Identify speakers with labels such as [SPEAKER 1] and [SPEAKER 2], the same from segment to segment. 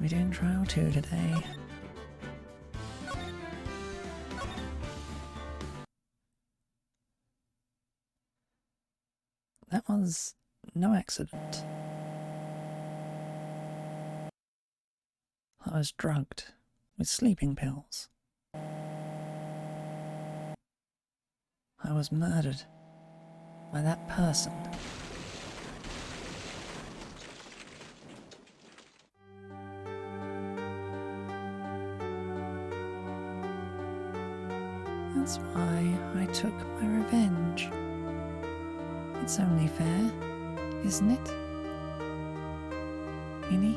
[SPEAKER 1] We're doing trial 2 today. That was no accident. I was drugged with sleeping pills. I was murdered by that person. That's why I took my revenge. It's only fair, isn't it? Minnie?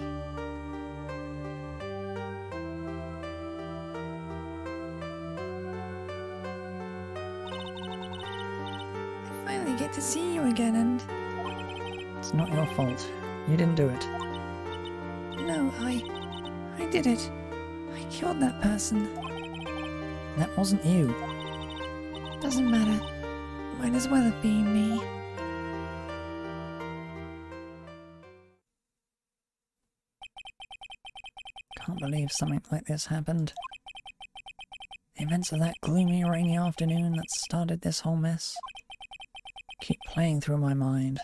[SPEAKER 1] I finally get to see you again and... It's not your fault. You didn't do it. No, I did it. I killed that person. That wasn't you. Doesn't matter. Might as well have been me. Can't believe something like this happened. The events of that gloomy, rainy afternoon that started this whole mess keep playing through my mind.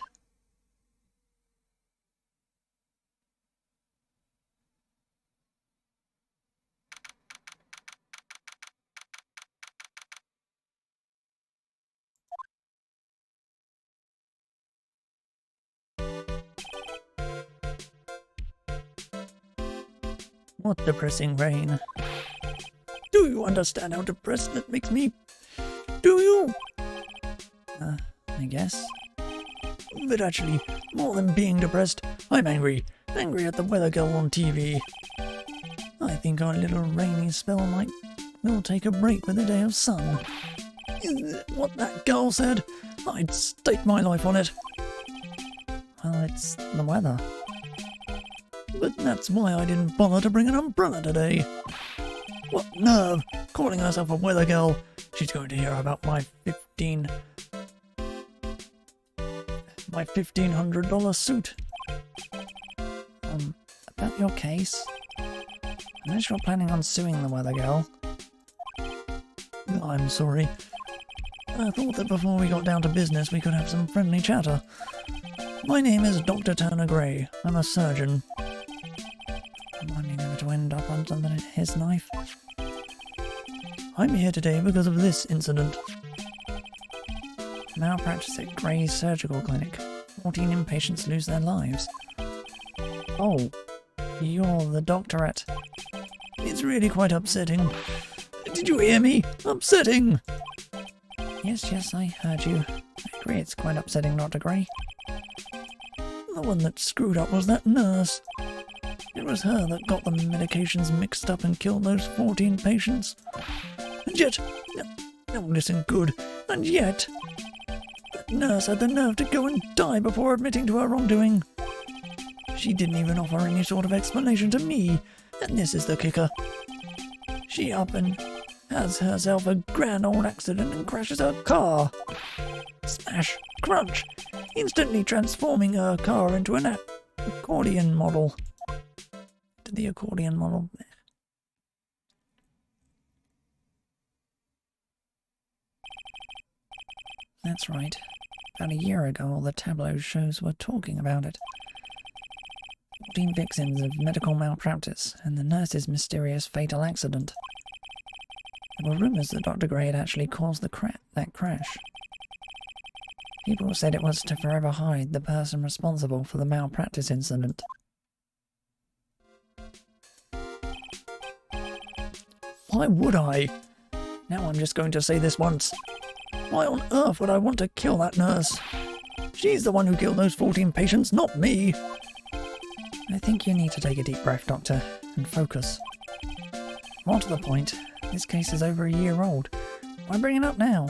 [SPEAKER 1] What depressing rain. Do you understand how depressed that makes me? Do you? I guess. But actually, more than being depressed, I'm angry. Angry at the weather girl on TV. I think our little rainy spell will take a break with a day of sun. Is it what that girl said? I'd stake my life on it. Well, it's the weather. But that's why I didn't bother to bring an umbrella today. What nerve, calling herself a weather girl. She's going to hear about my $1,500 suit. About your case. Unless you're planning on suing the weather girl. I'm sorry. I thought that before we got down to business we could have some friendly chatter. My name is Dr. Turner Gray. I'm a surgeon. Remind me never to end up under his knife. I'm here today because of this incident. Malpractice at Gray's surgical clinic. 14 inpatients lose their lives. Oh, you're the doctor at... It's really quite upsetting. Did you hear me? Upsetting! Yes, I heard you. I agree it's quite upsetting, Dr. Gray. The one that screwed up was that nurse. It was her that got the medications mixed up and killed those 14 patients. And yet... No, listen good. And yet... That nurse had the nerve to go and die before admitting to her wrongdoing. She didn't even offer any sort of explanation to me. And this is the kicker. She up and has herself a grand old accident and crashes her car. Smash! Crunch! Instantly transforming her car into an accordion model. The accordion model. That's right. About a year ago, all the tabloid shows were talking about it. 14 victims of medical malpractice and the nurse's mysterious fatal accident. There were rumours that Dr. Gray had actually caused that crash. People said it was to forever hide the person responsible for the malpractice incident. Why would I? Now I'm just going to say this once. Why on earth would I want to kill that nurse? She's the one who killed those 14 patients, not me. I think you need to take a deep breath, Doctor, and focus. More to the point, this case is over a year old. Why bring it up now?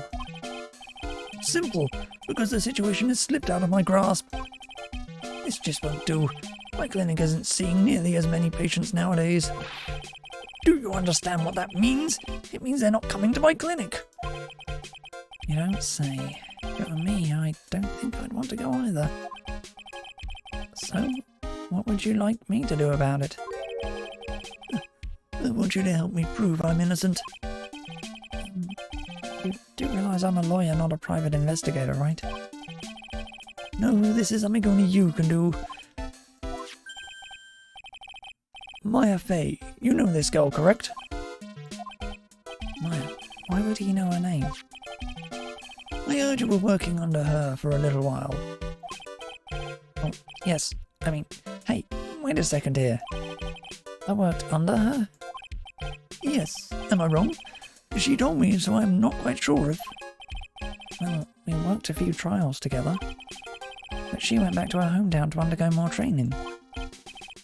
[SPEAKER 1] Simple, because the situation has slipped out of my grasp. This just won't do. My clinic isn't seeing nearly as many patients nowadays. Do you understand what that means? It means they're not coming to my clinic. You don't say. But for me, I don't think I'd want to go either. So, what would you like me to do about it? want you to help me prove I'm innocent. You do realize I'm a lawyer, not a private investigator, right? No, this is something only you can do. Maya Fey, you know this girl, correct? Maya, why would he know her name? I heard you were working under her for a little while. Oh, yes, I mean, hey, wait a second here. I worked under her? Yes, am I wrong? She told me, so I'm not quite sure if... Well, we worked a few trials together. But she went back to her hometown to undergo more training.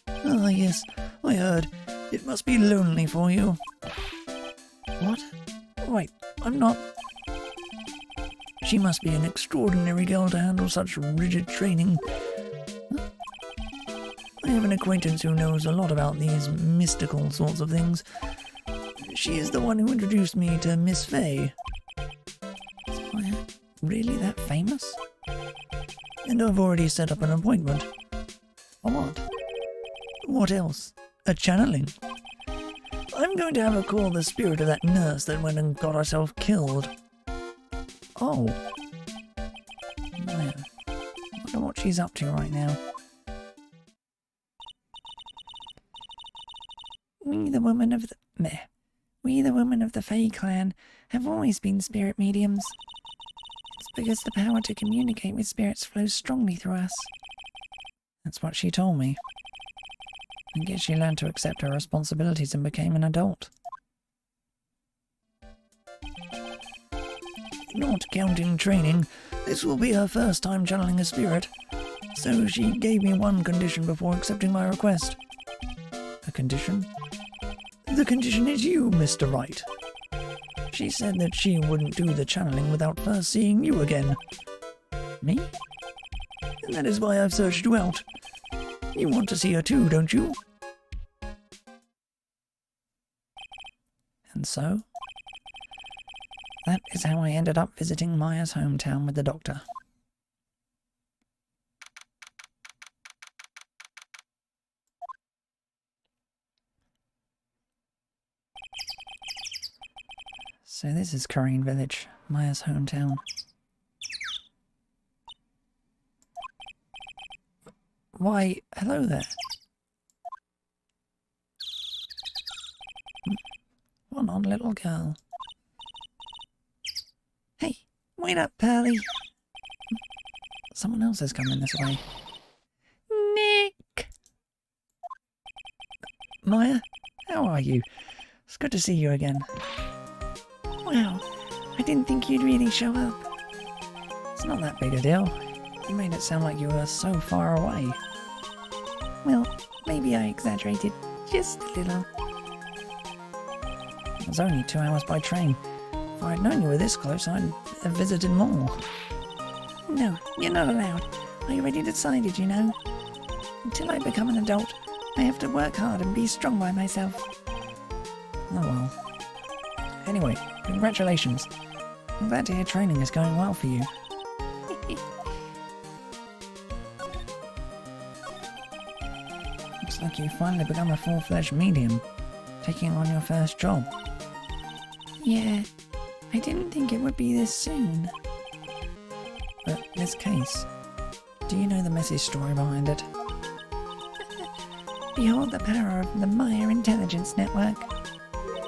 [SPEAKER 1] Ah, yes, I heard. It must be lonely for you. What? Wait, I'm not... She must be an extraordinary girl to handle such rigid training. I have an acquaintance who knows a lot about these mystical sorts of things. She is the one who introduced me to Miss Fey. Is Maya really that famous? And I've already set up an appointment. For what? What else? A channeling. I'm going to have her call the spirit of that nurse that went and got herself killed. Oh. Maya. I wonder what she's up to right now. We the women of the Fey clan have always been spirit mediums. It's because the power to communicate with spirits flows strongly through us. That's what she told me. I guess she learned to accept her responsibilities and became an adult. Not counting training, this will be her first time channeling a spirit, so she gave me one condition before accepting my request. A condition? The condition is you, Mr. Wright. She said that she wouldn't do the channeling without first seeing you again. Me? And that is why I've searched you out. You want to see her too, don't you? And so, that is how I ended up visiting Maya's hometown with the doctor. So this is Korean Village, Maya's hometown. Why, hello there. One odd little girl. Hey, wait up, Pearly. Someone else is coming this way. Nick! Maya, how are you? It's good to see you again. Wow, I didn't think you'd really show up. It's not that big a deal. You made it sound like you were so far away. Well, maybe I exaggerated just a little. It was only 2 hours by train. If I'd known you were this close, I'd have visited more. No, you're not allowed. I already decided, you know. Until I become an adult, I have to work hard and be strong by myself. Oh well. Anyway, congratulations. I'm glad to hear training is going well for you. Looks like you've finally become a full-fledged medium, taking on your first job. Yeah, I didn't think it would be this soon. But this case, do you know the messy story behind it? Behold the power of the Maya Intelligence Network.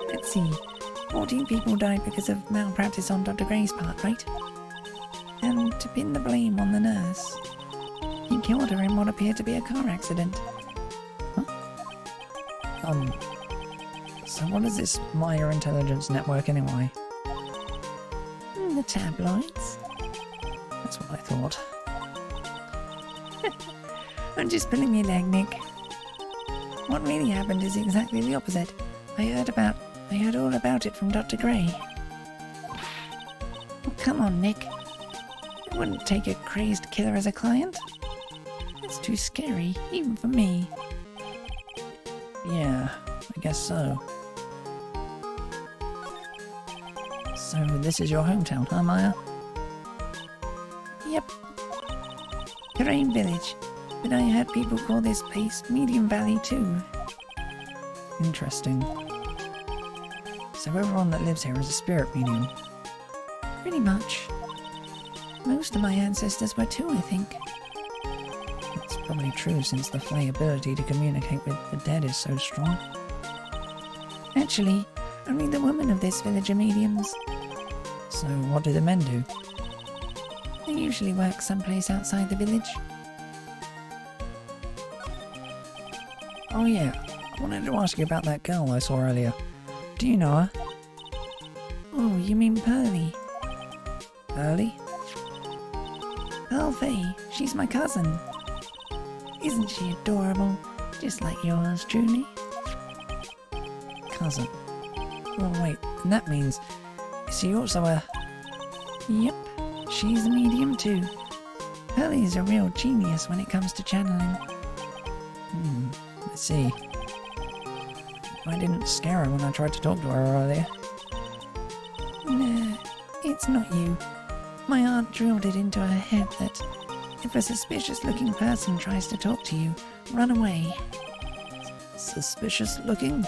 [SPEAKER 1] Let's see, 14 people died because of malpractice on Dr. Gray's part, right? And to pin the blame on the nurse, he killed her in what appeared to be a car accident. Huh? So what is this Maya Intelligence Network anyway? The tabloids. That's what I thought. I'm just pulling your leg, Nick. What really happened is exactly the opposite. I heard all about it from Dr. Gray. Oh, come on, Nick. I wouldn't take a crazed killer as a client. It's too scary, even for me. Yeah, I guess so. So this is your hometown, huh, Maya? Yep. Korean Village. But I heard people call this place Medium Valley too. Interesting. So everyone that lives here is a spirit medium?
[SPEAKER 2] Pretty much. Most of my ancestors were too, I think.
[SPEAKER 1] That's probably true since the Flay ability to communicate with the dead is so strong.
[SPEAKER 2] Actually, only the women of this village are mediums.
[SPEAKER 1] So what do the men do?
[SPEAKER 2] They usually work someplace outside the village.
[SPEAKER 1] Oh yeah, I wanted to ask you about that girl I saw earlier. Do you know her?
[SPEAKER 2] Oh, you mean Pearly?
[SPEAKER 1] Early?
[SPEAKER 2] Pearl Faye, she's my cousin. Isn't she adorable? Just like yours, truly.
[SPEAKER 1] Cousin. Oh wait, and that means... Is she also a...
[SPEAKER 2] Yep, she's a medium too. Pearly's a real genius when it comes to channeling.
[SPEAKER 1] I see. I didn't scare her when I tried to talk to her earlier.
[SPEAKER 2] Nah, it's not you. My aunt drilled it into her head that if a suspicious-looking person tries to talk to you, run away.
[SPEAKER 1] Suspicious looking?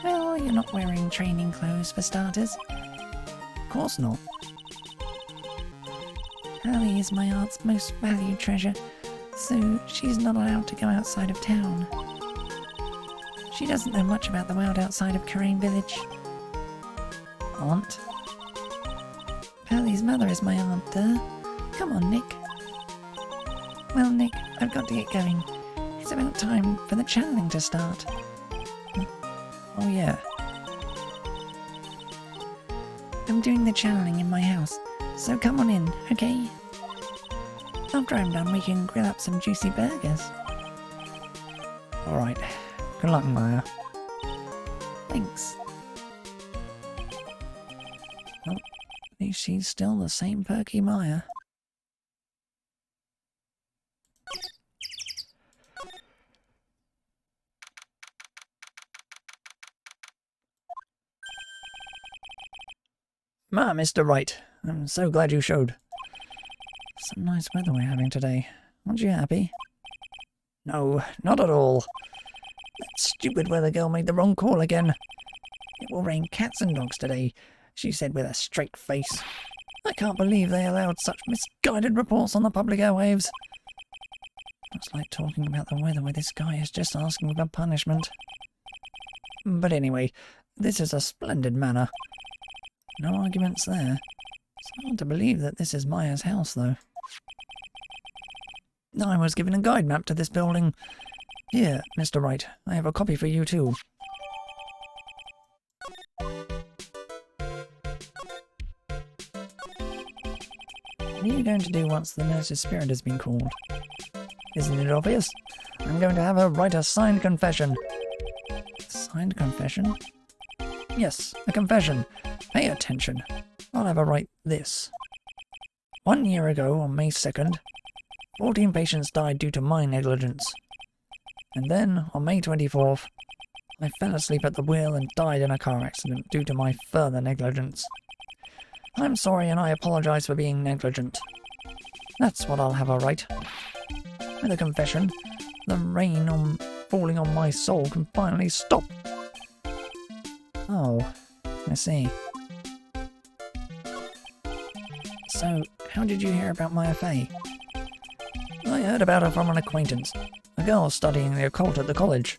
[SPEAKER 2] Well, you're not wearing training clothes for starters.
[SPEAKER 1] Of course not.
[SPEAKER 2] Pearly is my aunt's most valued treasure, so she's not allowed to go outside of town. She doesn't know much about the world outside of Karain village.
[SPEAKER 1] Aunt?
[SPEAKER 2] Pearly's mother is my aunt, Come on, Nick. Well, Nick, I've got to get going. It's about time for the channeling to start.
[SPEAKER 1] Oh yeah.
[SPEAKER 2] I'm doing the channeling in my house, so come on in, okay? After I'm done, we can grill up some juicy burgers.
[SPEAKER 1] Alright. Good luck, Maya.
[SPEAKER 2] Thanks.
[SPEAKER 1] Well, at least she's still the same perky Maya. Mr. Wright, I'm so glad you showed. Some nice weather we're having today. Aren't you happy? No, not at all. That stupid weather girl made the wrong call again. It will rain cats and dogs today, she said with a straight face. I can't believe they allowed such misguided reports on the public airwaves. It's like talking about the weather where this guy is just asking for punishment. But anyway, this is a splendid manor. No arguments there. It's hard to believe that this is Maya's house, though. I was given a guide map to this building. Here, Mr. Wright, I have a copy for you too. What are you going to do once the nurse's spirit has been called? Isn't it obvious? I'm going to have her write a signed confession. Signed confession? Yes, a confession. Pay attention. I'll have her write this. 1 year ago, on May 2nd, 14 patients died due to my negligence. And then, on May 24th, I fell asleep at the wheel and died in a car accident due to my further negligence. I'm sorry and I apologize for being negligent. That's what I'll have her write. With a confession, the rain falling on my soul can finally stop. Oh, I see. So, how did you hear about Maya Fey? I heard about her from an acquaintance, a girl studying the occult at the college.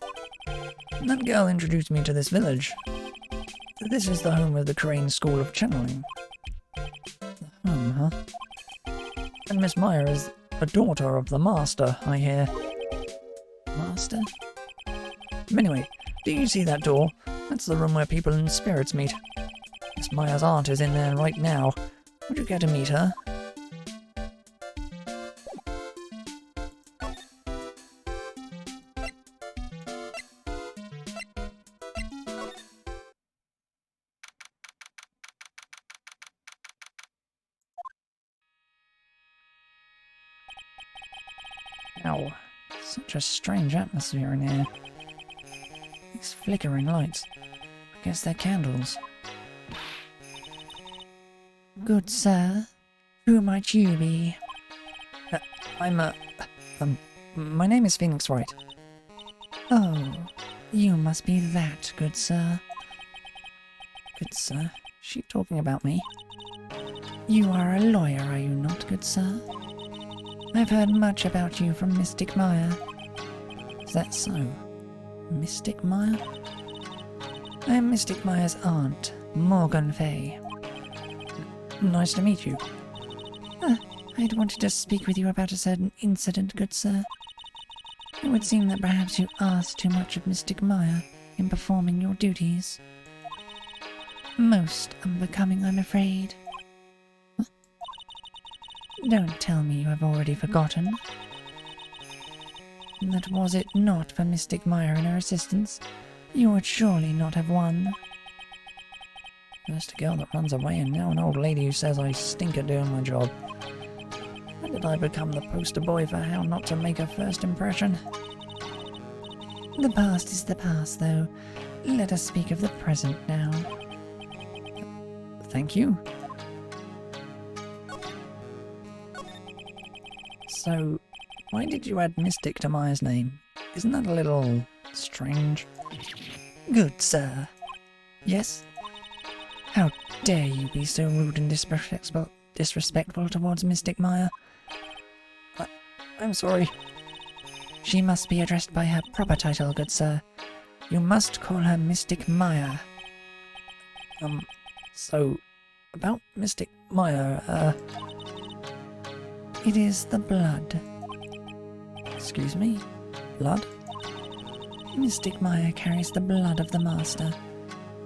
[SPEAKER 1] That girl introduced me to this village. This is the home of the Karain School of Channeling. The home, huh? And Miss Maya is a daughter of the Master, I hear. Master? Anyway, do you see that door? That's the room where people and spirits meet. Miss Maya's aunt is in there right now. Would you care to meet her? Ow. Such a strange atmosphere in here. These flickering lights. I guess they're candles.
[SPEAKER 2] Good sir, who might you be?
[SPEAKER 1] My name is Phoenix Wright.
[SPEAKER 2] Oh, you must be that good sir.
[SPEAKER 1] Good sir, is she talking about me?
[SPEAKER 2] You are a lawyer, are you not, good sir? I've heard much about you from Mystic Maya.
[SPEAKER 1] Is that so? Mystic Maya?
[SPEAKER 2] I am Mystic Maya's aunt, Morgan Fay.
[SPEAKER 1] Nice to meet you.
[SPEAKER 2] I'd wanted to speak with you about a certain incident, good sir. It would seem that perhaps you asked too much of Mystic Maya in performing your duties. Most unbecoming, I'm afraid. Don't tell me you have already forgotten. That was it not for Mystic Maya and her assistants, you would surely not have won.
[SPEAKER 1] First a girl that runs away and now an old lady who says I stink at doing my job. When did I become the poster boy for how not to make a first impression?
[SPEAKER 2] The past is the past, though. Let us speak of the present now.
[SPEAKER 1] Thank you. So, why did you add Mystic to Maya's name? Isn't that a little strange?
[SPEAKER 2] Good sir. Yes? How dare you be so rude and disrespectful towards Mystic Maya?
[SPEAKER 1] I'm sorry.
[SPEAKER 2] She must be addressed by her proper title, good sir. You must call her Mystic Maya.
[SPEAKER 1] So, about Mystic Maya,
[SPEAKER 2] It is the blood.
[SPEAKER 1] Excuse me? Blood?
[SPEAKER 2] Mystic Maya carries the blood of the Master.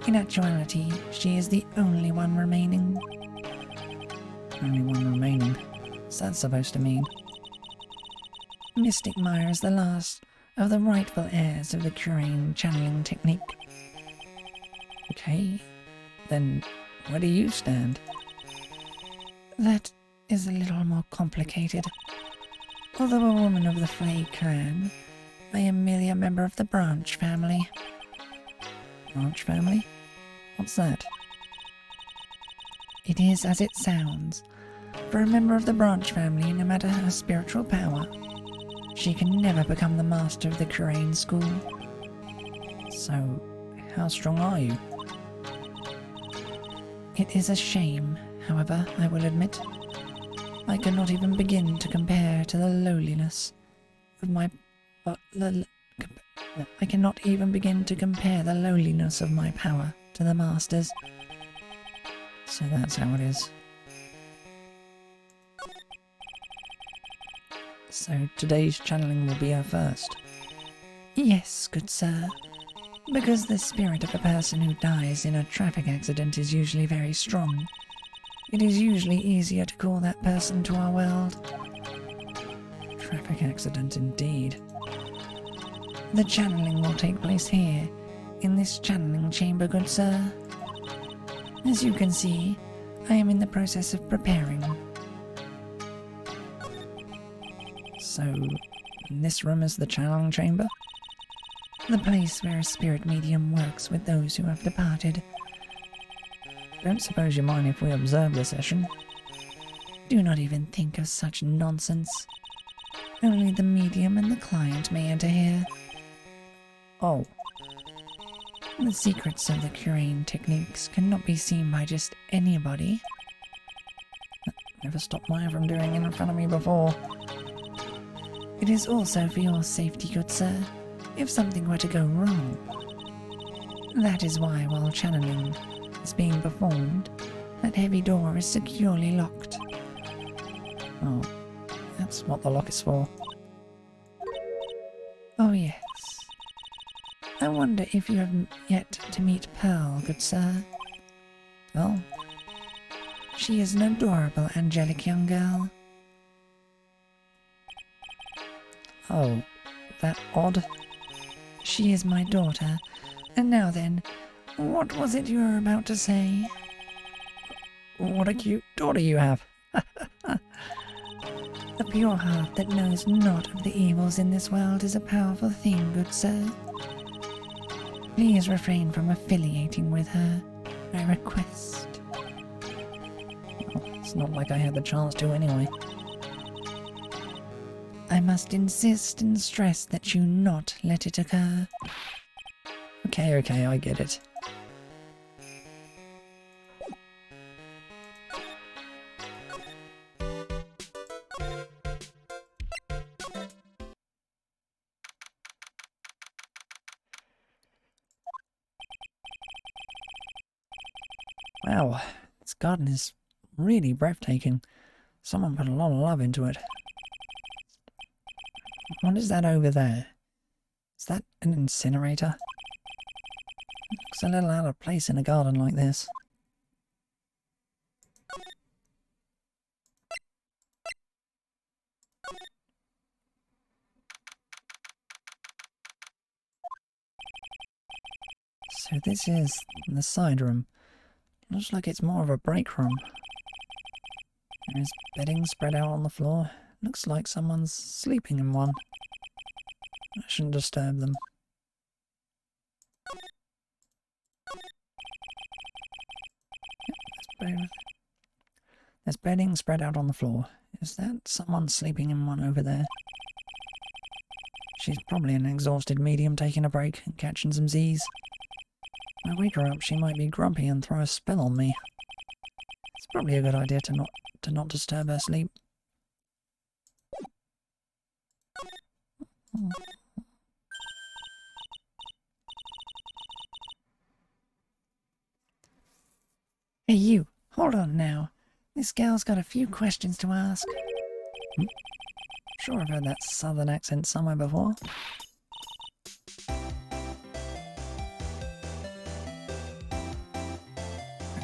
[SPEAKER 2] In actuality, she is the only one remaining.
[SPEAKER 1] Only one remaining. What's that supposed to mean?
[SPEAKER 2] Mystic Maya is the last of the rightful heirs of the Curain channeling technique.
[SPEAKER 1] Okay, then where do you stand?
[SPEAKER 2] That is a little more complicated. Although a woman of the Flay clan, I am merely a member of the Branch family.
[SPEAKER 1] Branch family? What's that?
[SPEAKER 2] It is as it sounds. For a member of the Branch family, no matter her spiritual power, she can never become the master of the Curain school.
[SPEAKER 1] So, how strong are you?
[SPEAKER 2] It is a shame, however, I will admit. I cannot even begin to compare to the lowliness of my... I cannot even begin to compare the lowliness of my power to the Master's.
[SPEAKER 1] So that's how it is. So today's channeling will be our first.
[SPEAKER 2] Yes, good sir. Because the spirit of a person who dies in a traffic accident is usually very strong. It is usually easier to call that person to our world.
[SPEAKER 1] Traffic accident indeed.
[SPEAKER 2] The channeling will take place here, in this channeling chamber, good sir. As you can see, I am in the process of preparing.
[SPEAKER 1] So, this room is the channeling chamber?
[SPEAKER 2] The place where a spirit medium works with those who have departed.
[SPEAKER 1] Don't suppose you mind if we observe the session?
[SPEAKER 2] Do not even think of such nonsense. Only the medium and the client may enter here.
[SPEAKER 1] Oh.
[SPEAKER 2] The secrets of the Curain techniques cannot be seen by just anybody.
[SPEAKER 1] Never stopped Maya from doing it in front of me before.
[SPEAKER 2] It is also for your safety, good sir, if something were to go wrong. That is why, while channeling is being performed, that heavy door is securely locked.
[SPEAKER 1] Oh, that's what the lock is for.
[SPEAKER 2] Oh yes. I wonder if you have yet to meet Pearl, good sir.
[SPEAKER 1] Pearl?
[SPEAKER 2] She is an adorable, angelic young girl.
[SPEAKER 1] Oh, that odd?
[SPEAKER 2] She is my daughter. And now then, what was it you were about to say?
[SPEAKER 1] What a cute daughter you have.
[SPEAKER 2] A pure heart that knows not of the evils in this world is a powerful thing, good sir. Please refrain from affiliating with her, I request.
[SPEAKER 1] Well, it's not like I had the chance to anyway.
[SPEAKER 2] I must insist and stress that you not let it occur.
[SPEAKER 1] Okay, I get it. Wow, this garden is really breathtaking. Someone put a lot of love into it. What is that over there? Is that an incinerator? Looks a little out of place in a garden like this. So this is the side room. Looks like it's more of a break room. There is bedding spread out on the floor. Looks like someone's sleeping in one. I shouldn't disturb them. There's bedding spread out on the floor. Is that someone sleeping in one over there? She's probably an exhausted medium taking a break and catching some Z's. When I wake her up, she might be grumpy and throw a spell on me. It's probably a good idea to not disturb her sleep. Hey you, hold on now. This gal's got a few questions to ask. Sure I've heard that southern accent somewhere before.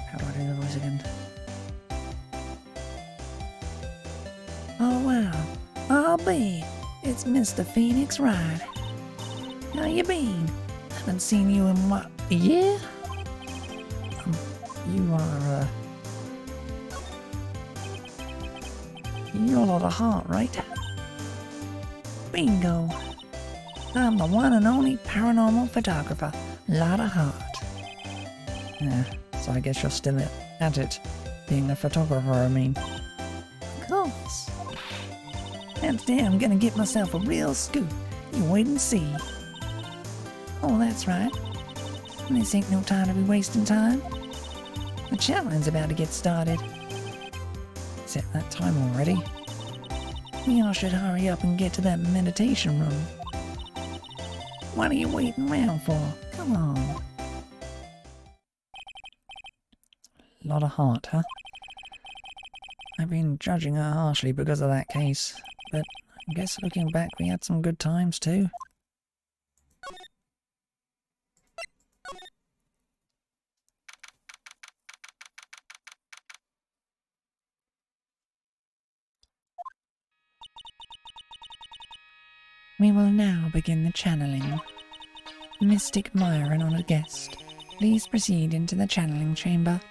[SPEAKER 1] How do I do the voice again? Oh wow, I'll be. It's Mr. Phoenix Wright. How you been? Haven't seen you in what, a year? You are, you're not a heart, right? Bingo! I'm the one and only paranormal photographer, Lotta Hart. Yeah, so I guess you're still at it, being a photographer, I mean. Of course. And today I'm gonna get myself a real scoop. You wait and see. Oh, that's right. This ain't no time to be wasting time. The challenge about to get started. Is it that time already? We all should hurry up and get to that meditation room. What are you waiting around for? Come on. Lot of heart, huh? I've been judging her harshly because of that case, but I guess looking back we had some good times too.
[SPEAKER 2] We will now begin the channeling. Mystic Maya and honored guest, please proceed into the channeling chamber.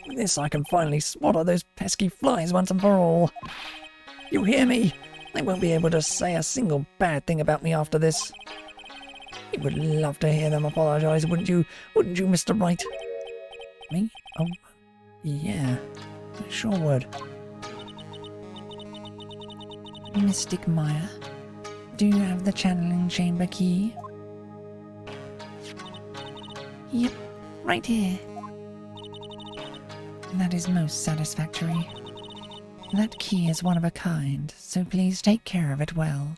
[SPEAKER 1] With this I can finally swallow those pesky flies once and for all. You hear me? They won't be able to say a single bad thing about me after this. You would love to hear them apologise, wouldn't you? Wouldn't you, Mr. Wright? Me? Oh, yeah. I sure would.
[SPEAKER 2] Mystic Maya, do you have the channeling chamber key? Yep, right here. That is most satisfactory. That key is one of a kind, so please take care of it well.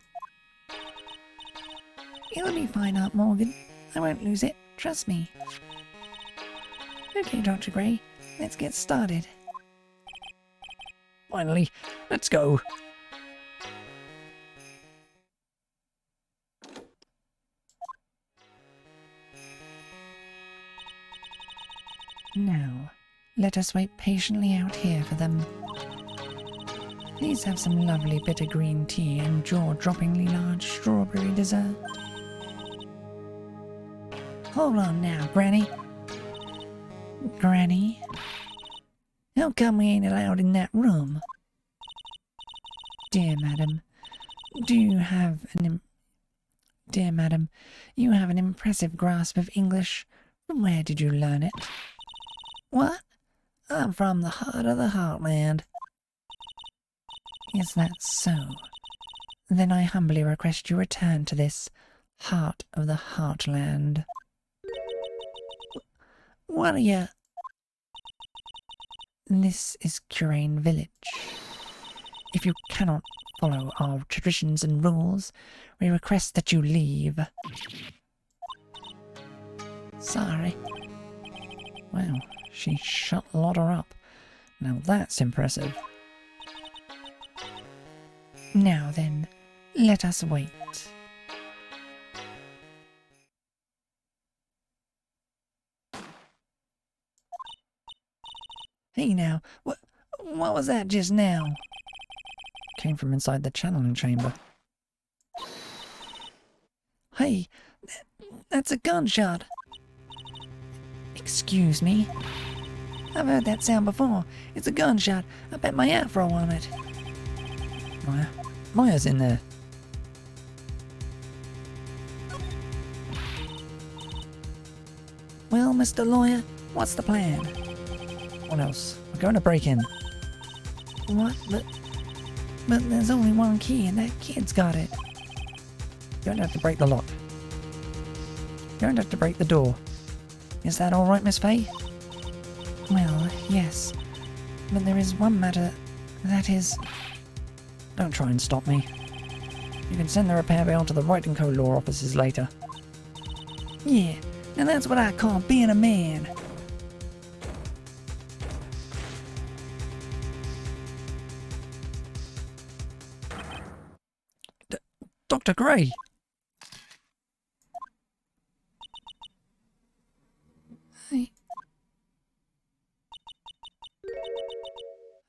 [SPEAKER 2] It'll be fine, Aunt Morgan. I won't lose it, trust me. Okay, Dr. Gray, let's get started.
[SPEAKER 1] Finally, let's go.
[SPEAKER 2] Now, let us wait patiently out here for them. Please have some lovely bitter green tea and jaw-droppingly large strawberry dessert. Hold on now, Granny. Granny? How come we ain't allowed in that room? Dear madam, you have an impressive grasp of English. From where did you learn it? What? I'm from the heart of the heartland. Is that so? Then I humbly request you return to this heart of the heartland. What are you? This is Curane Village. If you cannot follow our traditions and rules, we request that you leave. Sorry,
[SPEAKER 1] She shut Lotta up. Now that's impressive.
[SPEAKER 2] Now then, let us wait.
[SPEAKER 1] Hey now, what was that just now? Came from inside the channeling chamber. Hey, that's a gunshot.
[SPEAKER 2] Excuse me?
[SPEAKER 1] I've heard that sound before. It's a gunshot. I bet my afro on it. Maya's in there. Well, Mr. Lawyer, what's the plan? What else? We're going to break in.
[SPEAKER 2] What? But there's only one key and that kid's got it.
[SPEAKER 1] You're going to have to break the lock. You're going to have to break the door. Is that all right, Miss Faye?
[SPEAKER 2] Well, yes. But there is one matter. That is...
[SPEAKER 1] Don't try and stop me. You can send the repair bill to the Wright & Co. law offices later.
[SPEAKER 2] Yeah, now that's what I call being a man.
[SPEAKER 1] Dr. Gray!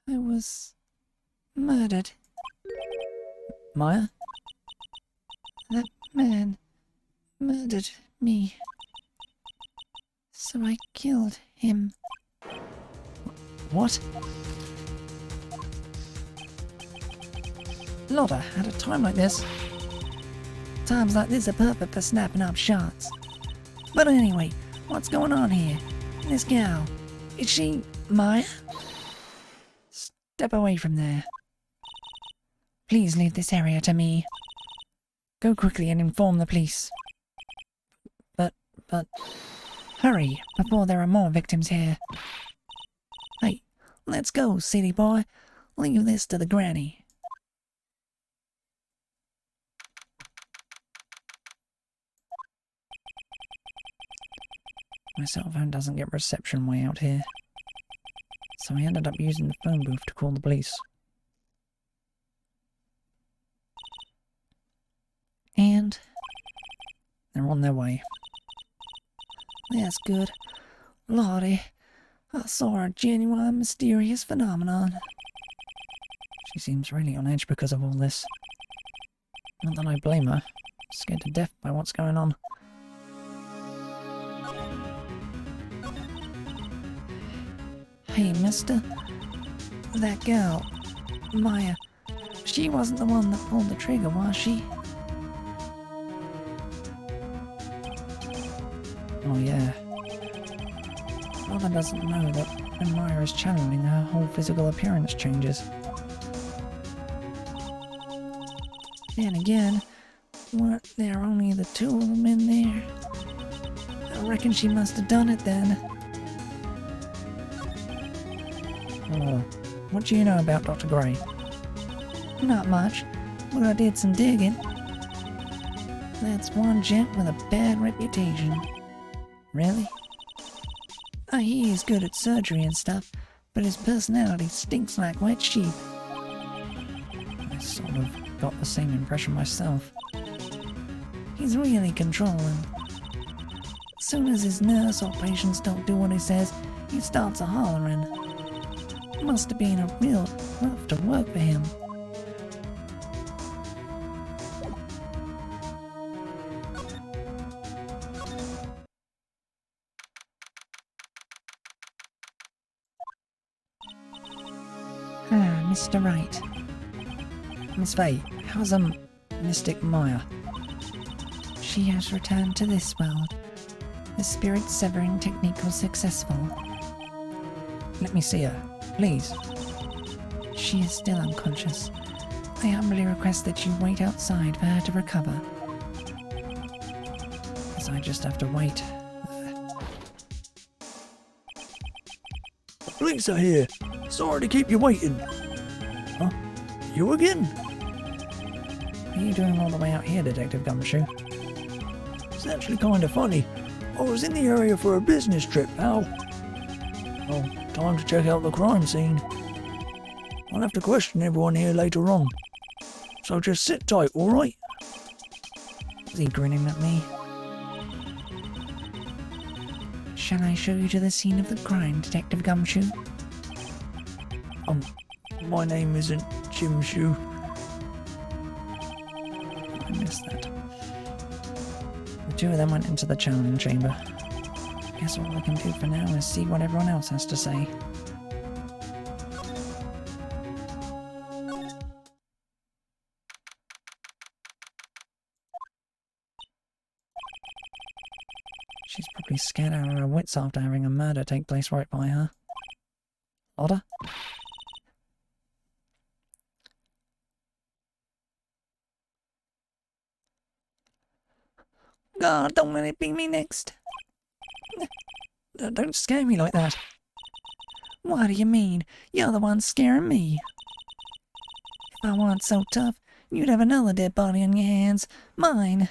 [SPEAKER 2] I was murdered.
[SPEAKER 1] Maya?
[SPEAKER 2] That man murdered me. So I killed him.
[SPEAKER 1] What? Lotta, at a time like this...
[SPEAKER 2] Times like this are perfect for snapping up shots. But anyway, what's going on here? This gal, is she Maya? Step away from there. Please leave this area to me. Go quickly and inform the police. But... Hurry, before there are more victims here. Hey, let's go, city boy. Leave this to the granny.
[SPEAKER 1] My cell phone doesn't get reception way out here. So I ended up using the phone booth to call the police.
[SPEAKER 2] And?
[SPEAKER 1] They're on their way.
[SPEAKER 2] That's good. Lordy, I saw a genuine mysterious phenomenon.
[SPEAKER 1] She seems really on edge because of all this. Not that I blame her. Scared to death by what's going on.
[SPEAKER 2] Hey, mister. That girl, Maya, she wasn't the one that pulled the trigger, was she?
[SPEAKER 1] Oh yeah. Mother doesn't know that when Maya is channeling, her whole physical appearance changes.
[SPEAKER 2] Then again, weren't there only the two of them in there? I reckon she must have done it then.
[SPEAKER 1] Oh, what do you know about Dr. Gray?
[SPEAKER 2] Not much, but I did some digging. That's one gent with a bad reputation.
[SPEAKER 1] Really?
[SPEAKER 2] I hear he's good at surgery and stuff, but his personality stinks like wet sheep.
[SPEAKER 1] I sort of got the same impression myself.
[SPEAKER 2] He's really controlling. As soon as his nurse or patients don't do what he says, he starts a hollering. Must have been a real rough to work for him. Mr. Wright.
[SPEAKER 1] Miss Faye, how's Mystic Maya?
[SPEAKER 2] She has returned to this world. The spirit severing technique was successful.
[SPEAKER 1] Let me see her, please.
[SPEAKER 2] She is still unconscious. I humbly request that you wait outside for her to recover.
[SPEAKER 1] Guess I just have to wait. The police are here. Sorry to keep you waiting. Huh? You again? What are you doing all the way out here, Detective Gumshoe? It's actually kind of funny. I was in the area for a business trip, pal. Well, time to check out the crime scene. I'll have to question everyone here later on. So just sit tight, alright?
[SPEAKER 2] Is he grinning at me? Shall I show you to the scene of the crime, Detective Gumshoe?
[SPEAKER 1] My name isn't Jim Shoe.
[SPEAKER 2] I missed that. The two of them went into the channeling chamber. Guess all I can do for now is see what everyone else has to say. She's probably scared out of her wits after having a murder take place right by her. Lotta?
[SPEAKER 1] God, don't let it be me next. Don't scare me like that.
[SPEAKER 2] What do you mean? You're the one scaring me. If I weren't so tough, you'd have another dead body on your hands. Mine.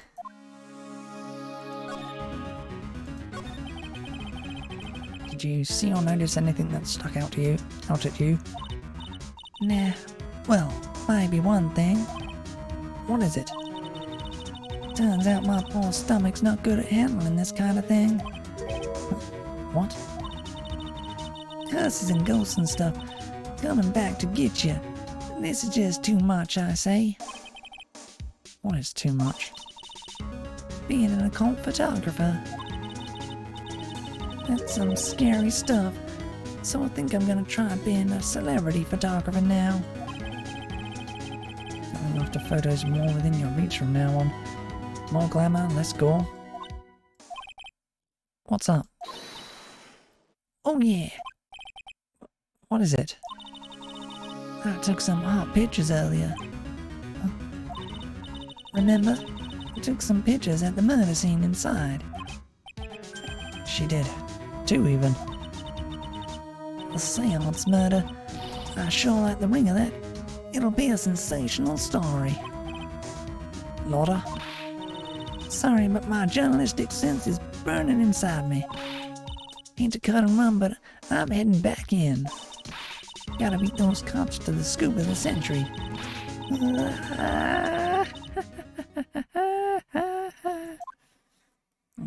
[SPEAKER 1] Did you see or notice anything that stuck out at you?
[SPEAKER 2] Nah. Well, maybe one thing.
[SPEAKER 1] What is it?
[SPEAKER 2] Turns out my poor stomach's not good at handling this kind of thing.
[SPEAKER 1] What?
[SPEAKER 2] Curses and ghosts and stuff coming back to get you. This is just too much, I say.
[SPEAKER 1] What is too much?
[SPEAKER 2] Being an occult photographer. That's some scary stuff. So I think I'm gonna try being a celebrity photographer now.
[SPEAKER 1] Going after photos more within your reach from now on. More glamour, less gore. What's up?
[SPEAKER 2] Oh yeah,
[SPEAKER 1] What is it?
[SPEAKER 2] I took some hot pictures earlier. Remember? I took some pictures at the murder scene inside.
[SPEAKER 1] She did. 2 even.
[SPEAKER 2] A seance murder. I sure like the ring of that. It'll be a sensational story.
[SPEAKER 1] Lotta?
[SPEAKER 2] Sorry, but my journalistic sense is burning inside me. Hate to cut and run, but I'm heading back in. Gotta beat those cops to the scoop of the century.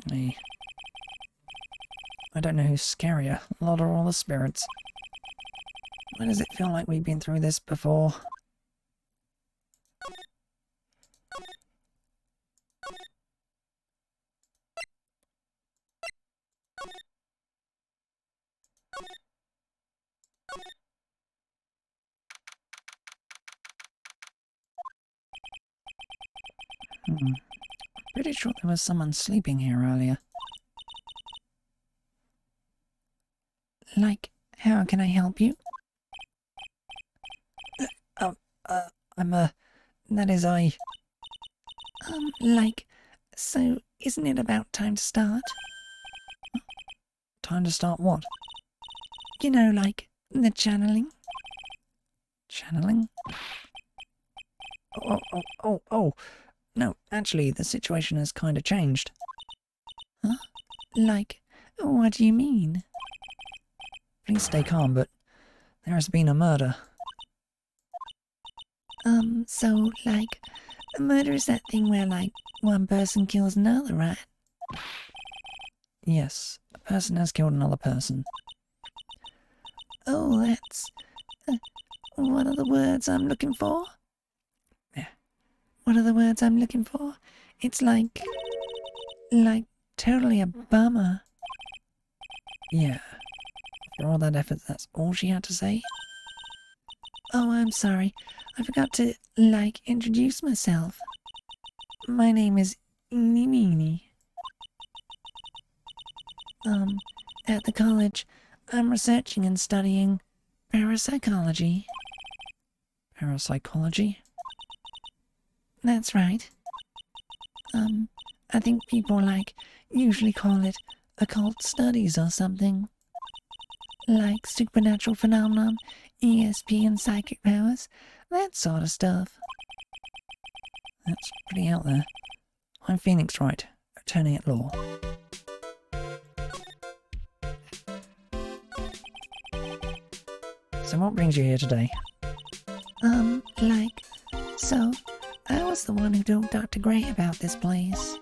[SPEAKER 1] Hey. I don't know who's scarier, Lotta or the spirits. Why does it feel like we've been through this before? Pretty sure there was someone sleeping here earlier.
[SPEAKER 2] Like, how can I help you?
[SPEAKER 1] That is, I...
[SPEAKER 2] Like, so isn't it about time to start?
[SPEAKER 1] Time to start what?
[SPEAKER 2] You know, like, the channeling?
[SPEAKER 1] Channeling? Oh. No, actually, the situation has kind of changed.
[SPEAKER 2] Huh? Like, what do you mean?
[SPEAKER 1] Please stay calm, but there has been a murder.
[SPEAKER 2] So, like, a murder is that thing where, like, one person kills another, right?
[SPEAKER 1] Yes, a person has killed another person.
[SPEAKER 2] Oh, that's... what are the words I'm looking for?
[SPEAKER 1] Yeah.
[SPEAKER 2] What are the words I'm looking for? It's like, totally a bummer.
[SPEAKER 1] Yeah. After all that effort, that's all she had to say?
[SPEAKER 2] Oh, I'm sorry. I forgot to, like, introduce myself. My name is Eeny Meeny. At the college, I'm researching and studying parapsychology.
[SPEAKER 1] Parapsychology?
[SPEAKER 2] That's right. I think people, like, usually call it occult studies or something. Like supernatural phenomenon, ESP and psychic powers, that sort of stuff.
[SPEAKER 1] That's pretty out there. I'm Phoenix Wright, attorney at law. So what brings you here today?
[SPEAKER 2] So, I was the one who told Dr. Gray about this place.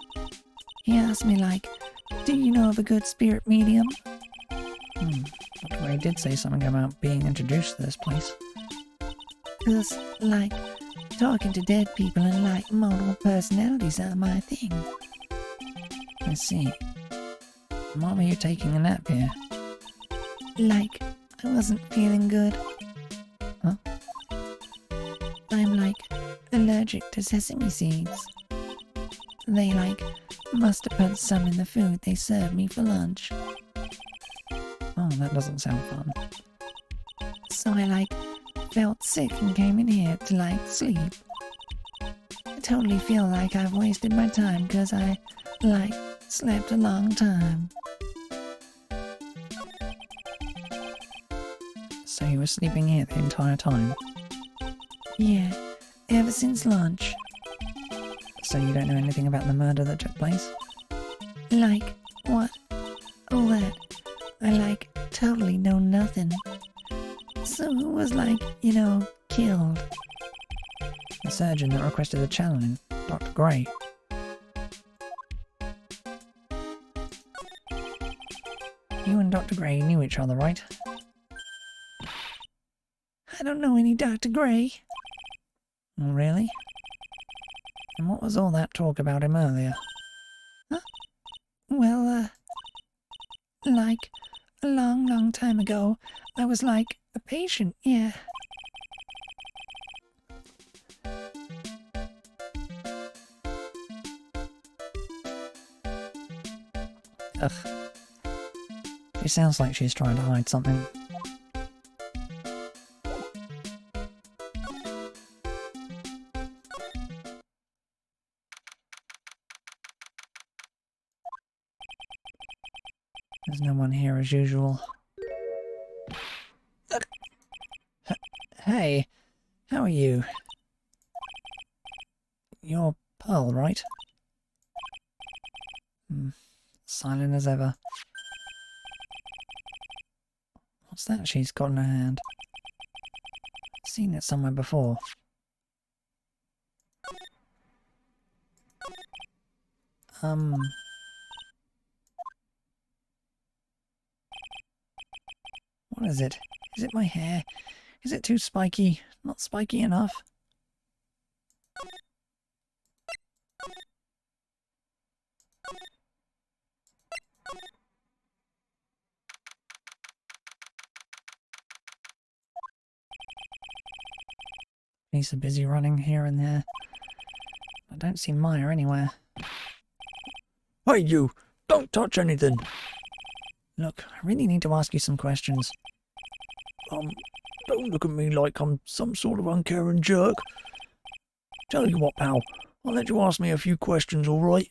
[SPEAKER 2] He asked me, do you know of a good spirit medium?
[SPEAKER 1] Dr. Gray did say something about being introduced to this place.
[SPEAKER 2] 'Cause, talking to dead people and, multiple personalities are my thing.
[SPEAKER 1] I see. Why were you taking a nap here?
[SPEAKER 2] I wasn't feeling good.
[SPEAKER 1] Huh?
[SPEAKER 2] I'm, allergic to sesame seeds. They, must have put some in the food they served me for lunch.
[SPEAKER 1] Oh, that doesn't sound fun.
[SPEAKER 2] So I, felt sick and came in here to, sleep. I totally feel like I've wasted my time because I, slept a long time.
[SPEAKER 1] So you were sleeping here the entire time?
[SPEAKER 2] Yeah, ever since lunch.
[SPEAKER 1] So you don't know anything about the murder that took place?
[SPEAKER 2] What? All that. I, totally know nothing. So who was, killed?
[SPEAKER 1] The surgeon that requested the channeling, Dr. Gray. You and Dr. Gray knew each other, right?
[SPEAKER 2] I don't know any Dr. Gray.
[SPEAKER 1] Oh, really? And what was all that talk about him earlier?
[SPEAKER 2] Huh? Well, a long, long time ago, I was a patient, yeah.
[SPEAKER 1] Ugh. She sounds like she's trying to hide something. There's no one here as usual. Hey, how are you? You're Pearl, right? Silent as ever. What's that she's got in her hand? Seen it somewhere before. What is it? Is it my hair? Is it too spiky? Not spiky enough? Police are busy running here and there. I don't see Maya anywhere. Hey you! Don't touch anything! Look, I really need to ask you some questions. Don't look at me like I'm some sort of uncaring jerk. Tell you what, pal, I'll let you ask me a few questions, alright?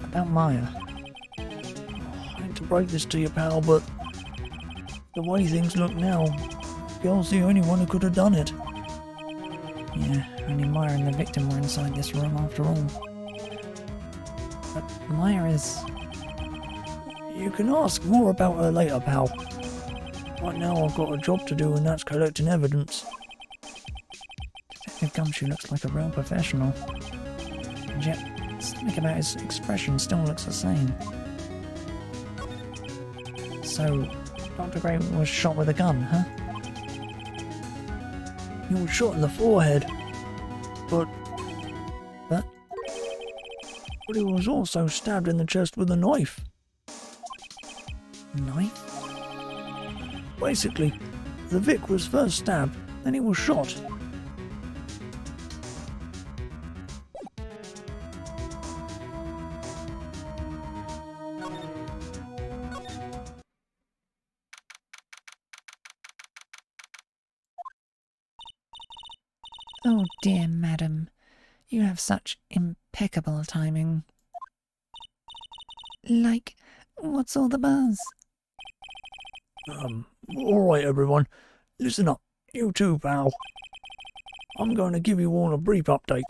[SPEAKER 1] About Maya. I hate to break this to you, pal, but the way things look now, girl's the only one who could have done it. Yeah, only Maya and the victim were inside this room after all. But Maya is... You can ask more about her later, pal. Right now I've got a job to do and that's collecting evidence. Detective Gumshoe looks like a real professional. And yet, something about his expression still looks the same. So, Dr. Gray was shot with a gun, huh? He was shot in the forehead. But he was also stabbed in the chest with a knife. Knife? Basically, the Vic was first stabbed, then he was shot.
[SPEAKER 2] Oh dear, madam. You have such impeccable timing. What's all the buzz?
[SPEAKER 1] Alright everyone, listen up, you too, pal. I'm going to give you all a brief update.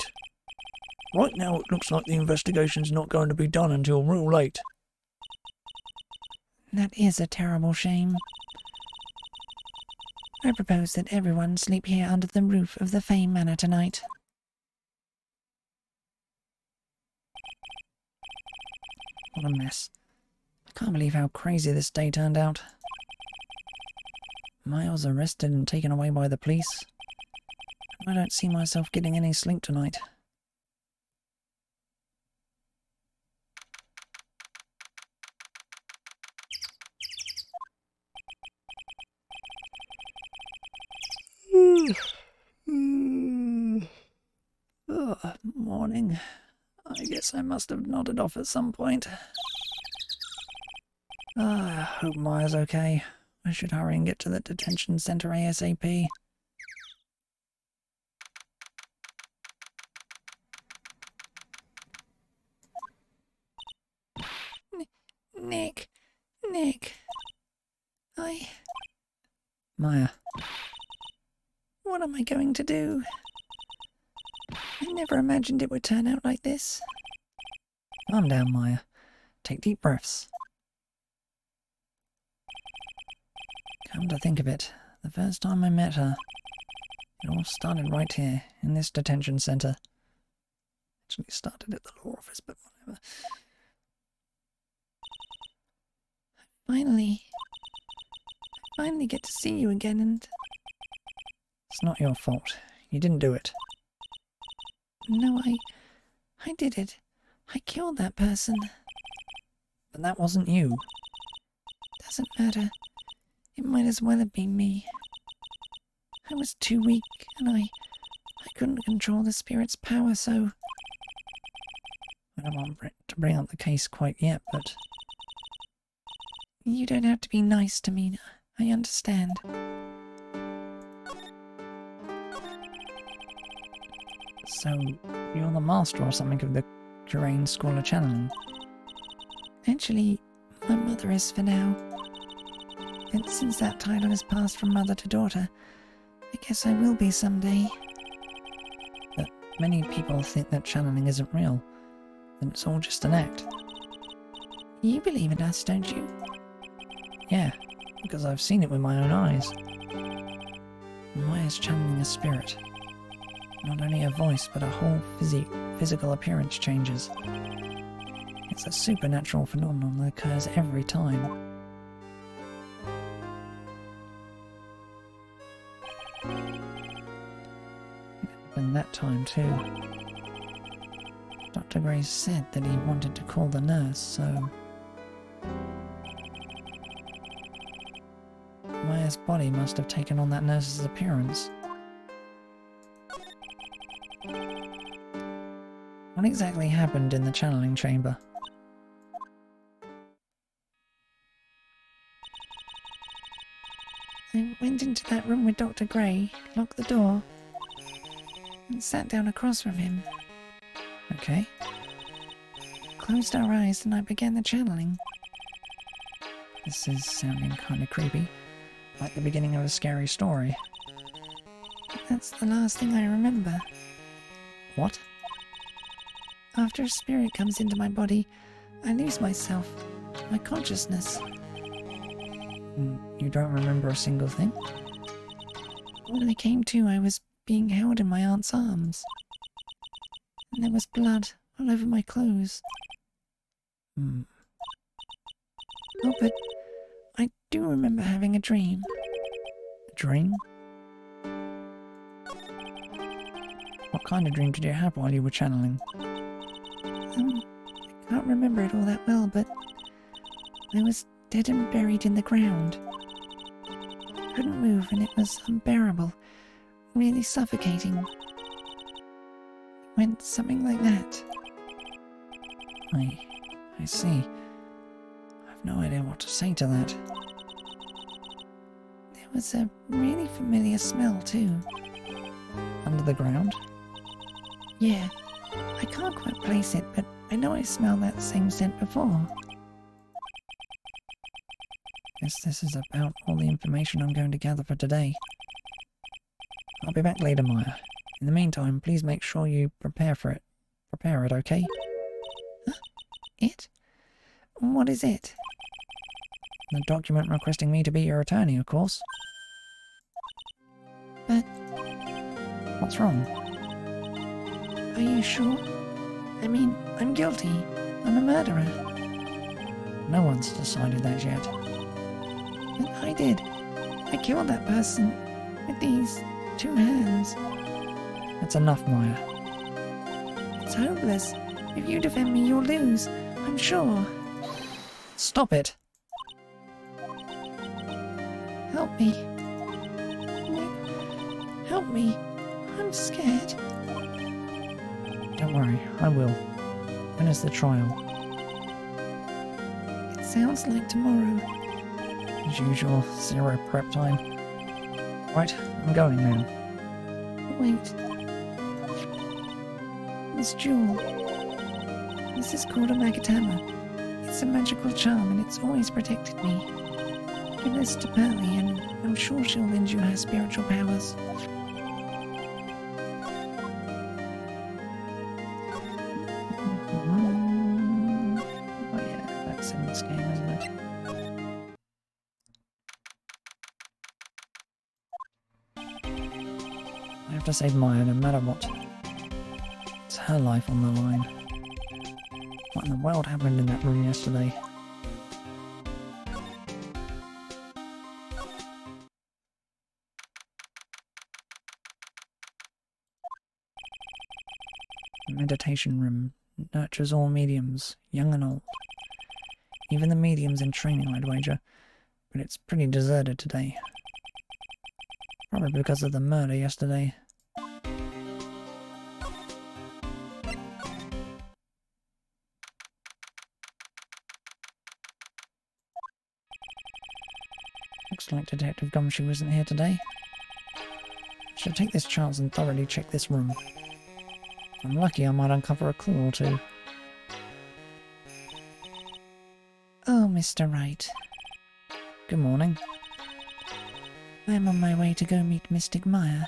[SPEAKER 1] Right now it looks like the investigation's not going to be done until real late.
[SPEAKER 2] That is a terrible shame. I propose that everyone sleep here under the roof of the Fame Manor tonight.
[SPEAKER 1] What a mess. I can't believe how crazy this day turned out. Miles arrested and taken away by the police. I don't see myself getting any sleep tonight. Oh, morning. I guess I must have nodded off at some point. I hope Maya's okay. I should hurry and get to the detention center ASAP.
[SPEAKER 2] Nick.
[SPEAKER 1] Maya.
[SPEAKER 2] What am I going to do? I never imagined it would turn out like this.
[SPEAKER 1] Calm down, Maya. Take deep breaths. Come to think of it, the first time I met her, it all started right here, in this detention center. Actually started at the law office, but whatever.
[SPEAKER 2] I finally get to see you again, and...
[SPEAKER 1] It's not your fault. You didn't do it.
[SPEAKER 2] No, I did it. I killed that person.
[SPEAKER 1] But that wasn't you.
[SPEAKER 2] Doesn't matter. It might as well have been me. I was too weak, and I couldn't control the spirit's power, so...
[SPEAKER 1] I don't want to bring up the case quite yet, but...
[SPEAKER 2] You don't have to be nice to me. I understand.
[SPEAKER 1] So, you're the master or something of the Curaine School of Channeling?
[SPEAKER 2] Actually, my mother is for now. And since that title has passed from mother to daughter, I guess I will be someday.
[SPEAKER 1] But many people think that channeling isn't real, that it's all just an act.
[SPEAKER 2] You believe in us, don't you?
[SPEAKER 1] Yeah, because I've seen it with my own eyes. Maya's channeling a spirit. Not only her voice, but her whole physical appearance changes. It's a supernatural phenomenon that occurs every time. And that time too. Dr. Gray said that he wanted to call the nurse, so... Maya's body must have taken on that nurse's appearance. What exactly happened in the channeling chamber?
[SPEAKER 2] I went into that room with Dr. Gray, locked the door, and sat down across from him.
[SPEAKER 1] Okay.
[SPEAKER 2] Closed our eyes and I began the channeling.
[SPEAKER 1] This is sounding kind of creepy. Like the beginning of a scary story.
[SPEAKER 2] That's the last thing I remember.
[SPEAKER 1] What?
[SPEAKER 2] After a spirit comes into my body, I lose myself, my consciousness.
[SPEAKER 1] You don't remember a single thing?
[SPEAKER 2] When I came to, I was being held in my aunt's arms. And there was blood all over my clothes. Oh, but I do remember having a dream.
[SPEAKER 1] A dream? What kind of dream did you have while you were channeling?
[SPEAKER 2] I can't remember it all that well, but I was dead and buried in the ground. I couldn't move and it was unbearable, really suffocating. It went something like that.
[SPEAKER 1] I see. I've no idea what to say to that.
[SPEAKER 2] There was a really familiar smell too.
[SPEAKER 1] Under the ground?
[SPEAKER 2] Yeah, I can't quite place it, but I know I smelled that same scent before.
[SPEAKER 1] Guess this is about all the information I'm going to gather for today. I'll be back later, Maya. In the meantime, please make sure you prepare for it. Prepare it, okay?
[SPEAKER 2] Huh? It? What is it?
[SPEAKER 1] The document requesting me to be your attorney, of course.
[SPEAKER 2] But
[SPEAKER 1] What's wrong?
[SPEAKER 2] are you sure? I mean, I'm guilty. I'm a murderer.
[SPEAKER 1] No one's decided that yet.
[SPEAKER 2] But I did. I killed that person with these 2 hands.
[SPEAKER 1] That's enough, Maya.
[SPEAKER 2] It's hopeless. If you defend me, you'll lose. I'm sure.
[SPEAKER 1] Stop it!
[SPEAKER 2] Help me. Help me. I'm scared.
[SPEAKER 1] Don't worry, I will. When is the trial?
[SPEAKER 2] It sounds like tomorrow.
[SPEAKER 1] As usual, 0 prep time. Right, I'm going now.
[SPEAKER 2] Wait. This jewel. This is called a Magatama. It's a magical charm and it's always protected me. Give this to Pearly and I'm sure she'll lend you her spiritual powers.
[SPEAKER 1] Oh yeah, that's in this game, isn't it? I have to save Maya no matter what. It's her life on the line. What in the world happened in that room yesterday? Meditation room nurtures all mediums, young and old. Even the mediums in training, I'd wager. But it's pretty deserted today. Probably because of the murder yesterday. Looks like Detective Gumshoe isn't here today. Should take this chance and thoroughly check this room. If I'm lucky, I might uncover a clue or two.
[SPEAKER 2] Oh, Mr. Wright.
[SPEAKER 1] Good morning.
[SPEAKER 2] I'm on my way to go meet Mystic Maya.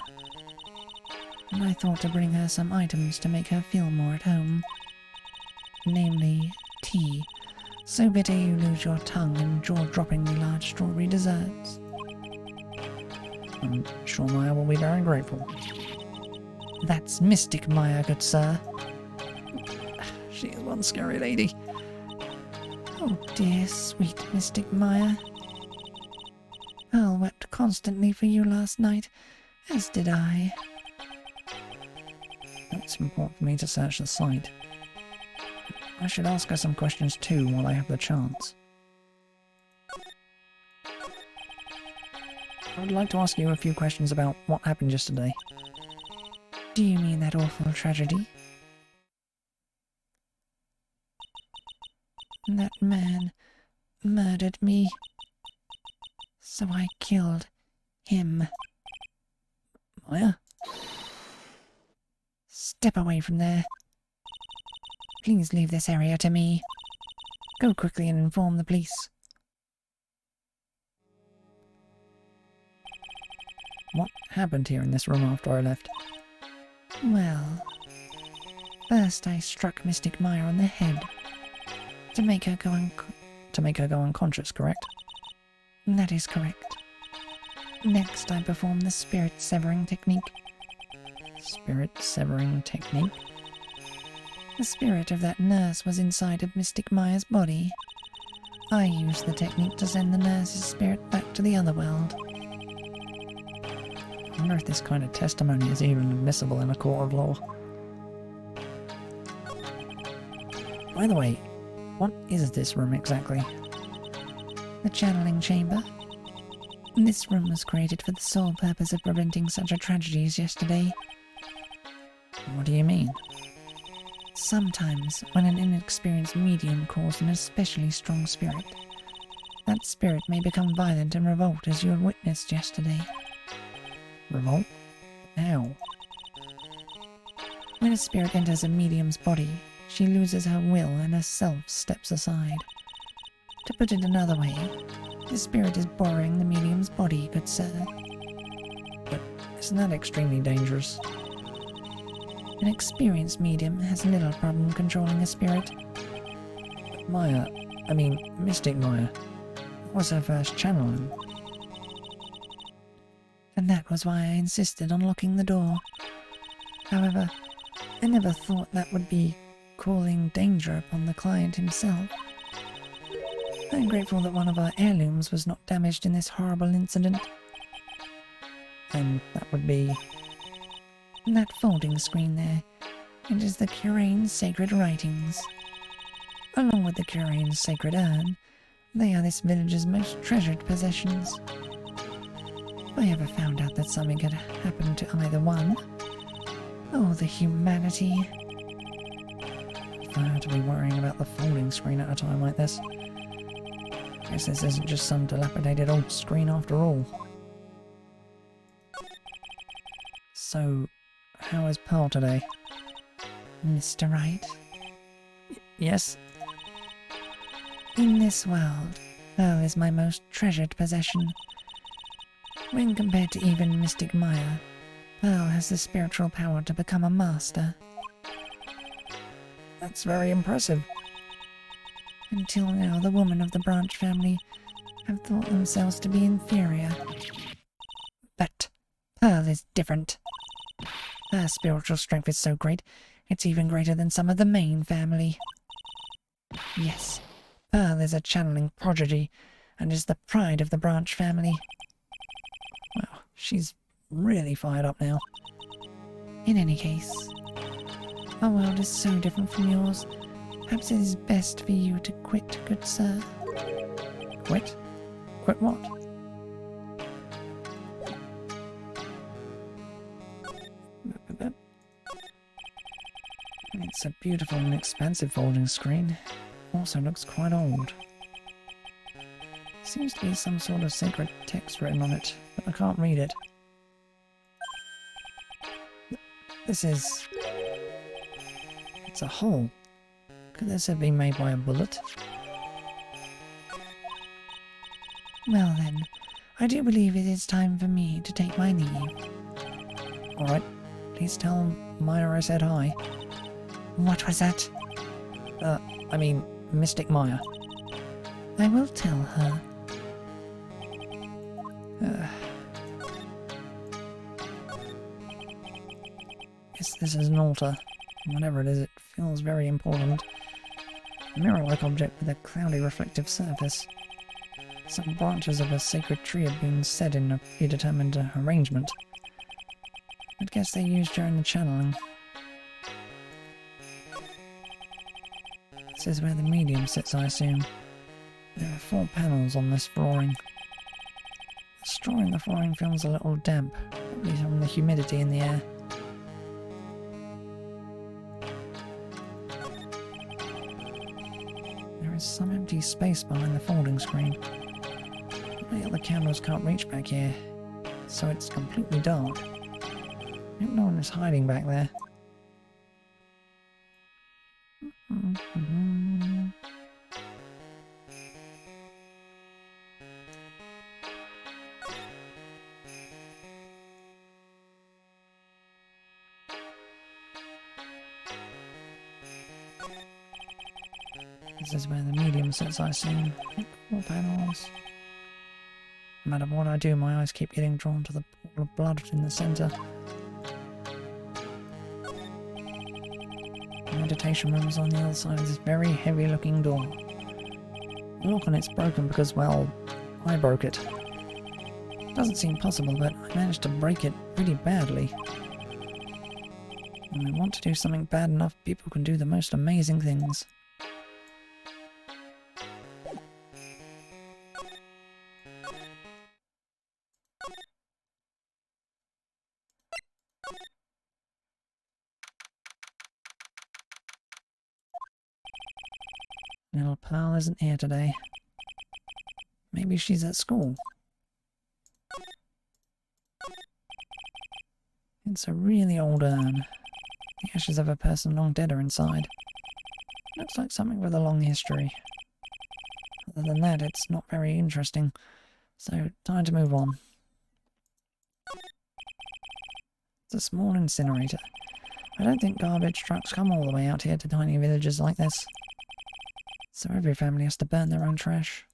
[SPEAKER 2] And I thought to bring her some items to make her feel more at home. Namely, tea. So bitter you lose your tongue and jaw-droppingly large strawberry desserts.
[SPEAKER 1] I'm sure Maya will be very grateful.
[SPEAKER 2] That's Mystic Maya, good sir.
[SPEAKER 1] She is one scary lady.
[SPEAKER 2] Oh dear, sweet Mystic Maya. Pearl wept constantly for you last night, as did I.
[SPEAKER 1] It's important for me to search the site. I should ask her some questions too while I have the chance. I would like to ask you a few questions about what happened yesterday.
[SPEAKER 2] Do you mean that awful tragedy? That man murdered me. So I killed him.
[SPEAKER 1] Maya?
[SPEAKER 2] Step away from there. Please leave this area to me. Go quickly and inform the police.
[SPEAKER 1] What happened here in this room after I left?
[SPEAKER 2] Well, first I struck Mystic Maya on the head to make her go
[SPEAKER 1] unconscious, correct?
[SPEAKER 2] That is correct. Next I performed the spirit severing technique.
[SPEAKER 1] Spirit severing technique?
[SPEAKER 2] The spirit of that nurse was inside of Mystic Maya's body. I used the technique to send the nurse's spirit back to the other world.
[SPEAKER 1] I wonder if this kind of testimony is even admissible in a court of law. By the way, what is this room exactly?
[SPEAKER 2] The channeling chamber. This room was created for the sole purpose of preventing such a tragedy as yesterday.
[SPEAKER 1] What do you mean?
[SPEAKER 2] Sometimes, when an inexperienced medium calls an especially strong spirit, that spirit may become violent and revolt as you had witnessed yesterday.
[SPEAKER 1] Revolt? How?
[SPEAKER 2] When a spirit enters a medium's body, she loses her will and her self steps aside. To put it another way, the spirit is borrowing the medium's body, good sir.
[SPEAKER 1] But isn't that extremely dangerous?
[SPEAKER 2] An experienced medium has little problem controlling a spirit.
[SPEAKER 1] Maya, I mean, Mystic Maya. was her first channeling.
[SPEAKER 2] And that was why I insisted on locking the door. However, I never thought that would be calling danger upon the client himself. I'm grateful that one of our heirlooms was not damaged in this horrible incident.
[SPEAKER 1] And that would be...
[SPEAKER 2] That folding screen there. It is the Curane's sacred writings. Along with the Curane's sacred urn, they are this village's most treasured possessions. If I ever found out that something had happened to either one, oh, the humanity.
[SPEAKER 1] If I had to be worrying about the folding screen at a time like this. Guess this isn't just some dilapidated old screen after all. So, how is Pearl today?
[SPEAKER 2] Mr. Wright?
[SPEAKER 1] Yes?
[SPEAKER 2] In this world, Pearl is my most treasured possession. When compared to even Mystic Maya, Pearl has the spiritual power to become a master.
[SPEAKER 1] That's very impressive.
[SPEAKER 2] Until now, the women of the Branch family have thought themselves to be inferior. But Pearl is different. Her spiritual strength is so great, it's even greater than some of the main family. Yes, Pearl is a channeling prodigy, and is the pride of the Branch family.
[SPEAKER 1] Wow, she's really fired up now.
[SPEAKER 2] In any case, our world is so different from yours. Perhaps it is best for you to quit, good sir.
[SPEAKER 1] Quit? Quit what? It's a beautiful and expansive folding screen. Also looks quite old. Seems to be some sort of sacred text written on it, but I can't read it. This is... It's a hole. Could this have been made by a bullet?
[SPEAKER 2] Well then, I do believe it is time for me to take my leave.
[SPEAKER 1] Alright, please tell Maya I said hi.
[SPEAKER 2] What was that?
[SPEAKER 1] I mean, Mystic Maya.
[SPEAKER 2] I will tell her.
[SPEAKER 1] Guess this is an altar. Whatever it is, it feels very important. A mirror-like object with a cloudy reflective surface. Some branches of a sacred tree have been set in a predetermined arrangement. I'd guess they used during the channeling. This is where the medium sits, I assume. There are 4 panels on this flooring. The straw in the flooring feels a little damp, probably from the humidity in the air. There is some empty space behind the folding screen. The other cameras can't reach back here, so it's completely dark. I hope no one is hiding back there. This is where the medium sits, I assume. 4 panels. No matter what I do, my eyes keep getting drawn to the pool of blood in the centre. The meditation room is on the other side of this very heavy-looking door. The lock on it's broken because, well, I broke it. It doesn't seem possible, but I managed to break it pretty badly. When we want to do something bad enough, people can do the most amazing things. Little Pearl isn't here today. Maybe she's at school. It's a really old urn. The ashes of a person long dead are inside. Looks like something with a long history. Other than that, it's not very interesting. So, time to move on. It's a small incinerator. I don't think garbage trucks come all the way out here to tiny villages like this. So every family has to burn their own trash.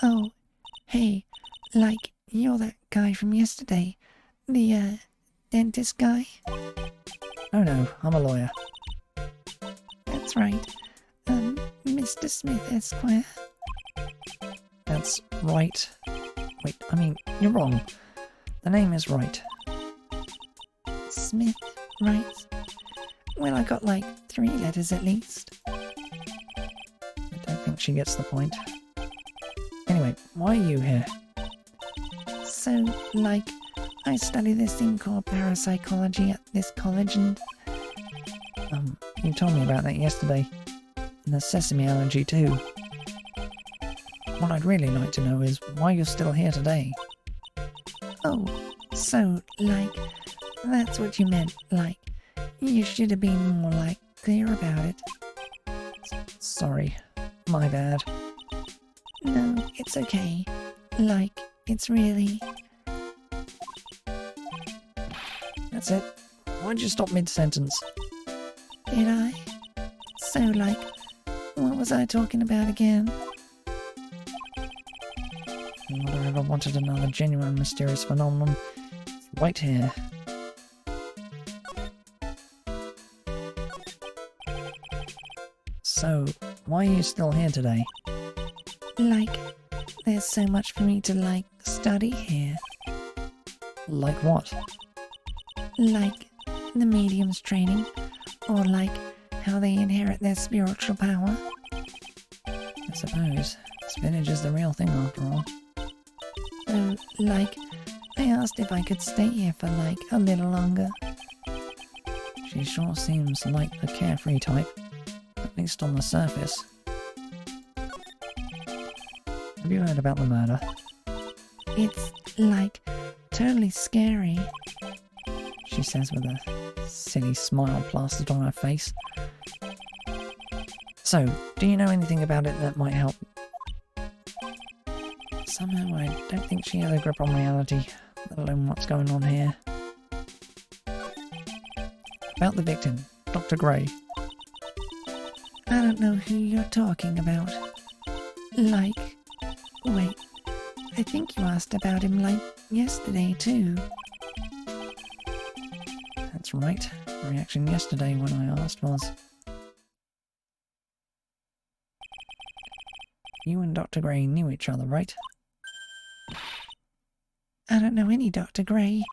[SPEAKER 2] Oh, hey, like, you're that guy from yesterday. The, dentist guy?
[SPEAKER 1] Oh no, I'm a lawyer.
[SPEAKER 2] That's right. Mr. Smith, Esquire.
[SPEAKER 1] That's Wright. Wait, I mean, you're wrong. The name is Wright.
[SPEAKER 2] Smith, right? Well, I got like 3 letters at least.
[SPEAKER 1] I don't think she gets the point. Anyway, why are you here?
[SPEAKER 2] So, like, I study this thing called parapsychology at this college and...
[SPEAKER 1] You told me about that yesterday. And the sesame allergy too. What I'd really like to know is why you're still here today.
[SPEAKER 2] Oh, so, like, that's what you meant, like, you should have been more, like, clear about it.
[SPEAKER 1] Sorry, my bad.
[SPEAKER 2] No, it's okay. Like, it's really...
[SPEAKER 1] That's it. Why'd you stop mid-sentence?
[SPEAKER 2] Did I? So, like, what was I talking about again?
[SPEAKER 1] If I ever wanted another genuine mysterious phenomenon, it's right here. So, why are you still here today?
[SPEAKER 2] Like, there's so much for me to, like, study here.
[SPEAKER 1] Like what?
[SPEAKER 2] Like, the medium's training, or like, how they inherit their spiritual power.
[SPEAKER 1] I suppose. Spinach is the real thing after all.
[SPEAKER 2] So, like, I asked if I could stay here for, like, a little longer.
[SPEAKER 1] She sure seems like the carefree type, at least on the surface. Have you heard about the murder?
[SPEAKER 2] It's, like, totally scary.
[SPEAKER 1] She says with a silly smile plastered on her face. So, do you know anything about it that might help? Somehow I don't think she has a grip on reality, let alone what's going on here. About the victim, Dr. Gray.
[SPEAKER 2] I don't know who you're talking about. Like, wait, I think you asked about him, like, yesterday too.
[SPEAKER 1] That's right. The reaction yesterday when I asked was... You and Dr. Gray knew each other, right?
[SPEAKER 2] I don't know any Dr. Gray.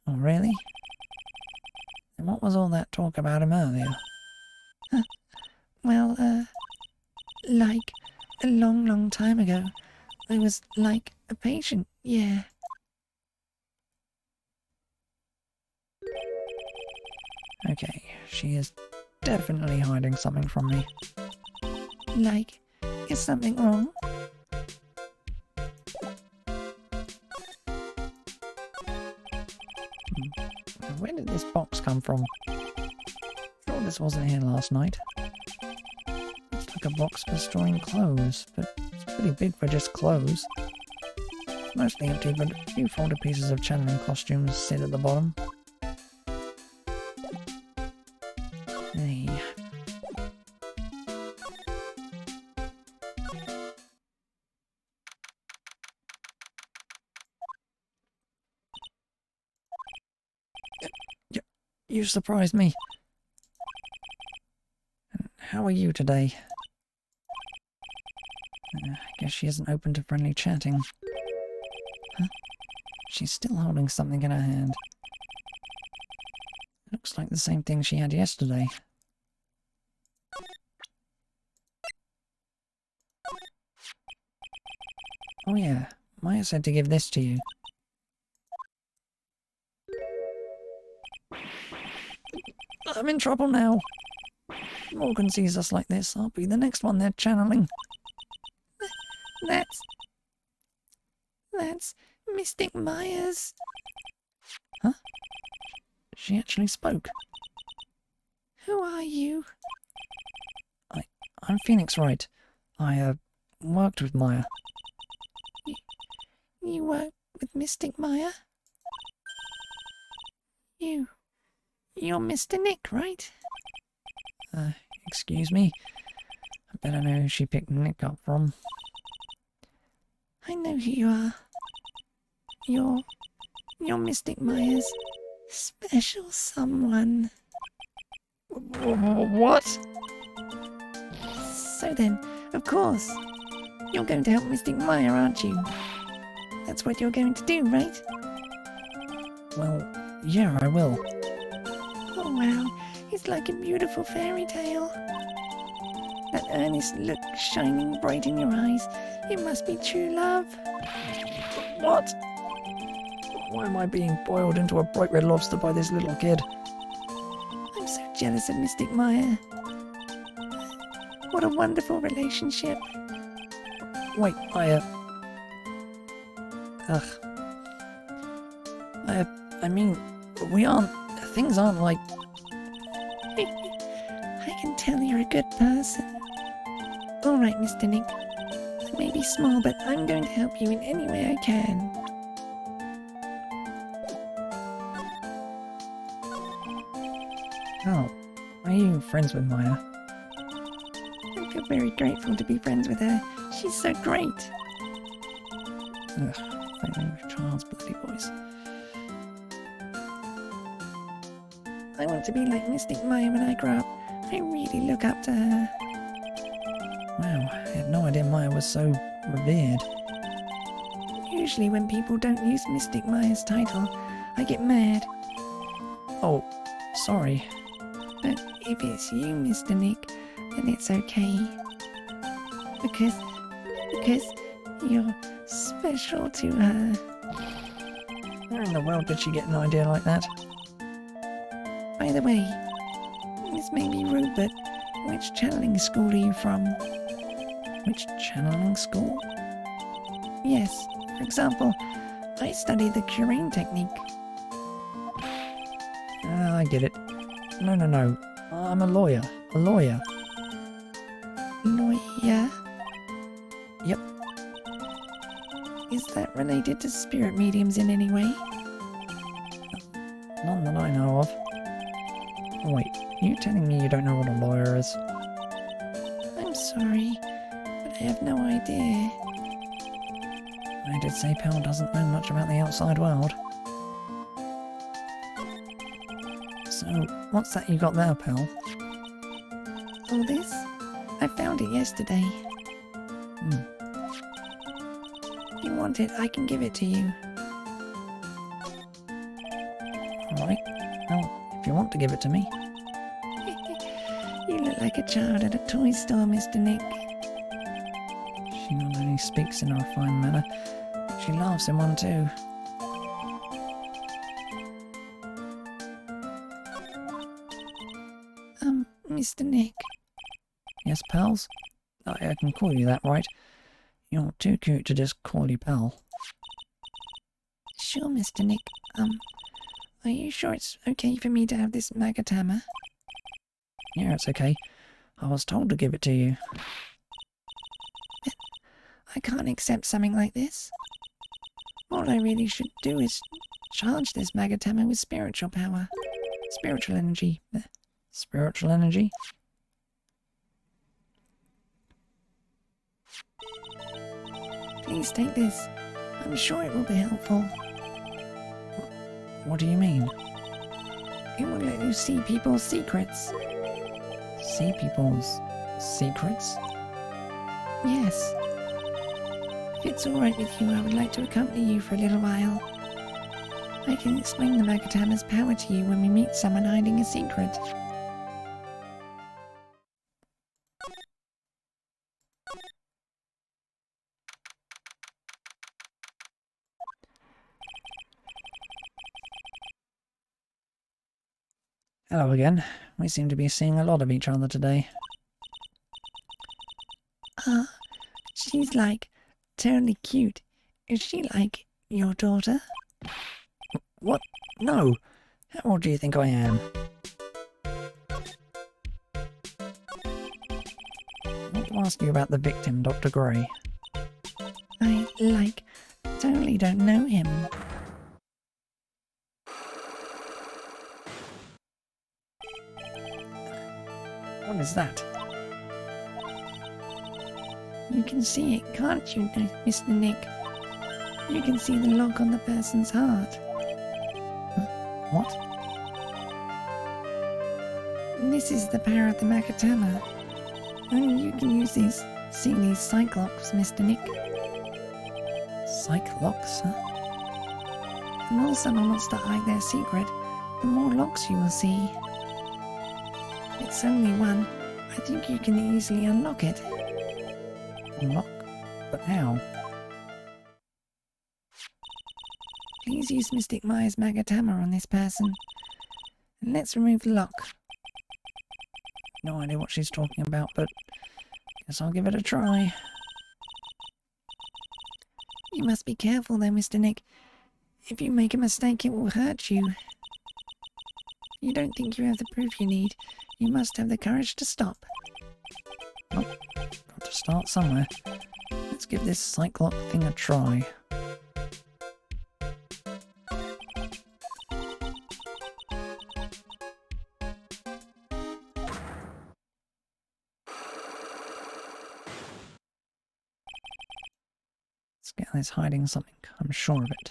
[SPEAKER 1] Oh, really? Then what was all that talk about him earlier?
[SPEAKER 2] Well, like, a long, long time ago. I was, like, a patient, yeah.
[SPEAKER 1] Okay, she is definitely hiding something from me.
[SPEAKER 2] Like, is something wrong?
[SPEAKER 1] Where did this box come from? Sure this wasn't here last night. Looks like a box for storing clothes, but it's pretty big for just clothes. It's mostly empty, but a few folded pieces of channeling costumes sit at the bottom. Hey. You surprised me. How are you today? I guess she isn't open to friendly chatting. Huh? She's still holding something in her hand. Looks like the same thing she had yesterday. Oh yeah, Maya said to give this to you. I'm in trouble now. If Morgan sees us like this, I'll be the next one they're channeling.
[SPEAKER 2] That's Mystic Myers.
[SPEAKER 1] Huh? She actually spoke.
[SPEAKER 2] Who are you?
[SPEAKER 1] I'm Phoenix Wright. I, worked with Maya.
[SPEAKER 2] You work with Mystic Maya? You're Mr. Nick, right?
[SPEAKER 1] Excuse me. I better know who she picked Nick up from.
[SPEAKER 2] I know who you are. You're Mystic Maya's special someone.
[SPEAKER 1] What?
[SPEAKER 2] So then, of course, you're going to help Mystic Maya, aren't you? That's what you're going to do, right?
[SPEAKER 1] Well, yeah, I will.
[SPEAKER 2] Oh wow, it's like a beautiful fairy tale. That earnest look shining bright in your eyes. It must be true love.
[SPEAKER 1] What? Why am I being boiled into a bright red lobster by this little kid?
[SPEAKER 2] I'm so jealous of Mystic Maya. What a wonderful relationship.
[SPEAKER 1] Wait, I mean, we aren't, things aren't like,
[SPEAKER 2] I can tell you're a good person. Alright, Mr. Nick. I may be small, but I'm going to help you in any way I can.
[SPEAKER 1] oh, are you friends with Maya?
[SPEAKER 2] I feel very grateful to be friends with her. She's so great.
[SPEAKER 1] Ugh, failing child's bloody voice.
[SPEAKER 2] I want to be like Mystic Maya when I grow up. I really look up to her.
[SPEAKER 1] Wow, I had no idea Maya was so revered.
[SPEAKER 2] Usually when people don't use Mystic Maya's title, I get mad.
[SPEAKER 1] Oh, sorry.
[SPEAKER 2] But if it's you, Mr. Nick, then it's okay. Because you're special to her.
[SPEAKER 1] Where in the world did she get an idea like that?
[SPEAKER 2] By the way, this may be rude, but which channeling school are you from?
[SPEAKER 1] Which channeling school?
[SPEAKER 2] Yes, for example, I study the Curine technique.
[SPEAKER 1] Ah, I get it. No. I'm a lawyer. A lawyer.
[SPEAKER 2] Lawyer?
[SPEAKER 1] Yep.
[SPEAKER 2] Is that related to spirit mediums in any way?
[SPEAKER 1] None that I know of. Oh, wait, you telling me you don't know what a lawyer is?
[SPEAKER 2] I'm sorry, but I have no idea.
[SPEAKER 1] I did say Pell doesn't know much about the outside world. So, what's that you got there, Pell?
[SPEAKER 2] All this? I found it yesterday. If you want it, I can give it to you.
[SPEAKER 1] Alright, well, if you want to give it to me.
[SPEAKER 2] You look like a child at a toy store, Mr. Nick.
[SPEAKER 1] She not only speaks in a refined manner, but she laughs in one too.
[SPEAKER 2] Mr. Nick.
[SPEAKER 1] Yes, pals? I can call you that, right? You're too cute to just call you pal.
[SPEAKER 2] Sure, Mr. Nick. Are you sure it's okay for me to have this Magatama?
[SPEAKER 1] Yeah, it's okay. I was told to give it to you.
[SPEAKER 2] I can't accept something like this. All I really should do is charge this Magatama with spiritual power. Spiritual energy.
[SPEAKER 1] Spiritual energy?
[SPEAKER 2] Please take this. I'm sure it will be helpful.
[SPEAKER 1] What do you mean?
[SPEAKER 2] It will let you see people's secrets.
[SPEAKER 1] See people's secrets?
[SPEAKER 2] Yes. If it's alright with you, I would like to accompany you for a little while. I can explain the Magatama's power to you when we meet someone hiding a secret.
[SPEAKER 1] Hello again. We seem to be seeing a lot of each other today.
[SPEAKER 2] She's like totally cute. Is she like your daughter?
[SPEAKER 1] What? No! How old do you think I am? I want to ask you about the victim, Dr. Gray.
[SPEAKER 2] I totally don't know him.
[SPEAKER 1] What is that?
[SPEAKER 2] You can see it, can't you, Mr. Nick? You can see the lock on the person's heart.
[SPEAKER 1] What?
[SPEAKER 2] This is the power of the Macatama. Only you can use these. See these cyclops, Mr. Nick.
[SPEAKER 1] Cyclops, huh?
[SPEAKER 2] The more someone wants to hide their secret, the more locks you will see. It's only one. I think you can easily unlock it.
[SPEAKER 1] Unlock? But how?
[SPEAKER 2] Please use Mystic Maya's Magatama on this person. And let's remove the lock.
[SPEAKER 1] No idea what she's talking about, but guess I'll give it a try.
[SPEAKER 2] You must be careful though, Mr. Nick. If you make a mistake, it will hurt you. You don't think you have the proof you need. You must have the courage to stop.
[SPEAKER 1] Oh, got to start somewhere. Let's give this Cyclops thing a try. This guy is hiding something, I'm sure of it.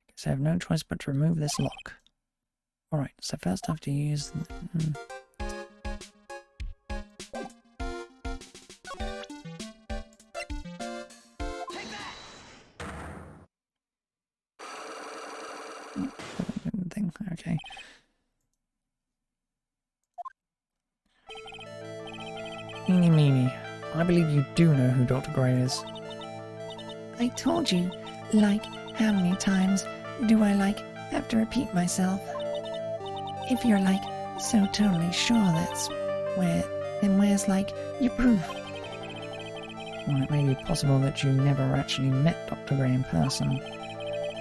[SPEAKER 1] Guess I have no choice but to remove this lock. Alright, so first I have to use... thing. Okay. Eeny meeny. I believe you do know who Dr. Gray is.
[SPEAKER 2] I told you. Like, how many times do I, have to repeat myself? If you're, so totally sure that's then where's, your proof?
[SPEAKER 1] Well, it may be possible that you never actually met Dr. Gray in person.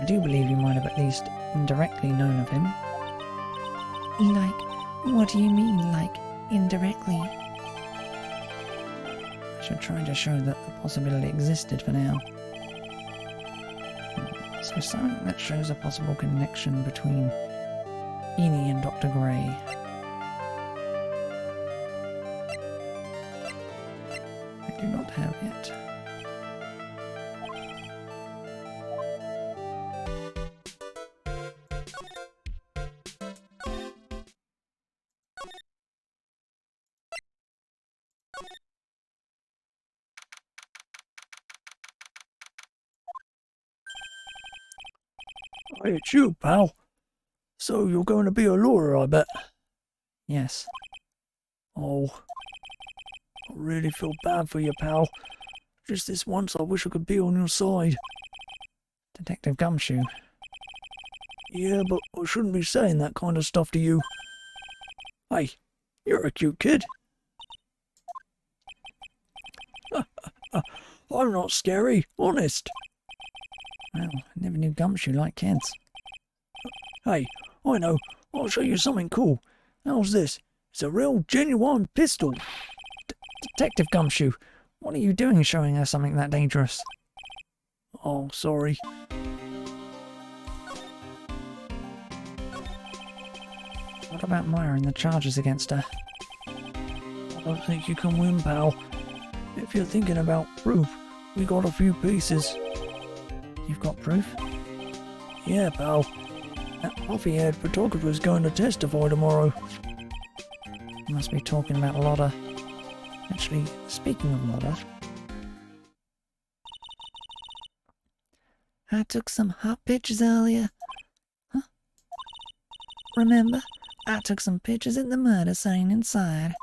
[SPEAKER 1] I do believe you might have at least indirectly known of him.
[SPEAKER 2] What do you mean, indirectly?
[SPEAKER 1] I should try to show that the possibility existed for now. So something that shows a possible connection between Eenie and Dr. Gray. I do not have yet. Hey, it's you, pal. So you're going to be a lawyer, I bet? Yes. Oh, I really feel bad for you, pal. Just this once I wish I could be on your side. Detective Gumshoe. Yeah, but I shouldn't be saying that kind of stuff to you. Hey, you're a cute kid. I'm not scary, honest. Well, I never knew Gumshoe liked kids. Hey, I know. I'll show you something cool. How's this? It's a real, genuine pistol. Detective Gumshoe, what are you doing showing us something that dangerous? Oh, sorry. What about Maya and the charges against her? I don't think you can win, pal. If you're thinking about proof, we got a few pieces. You've got proof? Yeah, pal. That puffy-haired photographer's going to testify tomorrow. You must be talking about Lotta. Actually, speaking of Lotta...
[SPEAKER 2] I took some hot pictures earlier. Huh? Remember? I took some pictures at the murder scene inside.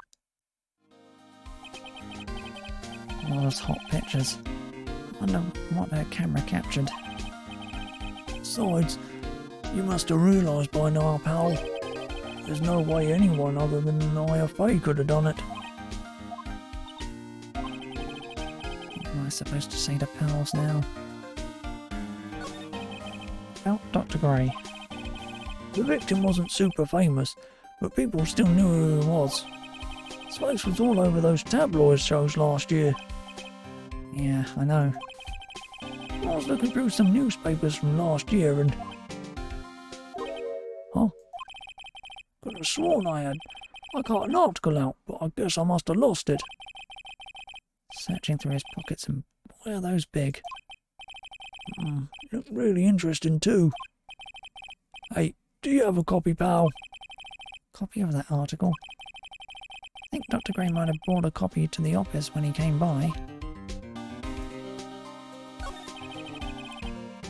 [SPEAKER 1] Lotta's hot pictures. I wonder what her camera captured. Besides, you must have realised by now, pal. There's no way anyone other than an IFA could have done it. What am I supposed to say to pals now? About Dr. Gray. The victim wasn't super famous, but people still knew who he was. His face was all over those tabloid shows last year. Yeah, I know. I was looking through some newspapers from last year and... Huh? Could have sworn I got an article out, but I guess I must have lost it. Searching through his pockets, and boy are those big. Look really interesting too. Hey, do you have a copy, pal?
[SPEAKER 2] Copy of that article? I think Dr. Gray might have brought a copy to the office when he came by.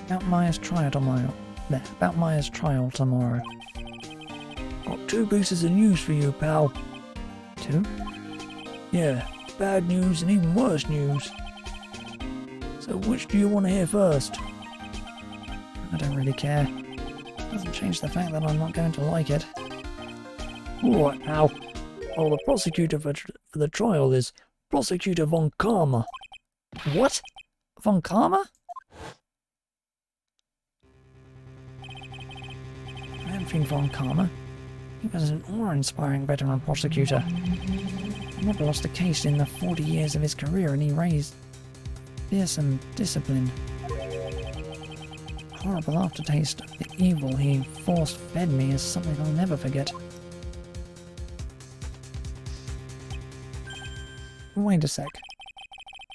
[SPEAKER 2] About Maya's trial tomorrow. About Maya's trial tomorrow.
[SPEAKER 1] Got 2 pieces of news for you, pal.
[SPEAKER 2] 2?
[SPEAKER 1] Yeah, bad news and even worse news. So which do you want to hear first?
[SPEAKER 2] I don't really care. Doesn't change the fact that I'm not going to like it.
[SPEAKER 1] Alright, pal. Well, the prosecutor for the trial is Prosecutor Von Karma.
[SPEAKER 2] What? Von Karma? Manfred Von Karma? He was an awe-inspiring veteran prosecutor. He never lost a case in the 40 years of his career, and he raised fearsome discipline. The horrible aftertaste of the evil he force-fed me is something I'll never forget. Wait a sec.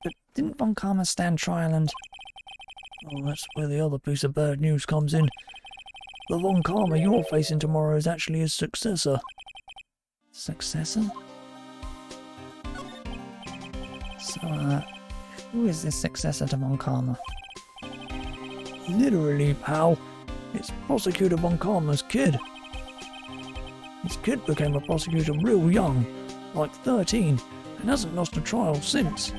[SPEAKER 2] But didn't Von Karma stand trial and...
[SPEAKER 1] Oh, that's where the other piece of bad news comes in. The Von Karma you're facing tomorrow is actually his successor.
[SPEAKER 2] Successor? So, who is this successor to Von Karma?
[SPEAKER 1] Literally, pal. It's Prosecutor Von Karma's kid. His kid became a prosecutor real young, like 13, and hasn't lost a trial since.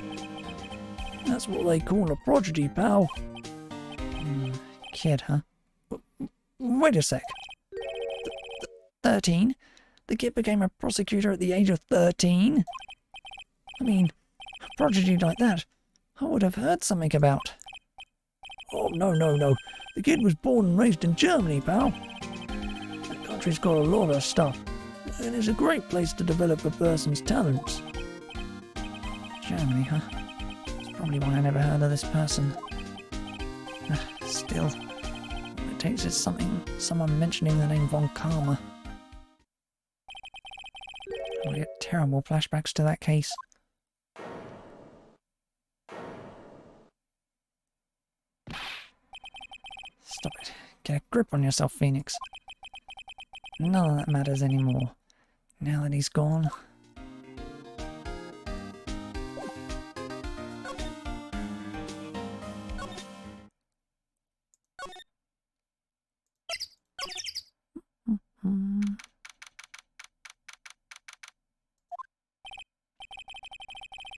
[SPEAKER 1] That's what they call a prodigy, pal.
[SPEAKER 2] Kid, huh? Wait a sec. 13? The kid became a prosecutor at the age of 13? I mean, a prodigy like that, I would have heard something about.
[SPEAKER 1] Oh, no. The kid was born and raised in Germany, pal. That country's got a lot of stuff, and it's a great place to develop a person's talents.
[SPEAKER 2] Germany, huh? That's probably why I never heard of this person. Still, all it takes is someone mentioning the name Von Karma. I get terrible flashbacks to that case. Stop it. Get a grip on yourself, Phoenix. None of that matters anymore. Now that he's gone...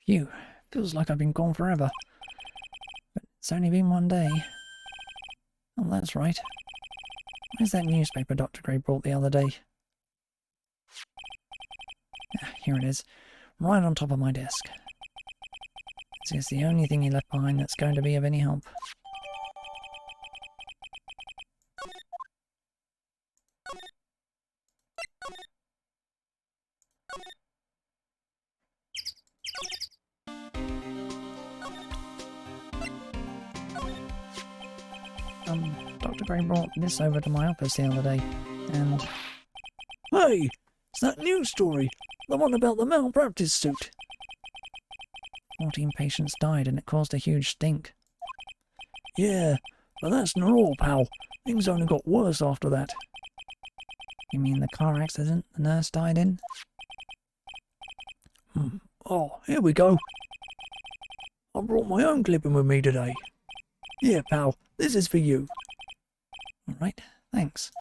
[SPEAKER 2] Phew, feels like I've been gone forever. But it's only been one day. Oh, that's right. Where's that newspaper Dr. Gray brought the other day? Here it is, right on top of my desk. It's the only thing he left behind that's going to be of any help. Dr. Gray brought this over to my office the other day, and...
[SPEAKER 1] Hey! It's that news story! The one about the malpractice suit!
[SPEAKER 2] 14 patients died and it caused a huge stink.
[SPEAKER 1] Yeah, but that's not all, pal. Things only got worse after that.
[SPEAKER 2] You mean the car accident the nurse died in?
[SPEAKER 1] Oh, here we go. I brought my own clipping with me today. Yeah, pal, this is for you.
[SPEAKER 2] Alright, thanks.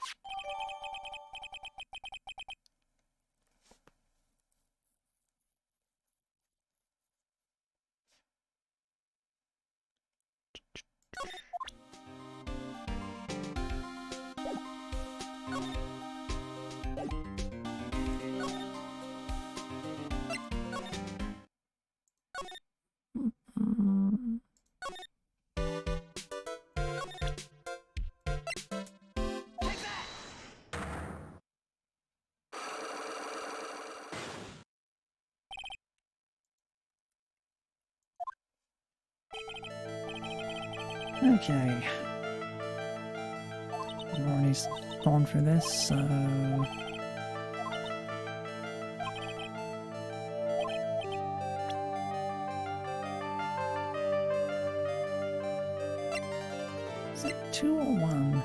[SPEAKER 2] Okay. I've already gone through this, so...
[SPEAKER 1] Is it 2 or 1?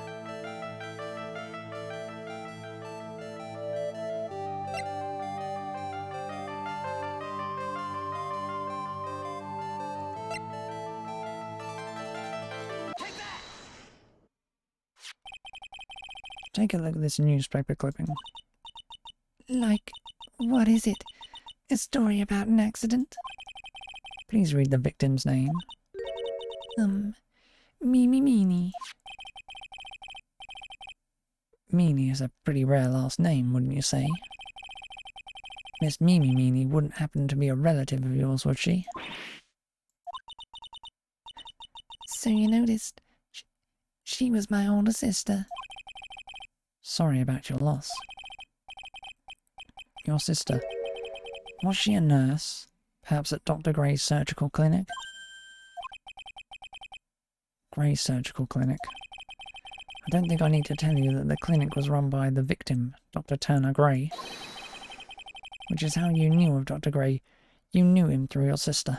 [SPEAKER 1] Take a look at this newspaper clipping.
[SPEAKER 2] Like, what is it? A story about an accident?
[SPEAKER 1] Please read the victim's name.
[SPEAKER 2] Mimi Meanie.
[SPEAKER 1] Meanie is a pretty rare last name, wouldn't you say? Miss Mimi Meanie wouldn't happen to be a relative of yours, would she?
[SPEAKER 2] So you noticed, she was my older sister.
[SPEAKER 1] Sorry about your loss. Your sister, was she a nurse? Perhaps at Dr. Gray's surgical clinic? Gray's surgical clinic. I don't think I need to tell you that the clinic was run by the victim, Dr. Turner Gray. Which is how you knew of Dr. Gray. You knew him through your sister.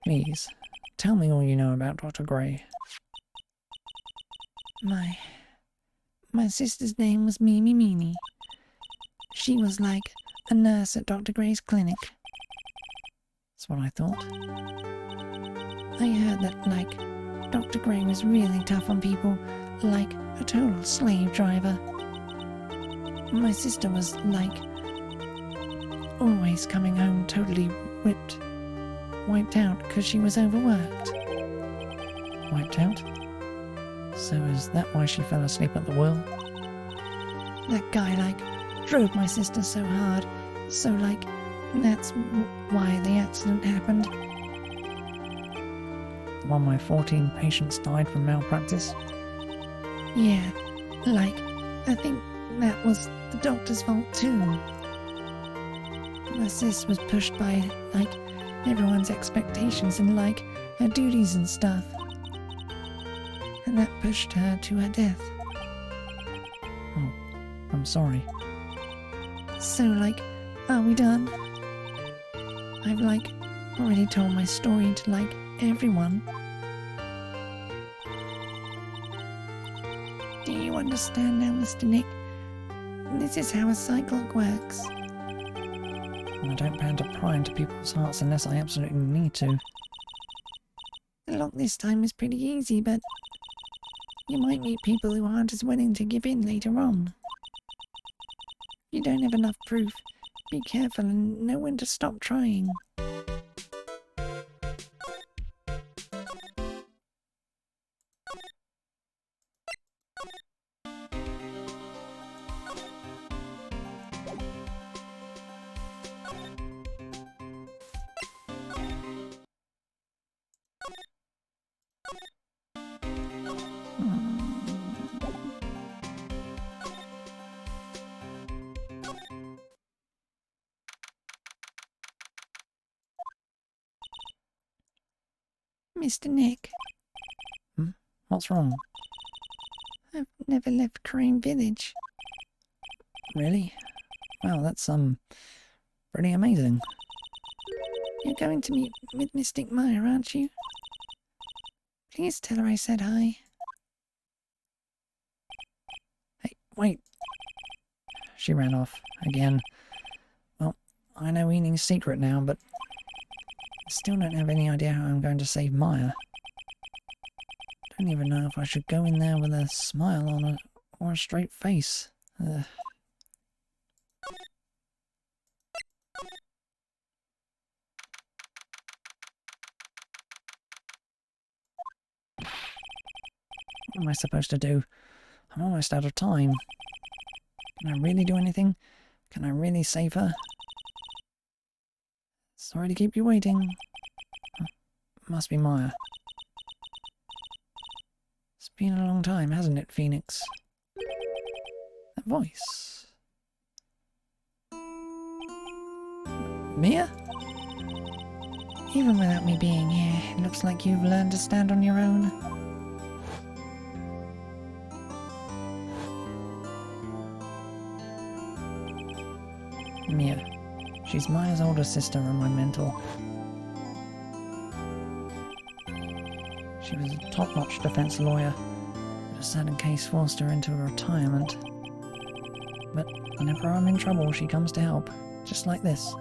[SPEAKER 1] Please, tell me all you know about Dr. Gray.
[SPEAKER 2] My sister's name was Mimi Meanie. She was like a nurse at Dr. Gray's clinic.
[SPEAKER 1] That's what I thought.
[SPEAKER 2] I heard that, like, Dr. Gray was really tough on people, like a total slave driver. My sister was, like, always coming home totally wiped out because she was overworked.
[SPEAKER 1] Wiped out? So is that why she fell asleep at the wheel?
[SPEAKER 2] That guy, like, drove my sister so hard, so, like, that's why the accident happened.
[SPEAKER 1] The one where 14 patients died from malpractice?
[SPEAKER 2] Yeah, like, I think that was the doctor's fault too. My sis was pushed by, like, everyone's expectations and, like, her duties and stuff. And that pushed her to her death.
[SPEAKER 1] Oh, I'm sorry.
[SPEAKER 2] So, like, are we done? I've, like, already told my story to, like, everyone. Do you understand now, Mr. Nick? This is how a cyclogue works.
[SPEAKER 1] I don't plan to pry into people's hearts unless I absolutely need to.
[SPEAKER 2] The lock this time is pretty easy, but you might meet people who aren't as willing to give in later on. If you don't have enough proof, be careful and know when to stop trying. Mr. Nick,
[SPEAKER 1] What's wrong?
[SPEAKER 2] I've never left Crane Village.
[SPEAKER 1] Really? Wow, that's, pretty amazing.
[SPEAKER 2] You're going to meet with Mystic Maya, aren't you? Please tell her I said hi.
[SPEAKER 1] Hey, wait. She ran off, again. Well, I know Ening's secret now, but I still don't have any idea how I'm going to save Maya. Don't even know if I should go in there with a smile on it or a straight face. What am I supposed to do? I'm almost out of time. Can I really do anything? Can I really save her? Sorry to keep you waiting. Must be Maya. It's been a long time, hasn't it, Phoenix? That voice. Mia?
[SPEAKER 2] Even without me being here, it looks like you've learned to stand on your own.
[SPEAKER 1] Mia. She's Maya's older sister and my mentor. She was a top-notch defense lawyer, but a certain case forced her into retirement. But whenever I'm in trouble, she comes to help, just like this.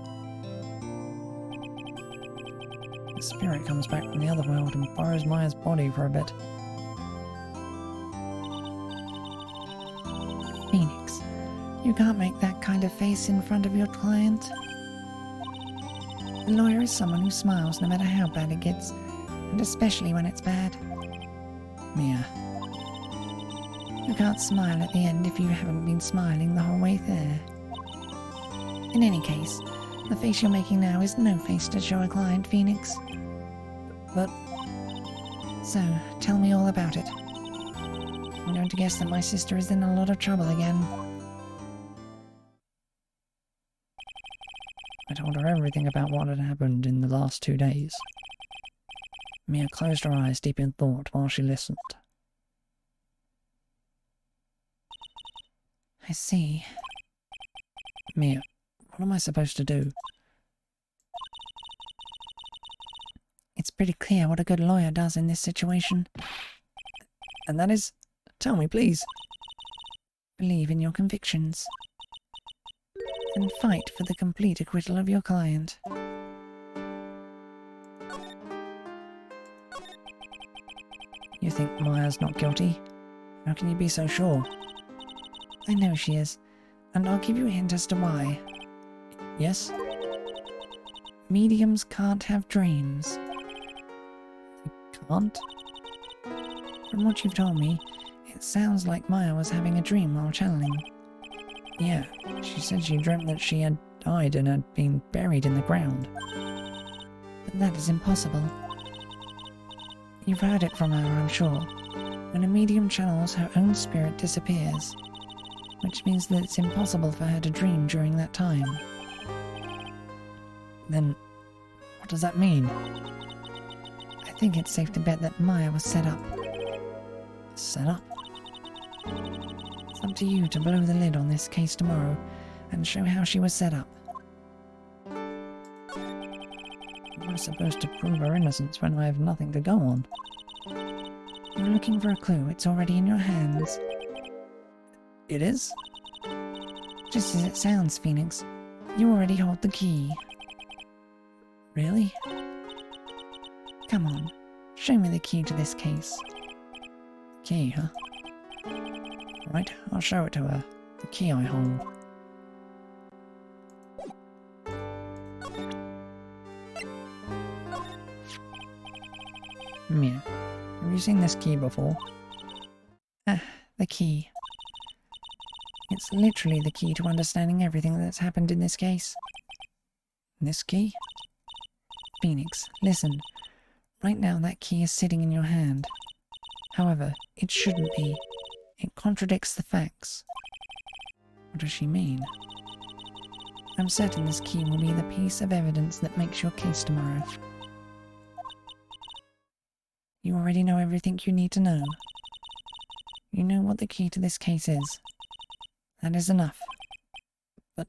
[SPEAKER 1] The spirit comes back from the other world and borrows Maya's body for a bit.
[SPEAKER 2] Phoenix, you can't make that kind of face in front of your client. The lawyer is someone who smiles no matter how bad it gets, and especially when it's bad.
[SPEAKER 1] Mia.
[SPEAKER 2] You can't smile at the end if you haven't been smiling the whole way there. In any case, the face you're making now is no face to show a client, Phoenix.
[SPEAKER 1] But...
[SPEAKER 2] So, tell me all about it. I'm going to guess that my sister is in a lot of trouble again.
[SPEAKER 1] I told her everything about what had happened in the last 2 days. Mia closed her eyes deep in thought while she listened.
[SPEAKER 2] I see.
[SPEAKER 1] Mia, what am I supposed to do?
[SPEAKER 2] It's pretty clear what a good lawyer does in this situation.
[SPEAKER 1] And that is... Tell me, please.
[SPEAKER 2] Believe in your convictions. And fight for the complete acquittal of your client.
[SPEAKER 1] You think Maya's not guilty? How can you be so sure?
[SPEAKER 2] I know she is, and I'll give you a hint as to why.
[SPEAKER 1] Yes?
[SPEAKER 2] Mediums can't have dreams.
[SPEAKER 1] They can't?
[SPEAKER 2] From what you've told me, it sounds like Maya was having a dream while channeling.
[SPEAKER 1] Yeah, she said she dreamt that she had died and had been buried in the ground.
[SPEAKER 2] But that is impossible. You've heard it from her, I'm sure. When a medium channels, her own spirit disappears, which means that it's impossible for her to dream during that time.
[SPEAKER 1] Then, what does that mean?
[SPEAKER 2] I think it's safe to bet that Maya was set up.
[SPEAKER 1] Set up?
[SPEAKER 2] It's up to you to blow the lid on this case tomorrow and show how she was set up.
[SPEAKER 1] Am I supposed to prove her innocence when I have nothing to go on?
[SPEAKER 2] You're looking for a clue. It's already in your hands.
[SPEAKER 1] It is?
[SPEAKER 2] Just as it sounds, Phoenix. You already hold the key.
[SPEAKER 1] Really?
[SPEAKER 2] Come on. Show me the key to this case.
[SPEAKER 1] Key, huh? Right, I'll show it to her. The key I hold. Mia, have you seen this key before?
[SPEAKER 2] Ah, the key. It's literally the key to understanding everything that's happened in this case.
[SPEAKER 1] This key?
[SPEAKER 2] Phoenix, listen. Right now that key is sitting in your hand. However, it shouldn't be. It contradicts the facts.
[SPEAKER 1] What does she mean?
[SPEAKER 2] I'm certain this key will be the piece of evidence that makes your case tomorrow. You already know everything you need to know. You know what the key to this case is. That is enough.
[SPEAKER 1] But...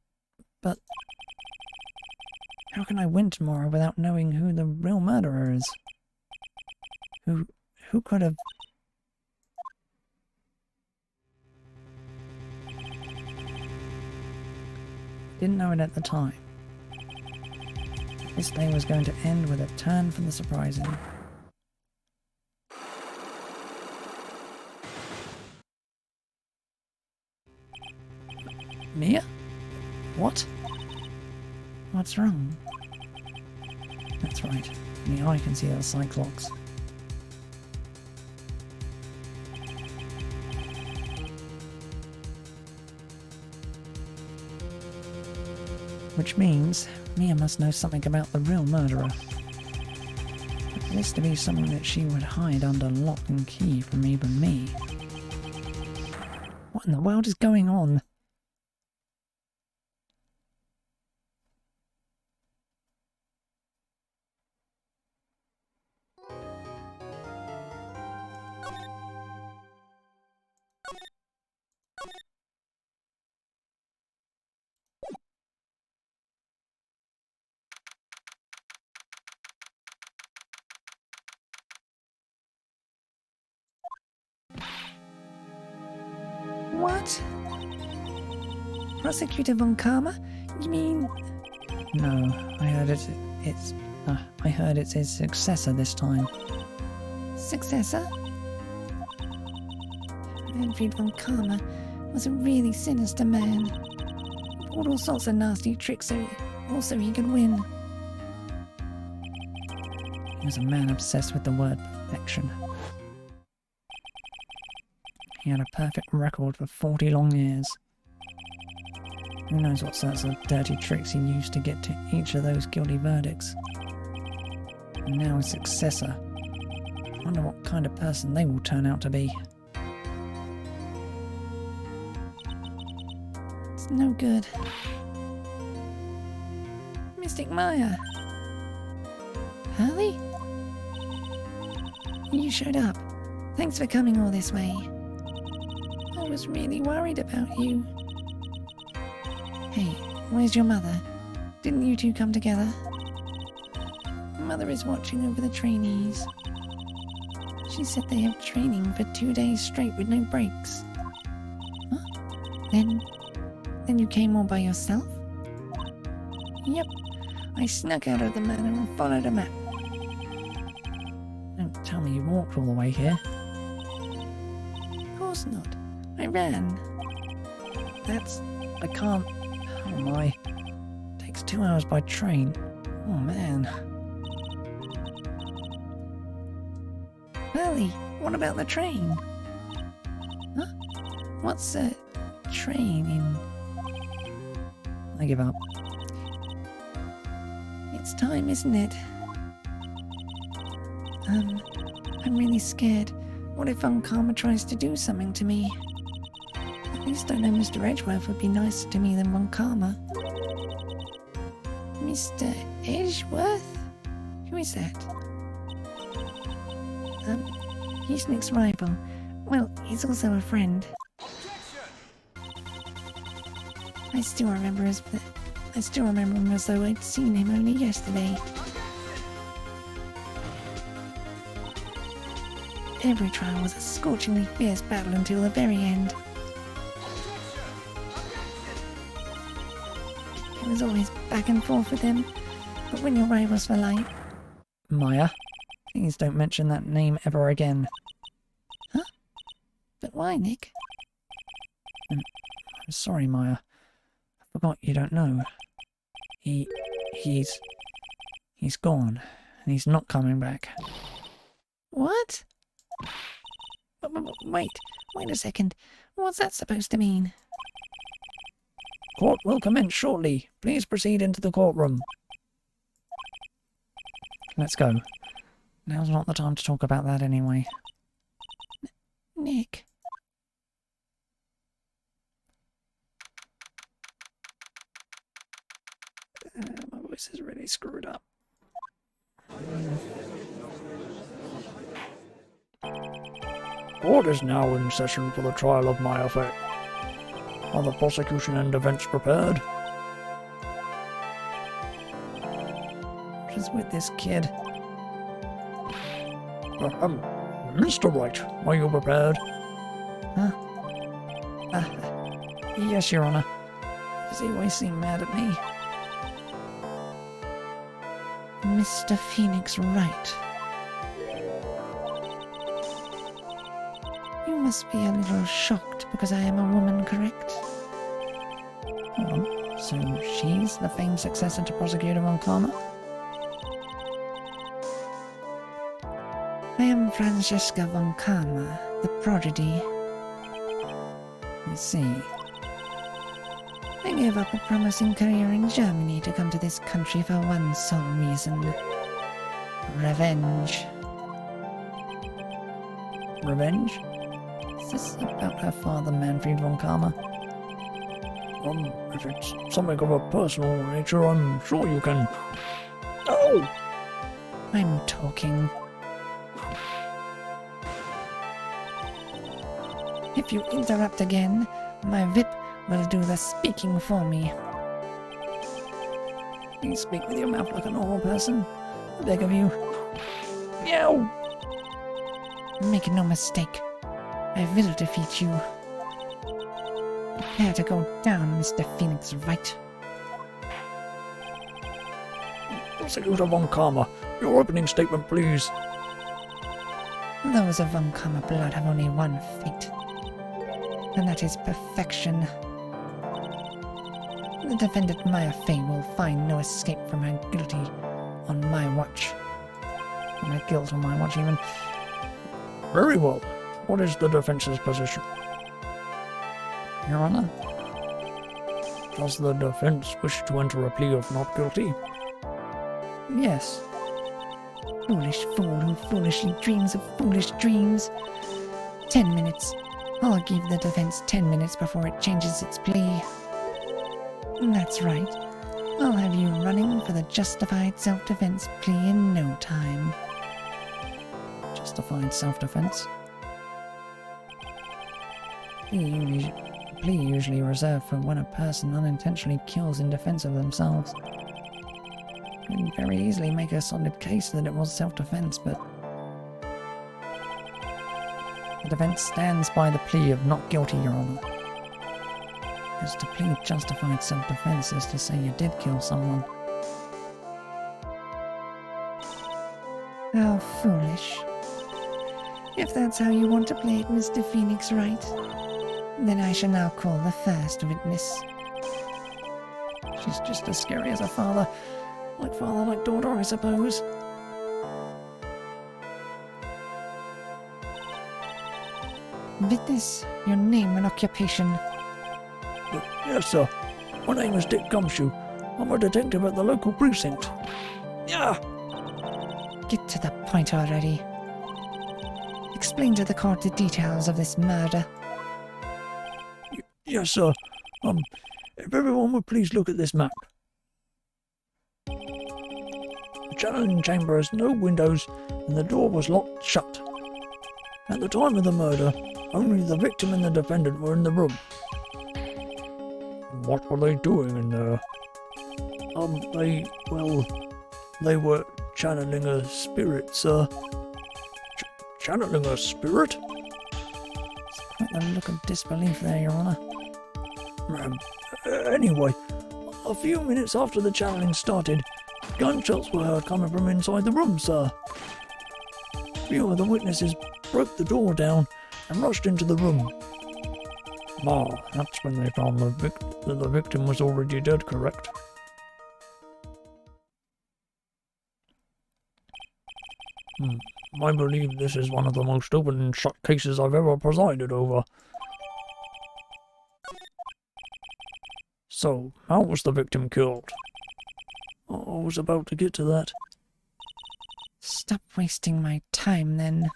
[SPEAKER 1] How can I win tomorrow without knowing who the real murderer is? Who could have... Didn't know it at the time. This day was going to end with a turn for the surprising. Mia? What?
[SPEAKER 2] What's wrong?
[SPEAKER 1] That's right. Only I can see those Cyclops. Which means Mia must know something about the real murderer. For this to be someone that she would hide under lock and key from even me. What in the world is going on?
[SPEAKER 2] What? Prosecutor von Karma? You mean...
[SPEAKER 1] No, I heard I heard it's his successor this time.
[SPEAKER 2] Successor? Manfred von Karma was a really sinister man. He pulled all sorts of nasty tricks so he could win.
[SPEAKER 1] He was a man obsessed with the word perfection. He had a perfect record for 40 long years. Who knows what sorts of dirty tricks he used to get to each of those guilty verdicts. And now his successor. I wonder what kind of person they will turn out to be.
[SPEAKER 2] It's no good. Mystic Maya. Harley? You showed up. Thanks for coming all this way. I was really worried about you. Hey, where's your mother? Didn't you two come together? Mother is watching over the trainees. She said they have training for 2 days straight with no breaks. Huh? Then you came all by yourself? Yep. I snuck out of the manor and followed a map.
[SPEAKER 1] Don't tell me you walked all the way here.
[SPEAKER 2] Of course not. I ran.
[SPEAKER 1] I can't... Oh my. Takes 2 hours by train. Oh man.
[SPEAKER 2] Pearly, what about the train? Huh? What's a train in...
[SPEAKER 1] I give up.
[SPEAKER 2] It's time, isn't it? I'm really scared. What if Von Karma tries to do something to me? At least I know Mr. Edgeworth would be nicer to me than Von Karma. Mr. Edgeworth? Who is that? He's Nick's rival. Well, he's also a friend. I still remember him as though I'd seen him only yesterday. Every trial was a scorchingly fierce battle until the very end. It was always back and forth with them, but when your rivals for life...
[SPEAKER 1] Maya, please don't mention that name ever again.
[SPEAKER 2] Huh? But why, Nick?
[SPEAKER 1] I'm sorry, Maya. I forgot you don't know. He's gone, and he's not coming back.
[SPEAKER 2] What? Wait a second. What's that supposed to mean?
[SPEAKER 1] Court will commence shortly. Please proceed into the courtroom. Let's go. Now's not the time to talk about that anyway.
[SPEAKER 2] Nick.
[SPEAKER 1] My voice is really screwed up. Court is now in session for the trial of my affair. Are the prosecution and defense prepared? What is with this kid? Mr. Wright, are you prepared? Huh? Yes, Your Honor. Does he always seem mad at me?
[SPEAKER 2] Mr. Phoenix Wright. You must be a little shocked because I am a woman, correct?
[SPEAKER 1] Hold on. So she's the famed successor to Prosecutor von Karma?
[SPEAKER 2] I am Francesca von Karma, the prodigy.
[SPEAKER 1] I see.
[SPEAKER 2] I gave up a promising career in Germany to come to this country for one sole reason. Revenge.
[SPEAKER 1] Revenge? Is this about her father, Manfred von Karma? If it's something of a personal nature, I'm sure you can... Oh!
[SPEAKER 2] I'm talking. If you interrupt again, my whip will do the speaking for me.
[SPEAKER 1] You speak with your mouth like a normal person. I beg of you. Meow!
[SPEAKER 2] Make no mistake, I will defeat you. Prepare to go down, Mr. Phoenix Wright.
[SPEAKER 1] Prosecutor Von Karma, your opening statement, please.
[SPEAKER 2] Those of Von Karma blood have only one fate, and that is perfection. The defendant Maya Fey will find no escape from her guilty on my watch. From her guilt on my watch, even.
[SPEAKER 1] Very well. What is the defense's position?
[SPEAKER 2] Your Honor?
[SPEAKER 1] Does the defense wish to enter a plea of not guilty?
[SPEAKER 2] Yes. Foolish fool who foolishly dreams of foolish dreams. 10 minutes. I'll give the defense 10 minutes before it changes its plea. That's right. I'll have you running for the justified self-defense plea in no time.
[SPEAKER 1] Justified self-defense? Plea usually reserved for when a person unintentionally kills in defense of themselves. You can very easily make a solid case that it was self-defense, but the defense stands by the plea of not guilty, Your Honor. Because to plead justified self-defense is to say you did kill someone.
[SPEAKER 2] How foolish. If that's how you want to play it, Mr. Phoenix Wright, then I shall now call the first witness.
[SPEAKER 1] She's just as scary as her father. Like father, like daughter, I suppose.
[SPEAKER 2] Witness, your name and occupation.
[SPEAKER 1] Yes, sir. My name is Dick Gumshoe. I'm a detective at the local precinct. Yeah.
[SPEAKER 2] Get to the point already. Explain to the court the details of this murder.
[SPEAKER 1] Yes, sir. If everyone would please look at this map. The channeling chamber has no windows and the door was locked shut. At the time of the murder, only the victim and the defendant were in the room. What were they doing in there? They were channeling a spirit, sir. Channeling a spirit?
[SPEAKER 2] Quite the look of disbelief there, Your Honor.
[SPEAKER 1] Anyway, a few minutes after the channeling started, gunshots were heard coming from inside the room, sir. A few of the witnesses broke the door down and rushed into the room. That's when they found that the victim was already dead, correct? I believe this is one of the most open and shut cases I've ever presided over. So, how was the victim killed? I was about to get to that.
[SPEAKER 2] Stop wasting my time, then.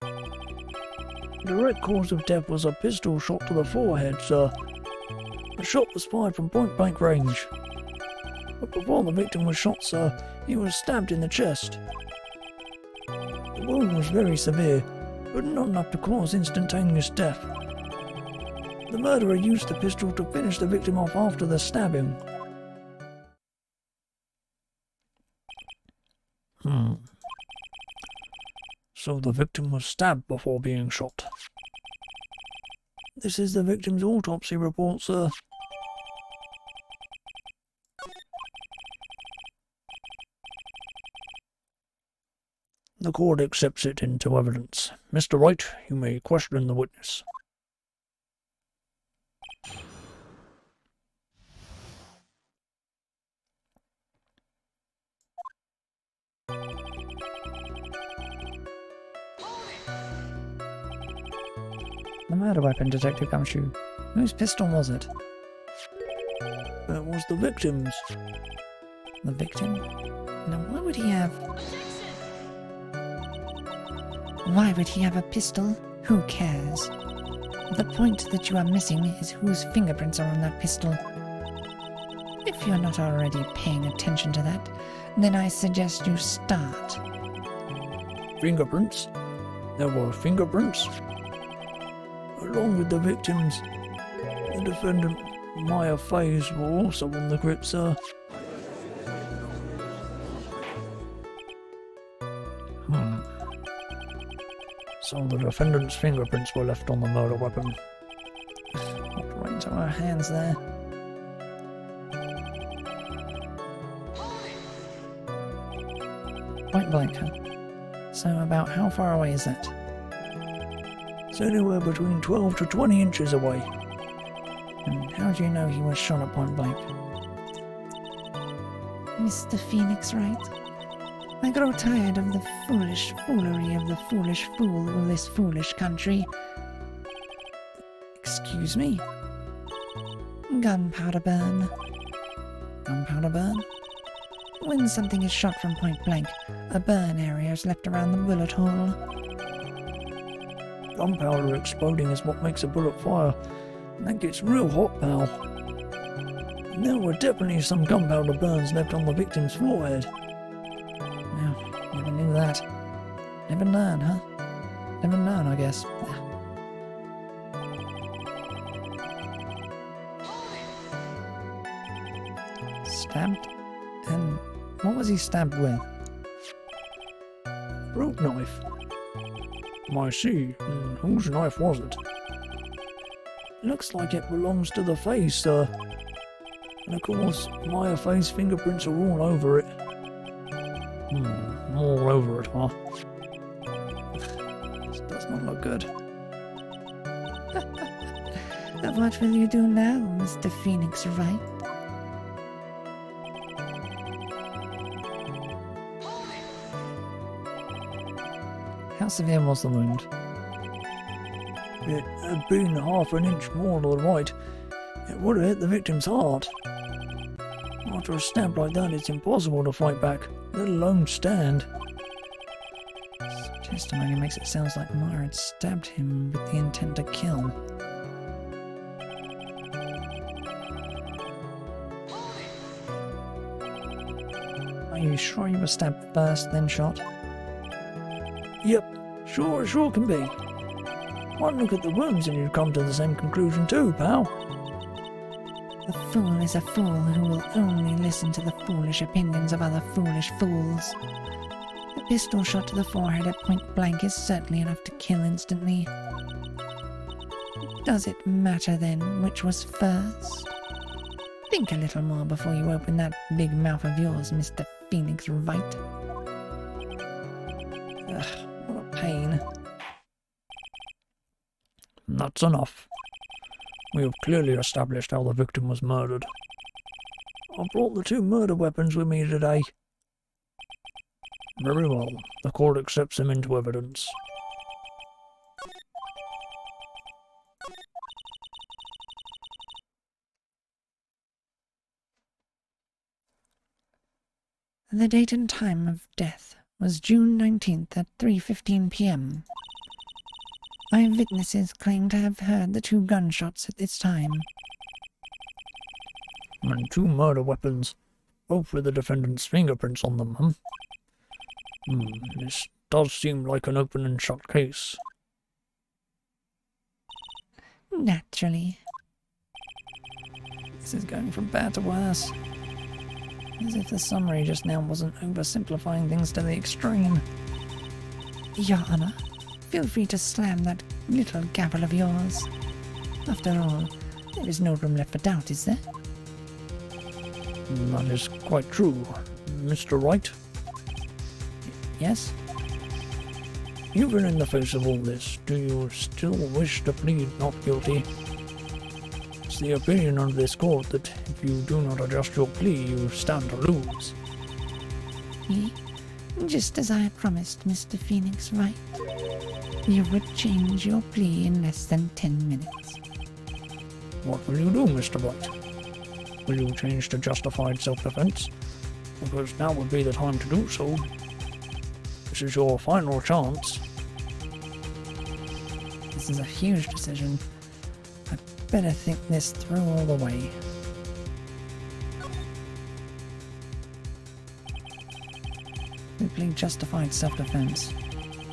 [SPEAKER 1] The direct cause of death was a pistol shot to the forehead, sir. The shot was fired from point-blank range. But before the victim was shot, sir, he was stabbed in the chest. The wound was very severe, but not enough to cause instantaneous death. The murderer used the pistol to finish the victim off after the stabbing. So the victim was stabbed before being shot. This is the victim's autopsy report, sir. The court accepts it into evidence. Mr. Wright, you may question the witness.
[SPEAKER 2] The murder weapon, Detective Gumshoe. Whose pistol was it?
[SPEAKER 1] It was the victim's.
[SPEAKER 2] The victim? Now why would he have... Why would he have a pistol? Who cares? The point that you are missing is whose fingerprints are on that pistol. If you're not already paying attention to that, then I suggest you start.
[SPEAKER 1] Fingerprints? There were fingerprints? Along with the victims, the defendant Maya Fey's were also on the grip, sir. So the defendant's fingerprints were left on the murder weapon.
[SPEAKER 2] Walked right into our hands there. Point blank, huh? So about how far away is that?
[SPEAKER 1] It's anywhere between 12 to 20 inches away.
[SPEAKER 2] And how do you know he was shot at point blank? Mr. Phoenix, Wright? I grow tired of the foolish foolery of the foolish fool of this foolish country.
[SPEAKER 1] Excuse me?
[SPEAKER 2] Gunpowder burn.
[SPEAKER 1] Gunpowder burn?
[SPEAKER 2] When something is shot from point blank, a burn area is left around the bullet hole.
[SPEAKER 1] Gunpowder exploding is what makes a bullet fire. And that gets real hot, pal. There were definitely some gunpowder burns left on the victim's forehead.
[SPEAKER 2] Well, never knew that. Never learn, huh? Never learn, I guess. Stabbed? And what was he stabbed with?
[SPEAKER 1] Fruit knife. I see. And whose knife was it? Looks like it belongs to the face, sir. And of course, my face fingerprints are all over it. All over it, huh?
[SPEAKER 2] This does not look good. What will you do now, Mr. Phoenix, Wright?
[SPEAKER 1] How severe was the wound? It had been half an inch more to the right. It would have hit the victim's heart. After a stab like that, it's impossible to fight back, let alone stand.
[SPEAKER 2] This testimony makes it sound like Mara had stabbed him with the intent to kill. Are you sure you were stabbed first, then shot?
[SPEAKER 1] Yep, sure can be. One look at the wounds and you'd come to the same conclusion too, pal.
[SPEAKER 2] The fool is a fool who will only listen to the foolish opinions of other foolish fools. The pistol shot to the forehead at point blank is certainly enough to kill instantly. Does it matter then which was first? Think a little more before you open that big mouth of yours, Mr. Phoenix Wright.
[SPEAKER 1] Ugh, what a pain. That's enough. We have clearly established how the victim was murdered. I brought the two murder weapons with me today. Very well. The court accepts them into evidence.
[SPEAKER 2] The date and time of death was June 19th at 3:15 p.m. Eyewitnesses claim to have heard the two gunshots at this time.
[SPEAKER 1] And two murder weapons, both with the defendant's fingerprints on them, huh? This does seem like an open and shut case.
[SPEAKER 2] Naturally. This is going from bad to worse. As if the summary just now wasn't oversimplifying things to the extreme. Your Honor, feel free to slam that little gavel of yours. After all, there is no room left for doubt, is there?
[SPEAKER 1] That is quite true. Mr. Wright?
[SPEAKER 2] Yes?
[SPEAKER 1] Even in the face of all this, do you still wish to plead not guilty? It's the opinion of this court that if you do not adjust your plea, you stand to lose.
[SPEAKER 2] Just as I promised, Mr. Phoenix Wright. You would change your plea in less than 10 minutes.
[SPEAKER 1] What will you do, Mr. Wright? Will you change to justified self-defense? Because now would be the time to do so. This is your final chance.
[SPEAKER 2] This is a huge decision. I better think this through all the way. We plead justified self-defense.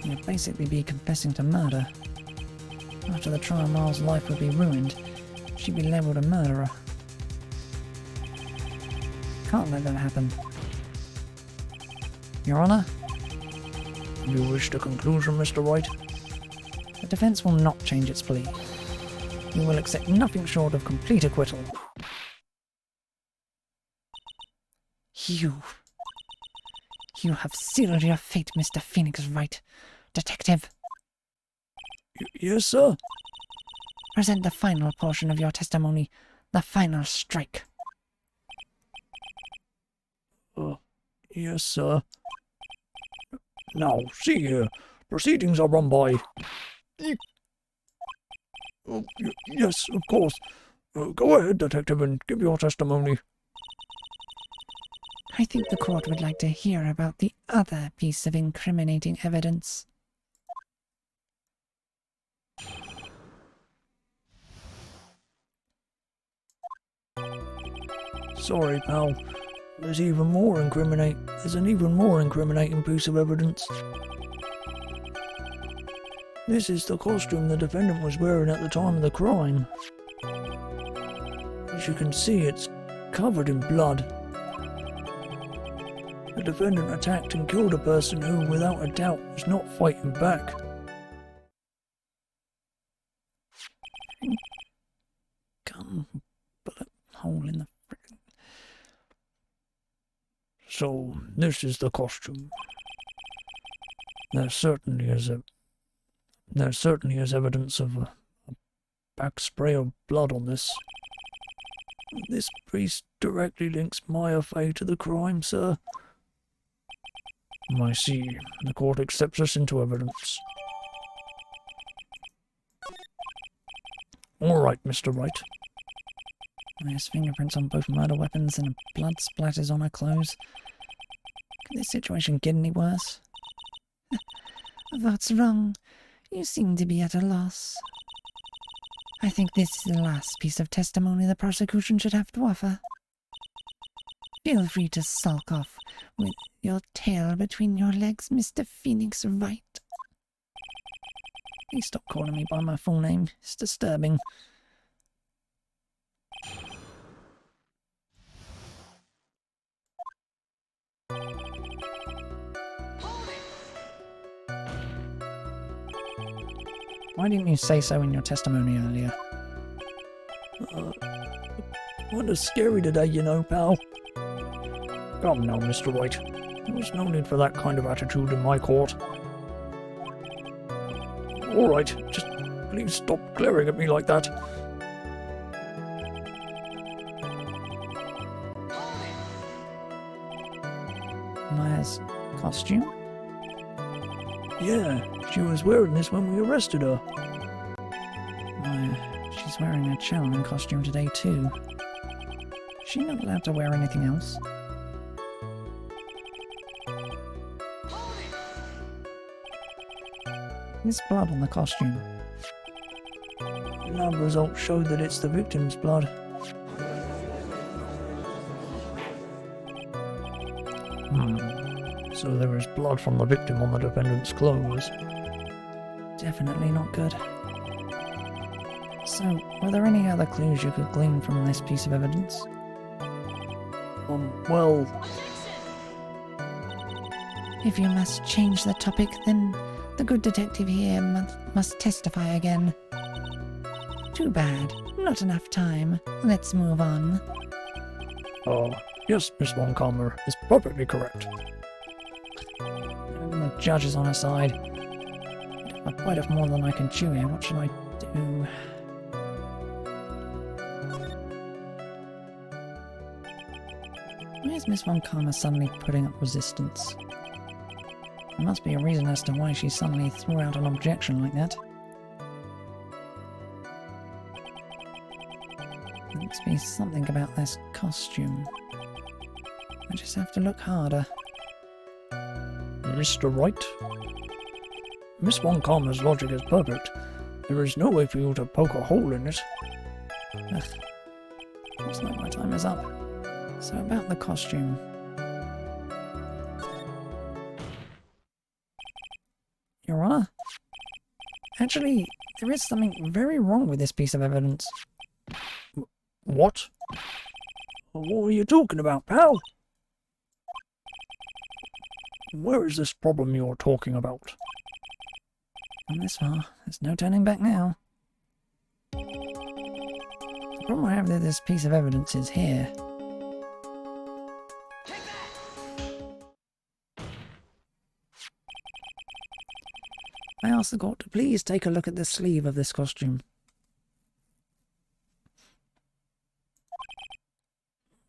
[SPEAKER 2] You'd basically be confessing to murder. After the trial, Miles' life would be ruined. She'd be labelled a murderer. Can't let that happen. Your Honor?
[SPEAKER 1] You wish a conclusion, Mr. Wright? defense will not change its plea. We will accept nothing short of complete acquittal.
[SPEAKER 2] You have sealed your fate, Mr. Phoenix Wright. Detective,
[SPEAKER 1] Yes, sir?
[SPEAKER 2] present the final portion of your testimony, the final strike.
[SPEAKER 1] Yes, sir. Now, see here. Proceedings are run by... yes, of course. Go ahead, Detective, and give your testimony.
[SPEAKER 2] I think the court would like to hear about the other piece of incriminating evidence.
[SPEAKER 1] Sorry, pal. There's an even more incriminating piece of evidence. This is the costume the defendant was wearing at the time of the crime. As you can see, it's covered in blood. The defendant attacked and killed a person who, without a doubt, was not fighting back.
[SPEAKER 2] Gun bullet hole in the frickin'...
[SPEAKER 1] So, this is the costume. There certainly is evidence of a back spray of blood on this. This piece directly links Maya Fey to the crime, sir. I see. The court accepts this into evidence. All right, Mr. Wright.
[SPEAKER 2] There's fingerprints on both murder weapons and blood splatters on her clothes. Could this situation get any worse? What's wrong? You seem to be at a loss. I think this is the last piece of testimony the prosecution should have to offer. Feel free to sulk off with your tail between your legs, Mr. Phoenix Wright.
[SPEAKER 1] Please stop calling me by my full name. It's disturbing. Why didn't you say so in your testimony earlier? Kinda scary today, you know, pal. Come now, Mr. Wright. There's no need for that kind of attitude in my court. All right, just please stop glaring at me like that.
[SPEAKER 2] Maya's costume?
[SPEAKER 1] Yeah, she was wearing this when we arrested her.
[SPEAKER 2] She's wearing a channeling costume today too. Is she not allowed to wear anything else? There's blood on the costume.
[SPEAKER 1] Lab results show that it's the victim's blood. So there is blood from the victim on the defendant's clothes.
[SPEAKER 2] Definitely not good. So, were there any other clues you could glean from this piece of evidence?
[SPEAKER 1] Well...
[SPEAKER 2] If you must change the topic, then the good detective here must testify again. Too bad. Not enough time. Let's move on.
[SPEAKER 1] Yes, Miss Von Calmer is perfectly correct.
[SPEAKER 2] The judge is on her side. If I bite off more than I can chew here, what should I do? Why is Miss Von Calmer suddenly putting up resistance? There must be a reason as to why she suddenly threw out an objection like that. There must be something about this costume. I just have to look harder.
[SPEAKER 1] Mr. Wright? Miss Von Calmer's logic is perfect. There is no way for you to poke a hole in it.
[SPEAKER 2] Ugh. Looks like my time is up. So about the costume. Your Honor? Actually, there is something very wrong with this piece of evidence.
[SPEAKER 1] What? What are you talking about, pal? Where is this problem you're talking about? Come this far. There's no turning back now. The problem I have with this piece of evidence is here. I asked the court to please take a look at the sleeve of this costume.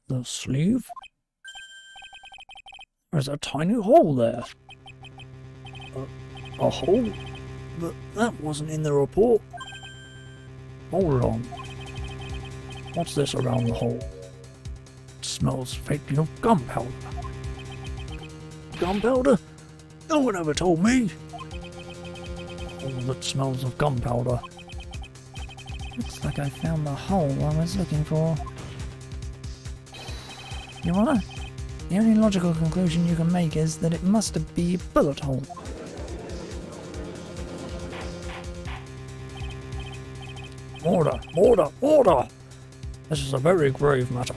[SPEAKER 1] The sleeve? There's a tiny hole there. A hole? But that wasn't in the report. Hold on. What's this around the hole? It smells faintly of gunpowder. Gunpowder? No one ever told me. All that smells of gunpowder. Looks like I found the hole I was looking for. Your Honor, the only logical conclusion you can make is that it must be a bullet hole. Order! Order! Order! This is a very grave matter.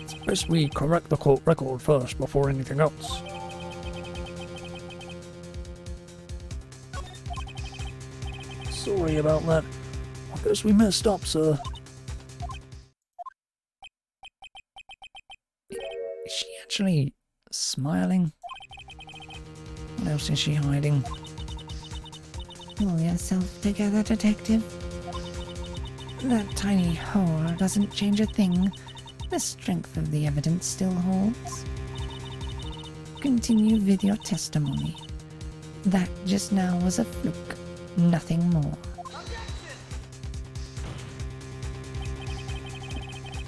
[SPEAKER 1] It's best we correct the court record first before anything else. Sorry about that. I guess we messed up, sir. Is she actually smiling? What else is she hiding?
[SPEAKER 2] Pull yourself together, detective. That tiny hole doesn't change a thing. The strength of the evidence still holds. Continue with your testimony. That just now was a fluke, nothing more.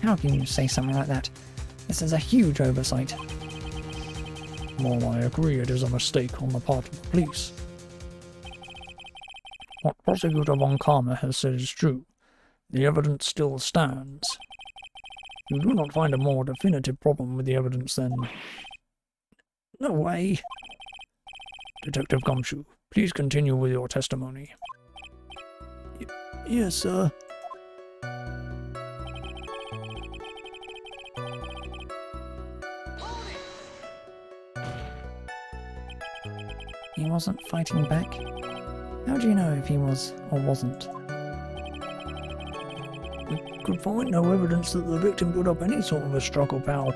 [SPEAKER 1] How can you say something like that? This is a huge oversight. Well, I agree it is a mistake on the part of the police. What Prosecutor Von Karma has said is true. The evidence still stands. You do not find a more definitive problem with the evidence than... No way. Detective Gumshoe, please continue with your testimony. Yes, sir. He wasn't fighting back? How do you know if he was or wasn't? We could find no evidence that the victim put up any sort of a struggle, pal.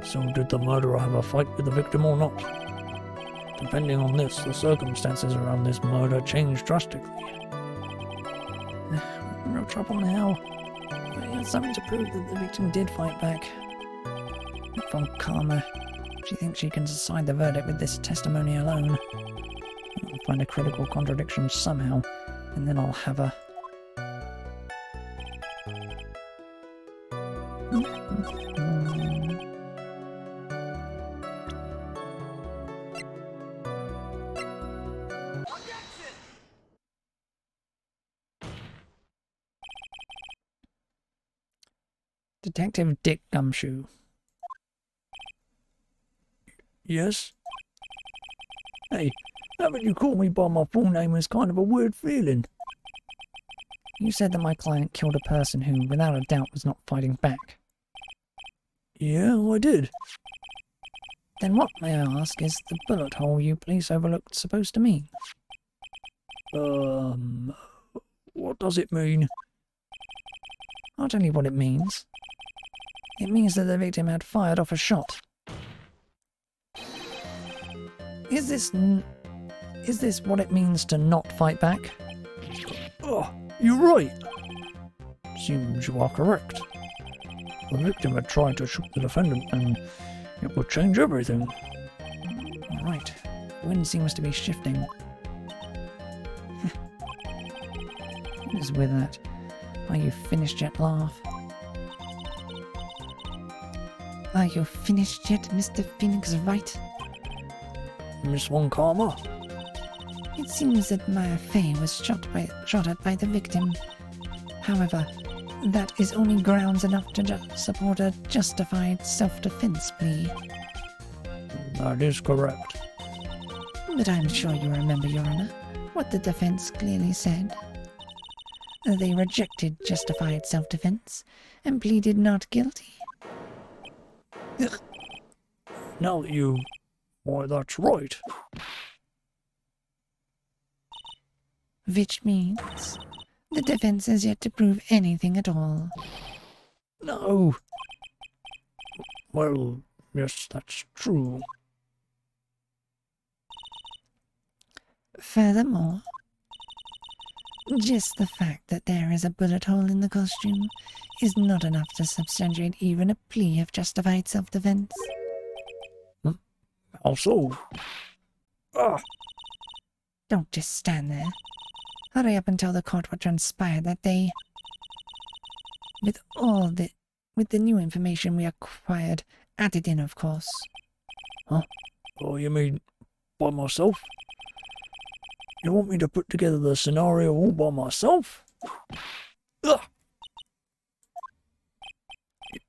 [SPEAKER 1] So did the murderer have a fight with the victim or not? Depending on this, the circumstances around this murder change drastically. No trouble now. But he has something to prove that the victim did fight back. Von Karma. She thinks she can decide the verdict with this testimony alone. I'll find a critical contradiction somehow, and then I'll have her. Detective Dick Gumshoe. Yes? Hey, having you call me by my full name is kind of a weird feeling. You said that my client killed a person who, without a doubt, was not fighting back. Yeah, I did. Then what, may I ask, is the bullet hole you police overlooked supposed to mean? What does it mean? I'll tell you what it means. It means that the victim had fired off a shot. Is this what it means to not fight back? Oh, you're right. Seems you are correct. The victim had tried to shoot the defendant and it would change everything. Alright, the wind seems to be shifting. What is with that? Are you finished yet, laugh?
[SPEAKER 2] Are you finished yet, Mr. Phoenix Wright?
[SPEAKER 1] Miss Von Karma?
[SPEAKER 2] It seems that Maya Fey was shot at by the victim. However, that is only grounds enough to support a justified self-defense plea.
[SPEAKER 1] That is correct.
[SPEAKER 2] But I'm sure you remember, Your Honor, what the defense clearly said. They rejected justified self-defense and pleaded not guilty.
[SPEAKER 1] Now that you... Why, that's right.
[SPEAKER 2] which means the defense has yet to prove anything at all.
[SPEAKER 1] No. Well, yes, that's true.
[SPEAKER 2] Furthermore, just the fact that there is a bullet hole in the costume is not enough to substantiate even a plea of justified self-defense.
[SPEAKER 1] How so? Ah!
[SPEAKER 2] Don't just stand there. Hurry up and tell the court what transpired that day. With the new information we acquired, added in, of course.
[SPEAKER 1] Huh? Oh, you mean by myself? You want me to put together the scenario all by myself? Ugh.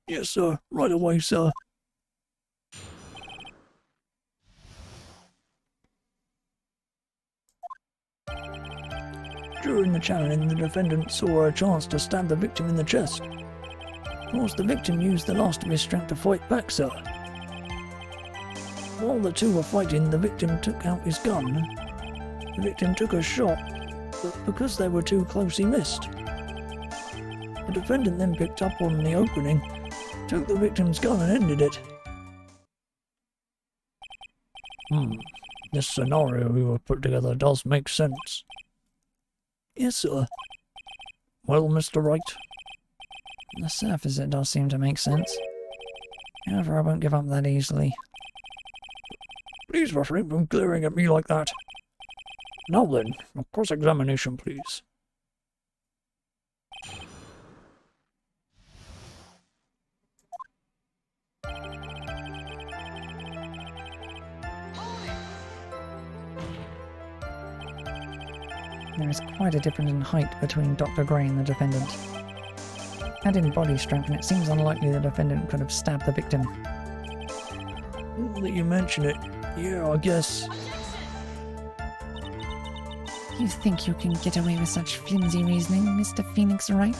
[SPEAKER 1] Yes, sir. Right away, sir. During the channeling, the defendant saw a chance to stab the victim in the chest. Of course, the victim used the last of his strength to fight back, sir. While the two were fighting, the victim took out his gun. The victim took a shot, but because they were too close, he missed. The defendant then picked up on the opening, took the victim's gun and ended it. This scenario we have put together does make sense. Yes, sir. Well, Mr. Wright?
[SPEAKER 2] On the surface it does seem to make sense. However, I won't give up that easily.
[SPEAKER 1] Please refrain from glaring at me like that. Now then, a cross-examination, please.
[SPEAKER 2] There is quite a difference in height between Dr. Gray and the defendant. Add in body strength and it seems unlikely the defendant could have stabbed the victim.
[SPEAKER 1] Now that you mention it, yeah, I guess.
[SPEAKER 2] You think you can get away with such flimsy reasoning, Mr. Phoenix Wright?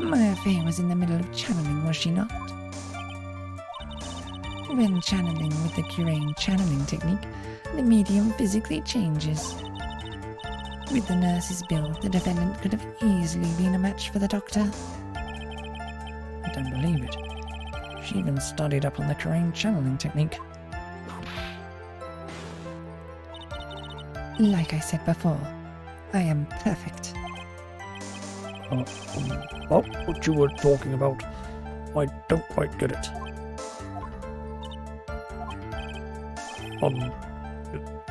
[SPEAKER 2] Maya Fey was in the middle of channeling, was she not? When channeling with the Curane channeling technique, the medium physically changes. With the nurse's build, the defendant could have easily been a match for the doctor.
[SPEAKER 1] I don't believe it. She even studied up on the Curane channeling technique.
[SPEAKER 2] Like I said before, I am perfect.
[SPEAKER 1] What you were talking about, I don't quite get it.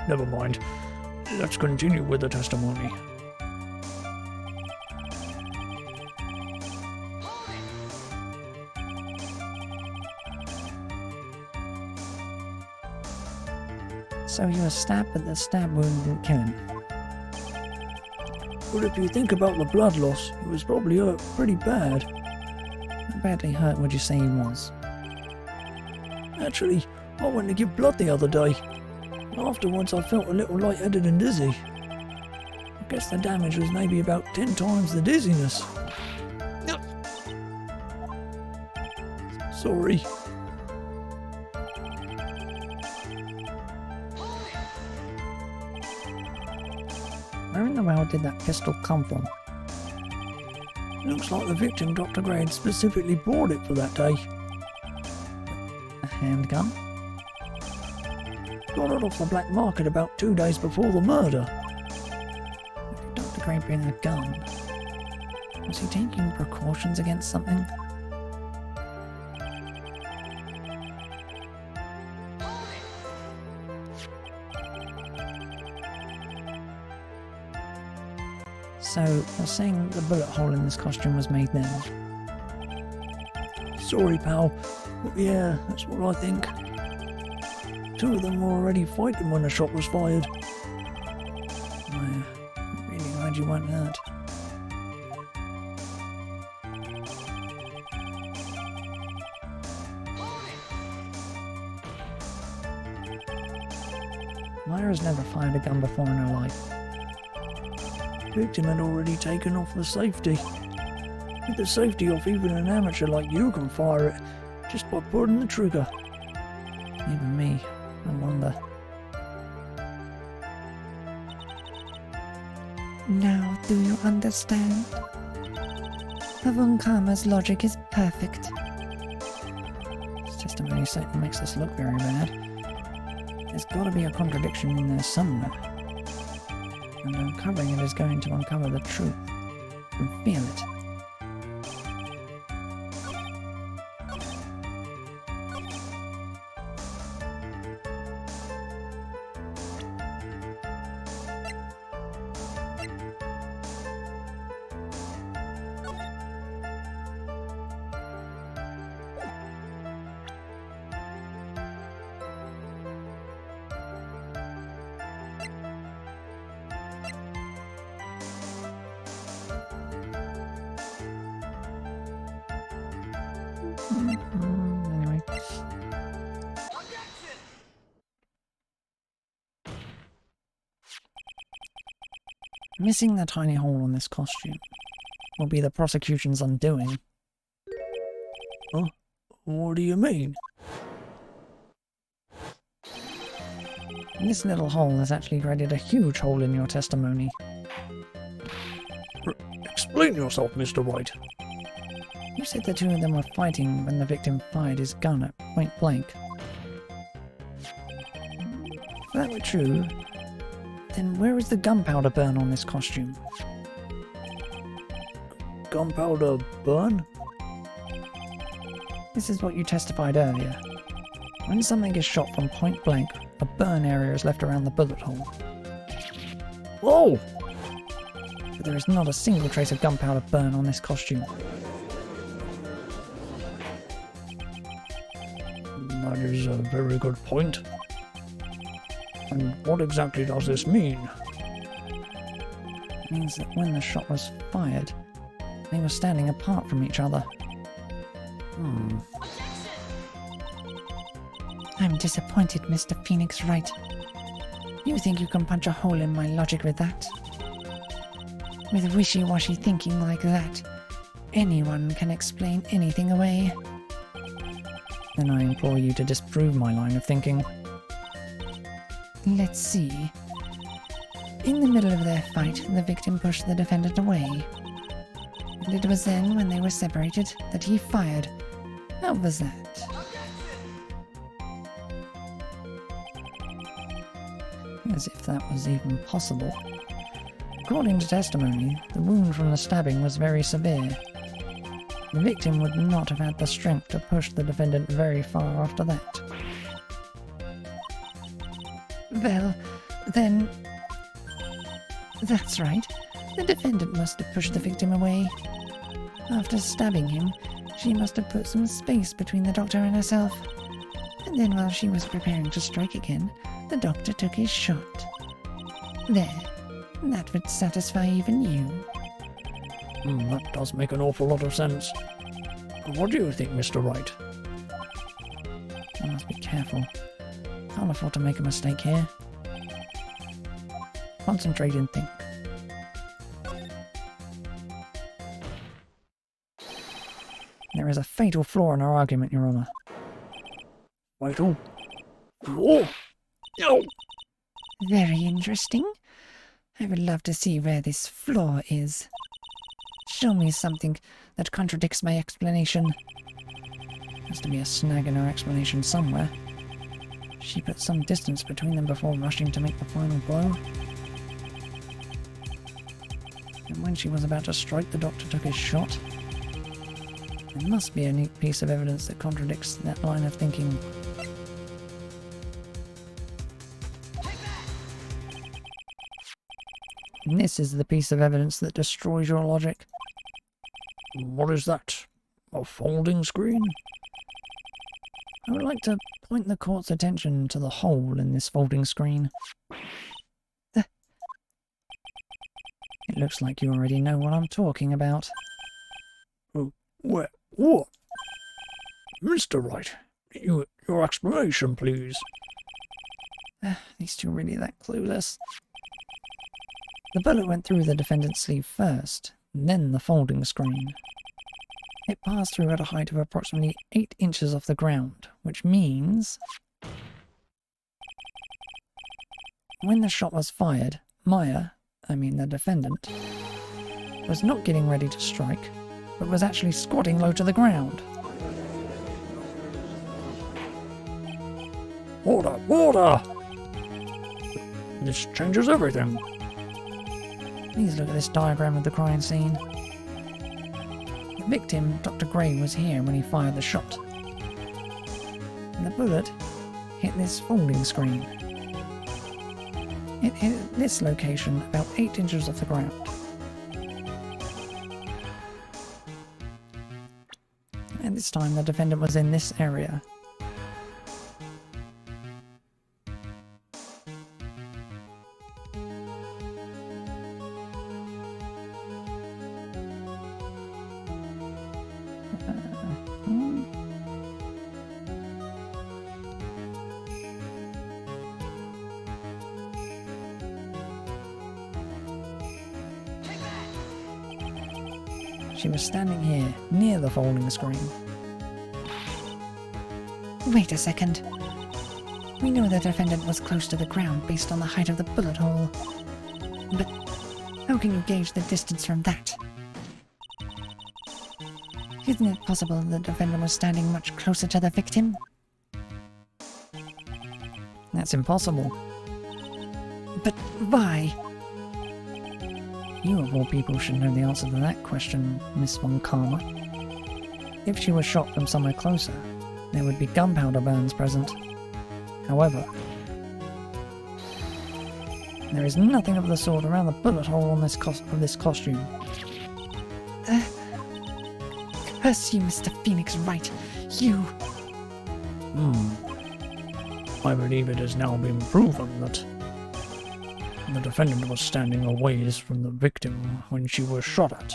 [SPEAKER 1] Never mind. Let's continue with the testimony.
[SPEAKER 2] So you were stabbed, but the stab wound didn't kill him.
[SPEAKER 1] But if you think about the blood loss, he was probably hurt pretty bad.
[SPEAKER 2] How badly hurt would you say he was?
[SPEAKER 1] Actually, I went to give blood the other day. Afterwards I felt a little lightheaded and dizzy. I guess the damage was maybe about 10 times the dizziness. Sorry.
[SPEAKER 2] Where in the world did that pistol come from?
[SPEAKER 1] Looks like the victim, Dr. Gray, had specifically bought it for that day.
[SPEAKER 2] A handgun?
[SPEAKER 1] Got it off the black market about 2 days before the murder.
[SPEAKER 2] Did Dr. Gray bring a gun? Was he taking precautions against something? So, you're saying the bullet hole in this costume was made then?
[SPEAKER 1] Sorry, pal, but yeah, that's what I think. 2 of them were already fighting when the shot was fired.
[SPEAKER 2] I'm really glad you weren't hurt. Myra's never fired a gun before in her life.
[SPEAKER 1] The victim had already taken off the safety. With the safety off, even an amateur like you can fire it, just by pulling the trigger.
[SPEAKER 2] Even me, I wonder. Now do you understand? Von Karma's logic is perfect.
[SPEAKER 1] This testimony certainly makes us look very bad. There's got to be a contradiction in there somewhere. And uncovering it is going to uncover the truth. I can feel it. Anyway. Missing the tiny hole on this costume will be the prosecution's undoing. Oh, what do you mean? This little hole has actually created a huge hole in your testimony. Explain yourself, Mr. Wright. You said the two of them were fighting when the victim fired his gun at point blank. If that were true, then where is the gunpowder burn on this costume? Gunpowder burn? This is what you testified earlier. When something is shot from point blank, a burn area is left around the bullet hole. Whoa! But there is not a single trace of gunpowder burn on this costume. That is a very good point. And what exactly does this mean? It means that when the shot was fired, they were standing apart from each other.
[SPEAKER 2] I'm disappointed, Mr. Phoenix Wright. You think you can punch a hole in my logic with that? With wishy-washy thinking like that, anyone can explain anything away.
[SPEAKER 1] Then I implore you to disprove my line of thinking.
[SPEAKER 2] Let's see. In the middle of their fight, the victim pushed the defendant away. And it was then, when they were separated, that he fired. How was that?
[SPEAKER 1] As if that was even possible. According to testimony, the wound from the stabbing was very severe. The victim would not have had the strength to push the defendant very far after that.
[SPEAKER 2] Well, then... That's right. The defendant must have pushed the victim away. After stabbing him, she must have put some space between the doctor and herself. And then while she was preparing to strike again, the doctor took his shot. There. That would satisfy even you.
[SPEAKER 1] That does make an awful lot of sense. What do you think, Mr. Wright? I must be careful. Can't afford to make a mistake here. Concentrate and think. There is a fatal flaw in our argument, Your Honour. Fatal flaw? No!
[SPEAKER 2] Very interesting. I would love to see where this flaw is. Show me something that contradicts my explanation.
[SPEAKER 1] Has to be a snag in her explanation somewhere. She put some distance between them before rushing to make the final blow. And when she was about to strike, the doctor took his shot. There must be a neat piece of evidence that contradicts that line of thinking. And this is the piece of evidence that destroys your logic. What is that? A folding screen? I would like to point the court's attention to the hole in this folding screen. It looks like you already know what I'm talking about. What? Mr. Wright, your explanation, please. These two are really that clueless. The bullet went through the defendant's sleeve first, then the folding screen. It passed through at a height of approximately 8 inches off the ground, which means... when the shot was fired, Maya, the defendant, was not getting ready to strike, but was actually squatting low to the ground. Order! Order! This changes everything. Please look at this diagram of the crime scene. The victim, Dr. Gray, was here when he fired the shot. And the bullet hit this folding screen. It hit this location about 8 inches off the ground. At this time, the defendant was in this area. She was standing here, near the folding screen.
[SPEAKER 2] Wait a second. We know the defendant was close to the ground based on the height of the bullet hole. But how can you gauge the distance from that? Isn't it possible the defendant was standing much closer to the victim?
[SPEAKER 1] That's impossible.
[SPEAKER 2] But why?
[SPEAKER 1] You of all people should know the answer to that question, Miss Von Karma. If she was shot from somewhere closer, there would be gunpowder burns present. However, there is nothing of the sort around the bullet hole on this costume.
[SPEAKER 2] Curse you, Mr. Phoenix Wright. You...
[SPEAKER 1] I believe it has now been proven that the defendant was standing a ways from the victim when she was shot at.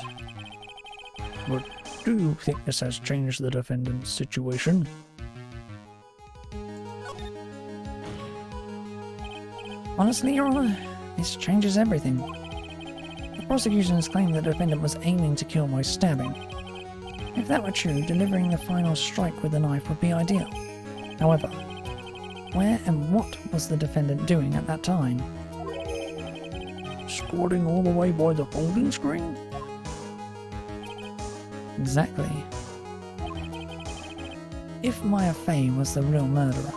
[SPEAKER 1] But do you think this has changed the defendant's situation? Honestly, Your Honor, this changes everything. The prosecution has claimed the defendant was aiming to kill by stabbing. If that were true, delivering the final strike with the knife would be ideal. However, where and what was the defendant doing at that time? Squatting all the way by the folding screen? Exactly. If Maya Fey was the real murderer,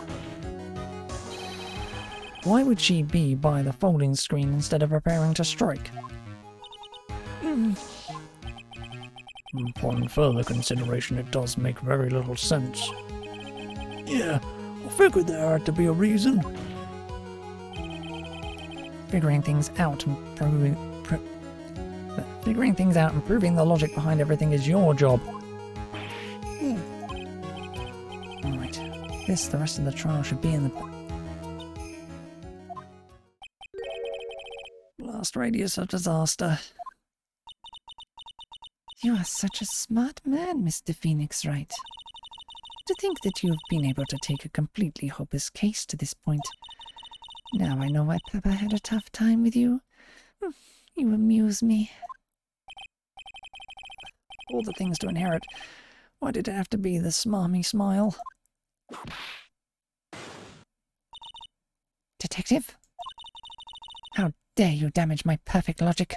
[SPEAKER 1] why would she be by the folding screen instead of preparing to strike? Upon further consideration, it does make very little sense. Yeah, I figured there had to be a reason. Figuring things out and proving the logic behind everything is your job. Alright, the rest of the trial should be in the blast radius of disaster.
[SPEAKER 2] You are such a smart man, Mr. Phoenix Wright. To think that you have been able to take a completely hopeless case to this point. Now I know why Pepper had a tough time with you. You amuse me.
[SPEAKER 1] All the things to inherit. Why did it have to be the smarmy smile?
[SPEAKER 2] Detective? How dare you damage my perfect logic?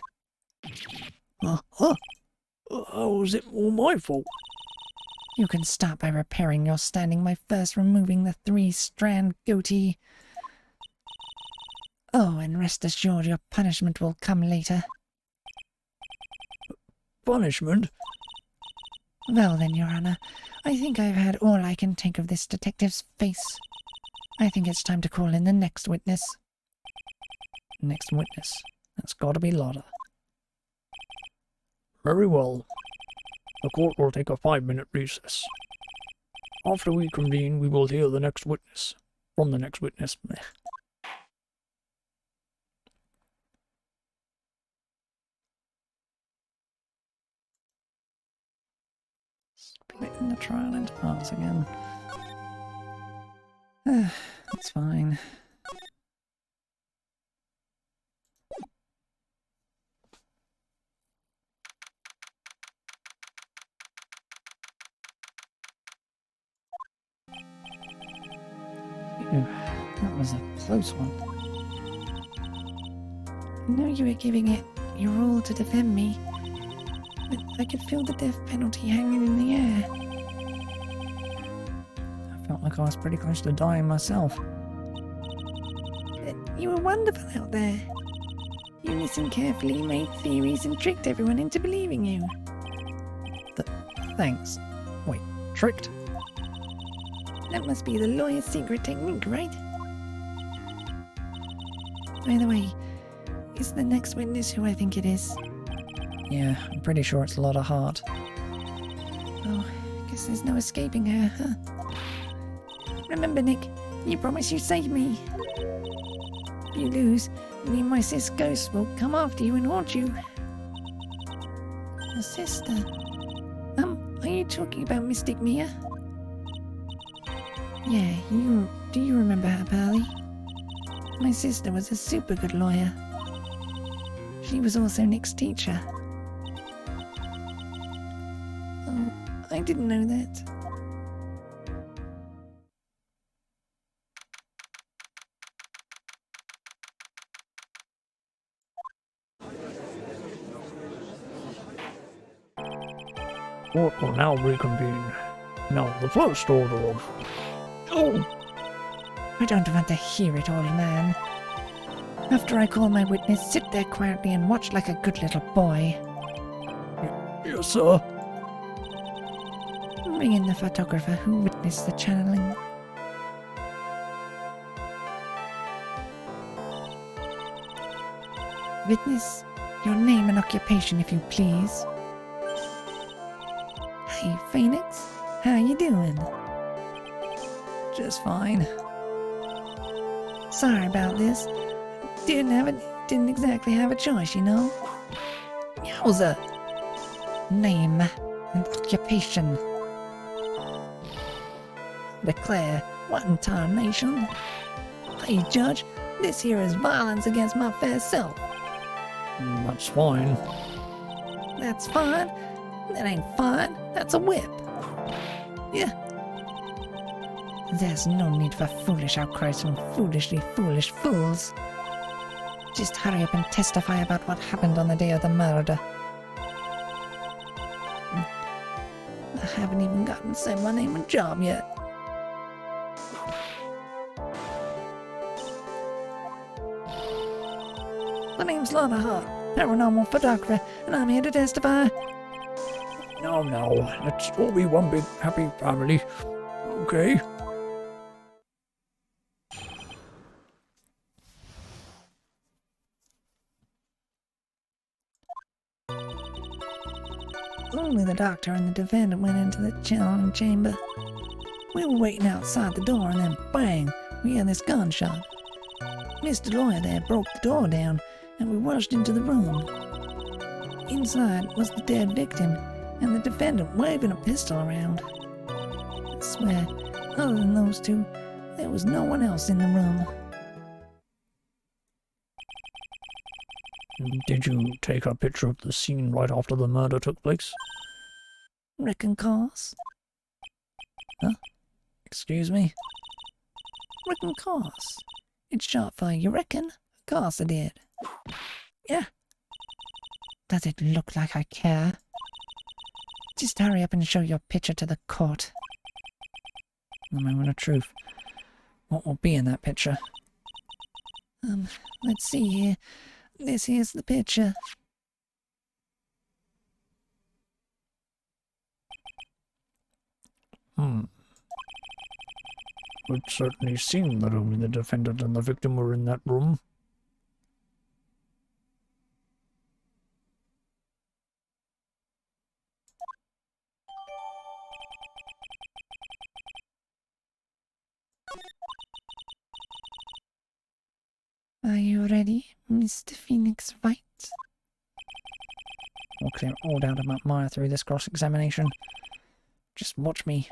[SPEAKER 1] How is it all my fault?
[SPEAKER 2] You can start by repairing your standing by first removing the 3-strand goatee. Oh, and rest assured your punishment will come later.
[SPEAKER 1] Punishment?
[SPEAKER 2] Well then, Your Honor, I think I've had all I can take of this detective's face. I think it's time to call in the next witness.
[SPEAKER 1] Next witness? That's gotta be Lotta. Very well. The court will take a 5-minute recess. After we convene, we will hear the next witness. From the next witness. Splitting the trial into parts again. It's fine. Phew, that was a close one.
[SPEAKER 2] know you were giving it your all to defend me, but I could feel the death penalty hanging in the air.
[SPEAKER 1] I felt like I was pretty close to dying myself.
[SPEAKER 2] But you were wonderful out there. You listened carefully, made theories, and tricked everyone into believing you.
[SPEAKER 1] Thanks. Wait, tricked?
[SPEAKER 2] That must be the lawyer's secret technique, right? By the way, is the next witness who I think it is?
[SPEAKER 1] Yeah, I'm pretty sure it's Lotta Hart.
[SPEAKER 2] Oh, guess there's no escaping her, huh? Remember, Nick, you promised you'd save me. If you lose, me and my sis Ghost will come after you and haunt you. Your sister? Are you talking about Mystic Mia? Yeah, do you remember her, Pearly? My sister was a super good lawyer. She was also Nick's teacher. Oh, I didn't know that.
[SPEAKER 1] Court will now reconvene. Now, the first order of... Oh!
[SPEAKER 2] I don't want to hear it, old man. After I call my witness, sit there quietly and watch like a good little boy.
[SPEAKER 1] Yes, sir.
[SPEAKER 2] Bring in the photographer who witnessed the channeling. Witness, your name and occupation, if you please. Hey, Phoenix. How you doing?
[SPEAKER 1] Just fine.
[SPEAKER 2] Sorry about this. Didn't exactly have a choice, you know. Yowza! Name and occupation. Declare, what in tarnation? Hey, Judge, this here is violence against my fair self.
[SPEAKER 1] That's fine.
[SPEAKER 2] That's fine. That ain't fine. That's a whip. Yeah. There's no need for foolish outcries from foolishly foolish fools. Just hurry up and testify about what happened on the day of the murder. I haven't even gotten to say my name and job yet. My name's Lotta Hart, paranormal photographer, and I'm here to testify.
[SPEAKER 1] No, let's all be one big happy family. Okay?
[SPEAKER 2] Only the doctor and the defendant went into the channeling chamber. We were waiting outside the door, and then bang, we heard this gunshot. Mr. Lawyer there broke the door down, and we rushed into the room. Inside was the dead victim, and the defendant waving a pistol around. I swear, other than those two, there was no one else in the room.
[SPEAKER 1] Did you take a picture of the scene right after the murder took place?
[SPEAKER 2] Reckon course.
[SPEAKER 1] Huh? Excuse me?
[SPEAKER 2] Reckon course. It's short for you reckon? Of course I did. Yeah. Does it look like I care? Just hurry up and show your picture to the court.
[SPEAKER 1] The moment of truth. What will be in that picture?
[SPEAKER 2] Let's see here. This here's the picture.
[SPEAKER 1] It certainly seemed that only the defendant and the victim were in that room.
[SPEAKER 2] Are you ready, Mr. Phoenix Wright?
[SPEAKER 1] I'll clear all doubt about Maya through this cross-examination. Just watch me.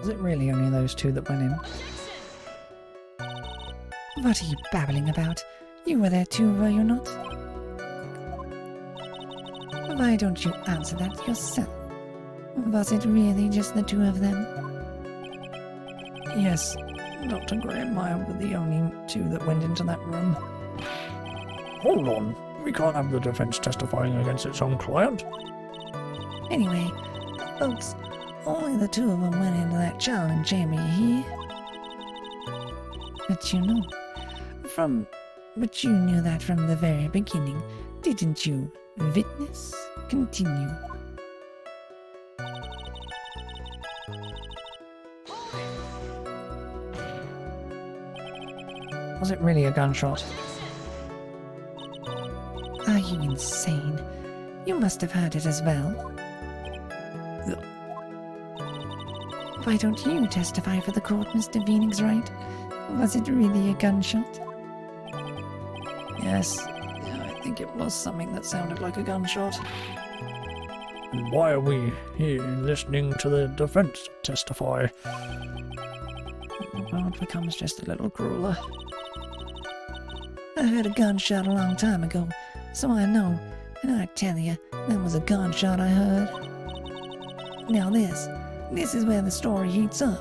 [SPEAKER 1] Was it really only those two that went in?
[SPEAKER 2] What are you babbling about? You were there too, were you not? Why don't you answer that yourself? Was it really just the two of them?
[SPEAKER 1] Yes, Dr. Gray and Maya were the only two that went into that room. Hold on. We can't have the defense testifying against its own client.
[SPEAKER 2] Anyway, folks, only the two of them went into that challenge chamber, you hear? But you knew that from the very beginning, didn't you, witness? Continue.
[SPEAKER 1] Was it really a gunshot?
[SPEAKER 2] Are you insane? You must have heard it as well. Why don't you testify for the court, Mr. Phoenix Wright? Was it really a gunshot?
[SPEAKER 1] Yes, I think it was something that sounded like a gunshot. And why are we here listening to the defense testify? The world becomes just a little crueler.
[SPEAKER 2] I heard a gunshot a long time ago, so I know, and I tell you, that was a gunshot I heard. Now this is where the story heats up.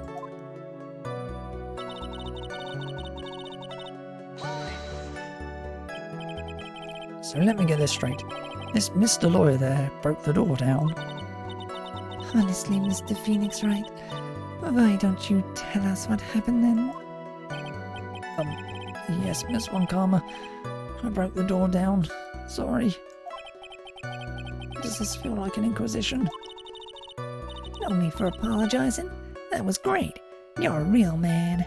[SPEAKER 1] So let me get this straight. This Mr. Lawyer there broke the door down.
[SPEAKER 2] Honestly, Mr. Phoenix Wright, why don't you tell us what happened then?
[SPEAKER 1] Yes, Miss Von Karma. I broke the door down. Sorry. Does this feel like an inquisition?
[SPEAKER 2] No need for apologizing. That was great. You're a real man.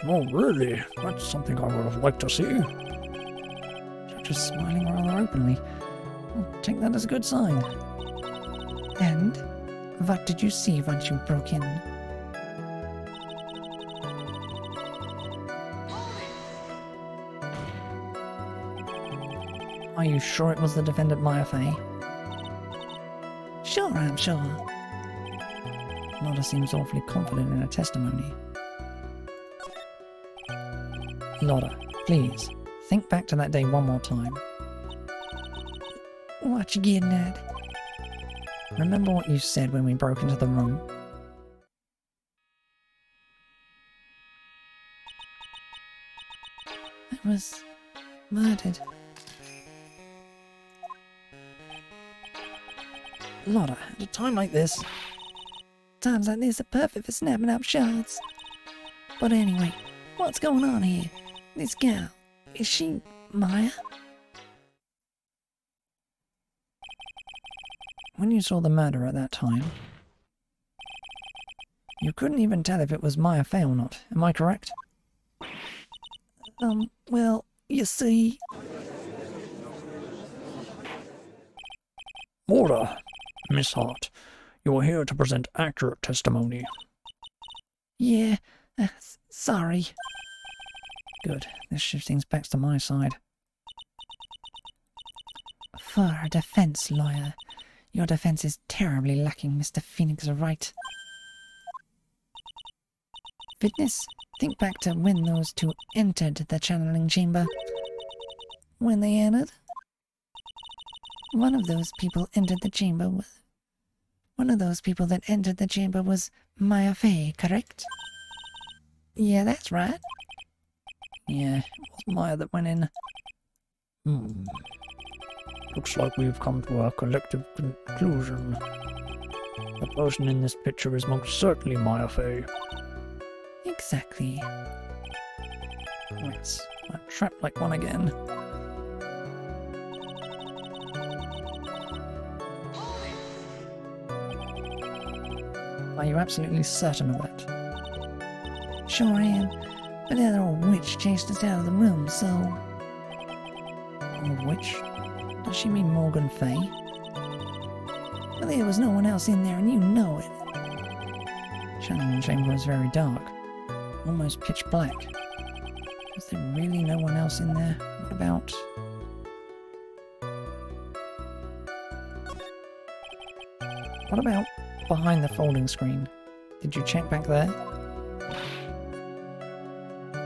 [SPEAKER 1] Oh, really? That's something I would have liked to see. Judge is smiling rather openly. I'll take that as a good sign.
[SPEAKER 2] And what did you see once you broke in?
[SPEAKER 1] Are you sure it was the defendant Maya Fey?
[SPEAKER 2] Sure, I'm sure.
[SPEAKER 1] Lotta seems awfully confident in her testimony. Lotta, please, think back to that day one more time.
[SPEAKER 2] What you getting at?
[SPEAKER 1] Remember what you said when we broke into the room?
[SPEAKER 2] I was murdered.
[SPEAKER 1] Lotta, at a time like this...
[SPEAKER 2] Times like this are perfect for snapping up shots. But anyway, what's going on here? This gal, is she Maya?
[SPEAKER 1] When you saw the murder at that time, you couldn't even tell if it was Maya Fey or not, am I correct?
[SPEAKER 2] Well, you see...
[SPEAKER 1] Order! Miss Hart, you are here to present accurate testimony.
[SPEAKER 2] Yeah, sorry.
[SPEAKER 1] Good, this shifts things back to my side.
[SPEAKER 2] For a defense lawyer, your defense is terribly lacking, Mr. Phoenix Wright. Witness, think back to when those two entered the channeling chamber. When they entered? One of those people that entered the chamber was Maya Fey, correct? Yeah, that's right.
[SPEAKER 1] Yeah, it was Maya that went in. Looks like we've come to a collective conclusion. The person in this picture is most certainly Maya Fey.
[SPEAKER 2] Exactly.
[SPEAKER 1] Rats, I'm trapped like one again. Are you absolutely certain of that?
[SPEAKER 2] Sure am, but that old witch chased us out of the room, so...
[SPEAKER 1] Old witch? Does she mean Morgan Fey?
[SPEAKER 2] Well, there was no one else in there, and you know it.
[SPEAKER 1] Channeling chamber is very dark, almost pitch black. Is there really no one else in there? What about... What about behind the folding screen? Did you check back there?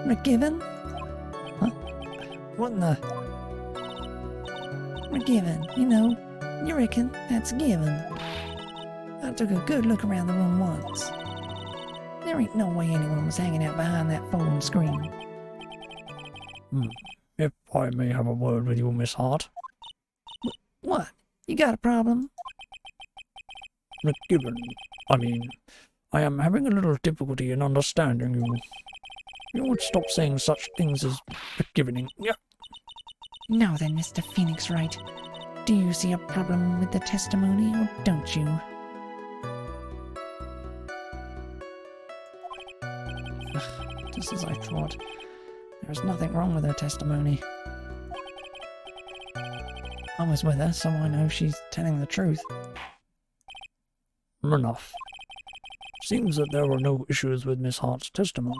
[SPEAKER 2] McGiven?
[SPEAKER 1] Huh? What in the...
[SPEAKER 2] McGiven, you know, You reckon that's a given? I took a good look around the room once. There ain't no way anyone was hanging out behind that phone screen.
[SPEAKER 1] If I may have a word with you, Miss Hart.
[SPEAKER 2] What? You got a problem?
[SPEAKER 1] McGibbon, I am having a little difficulty in understanding you. You would stop saying such things as McGibboning. Yeah.
[SPEAKER 2] Now then, Mr. Phoenix Wright, do you see a problem with the testimony or don't you?
[SPEAKER 1] Just as I thought. There's nothing wrong with her testimony. I was with her, so I know she's telling the truth. Enough. Seems that there were no issues with Miss Hart's testimony.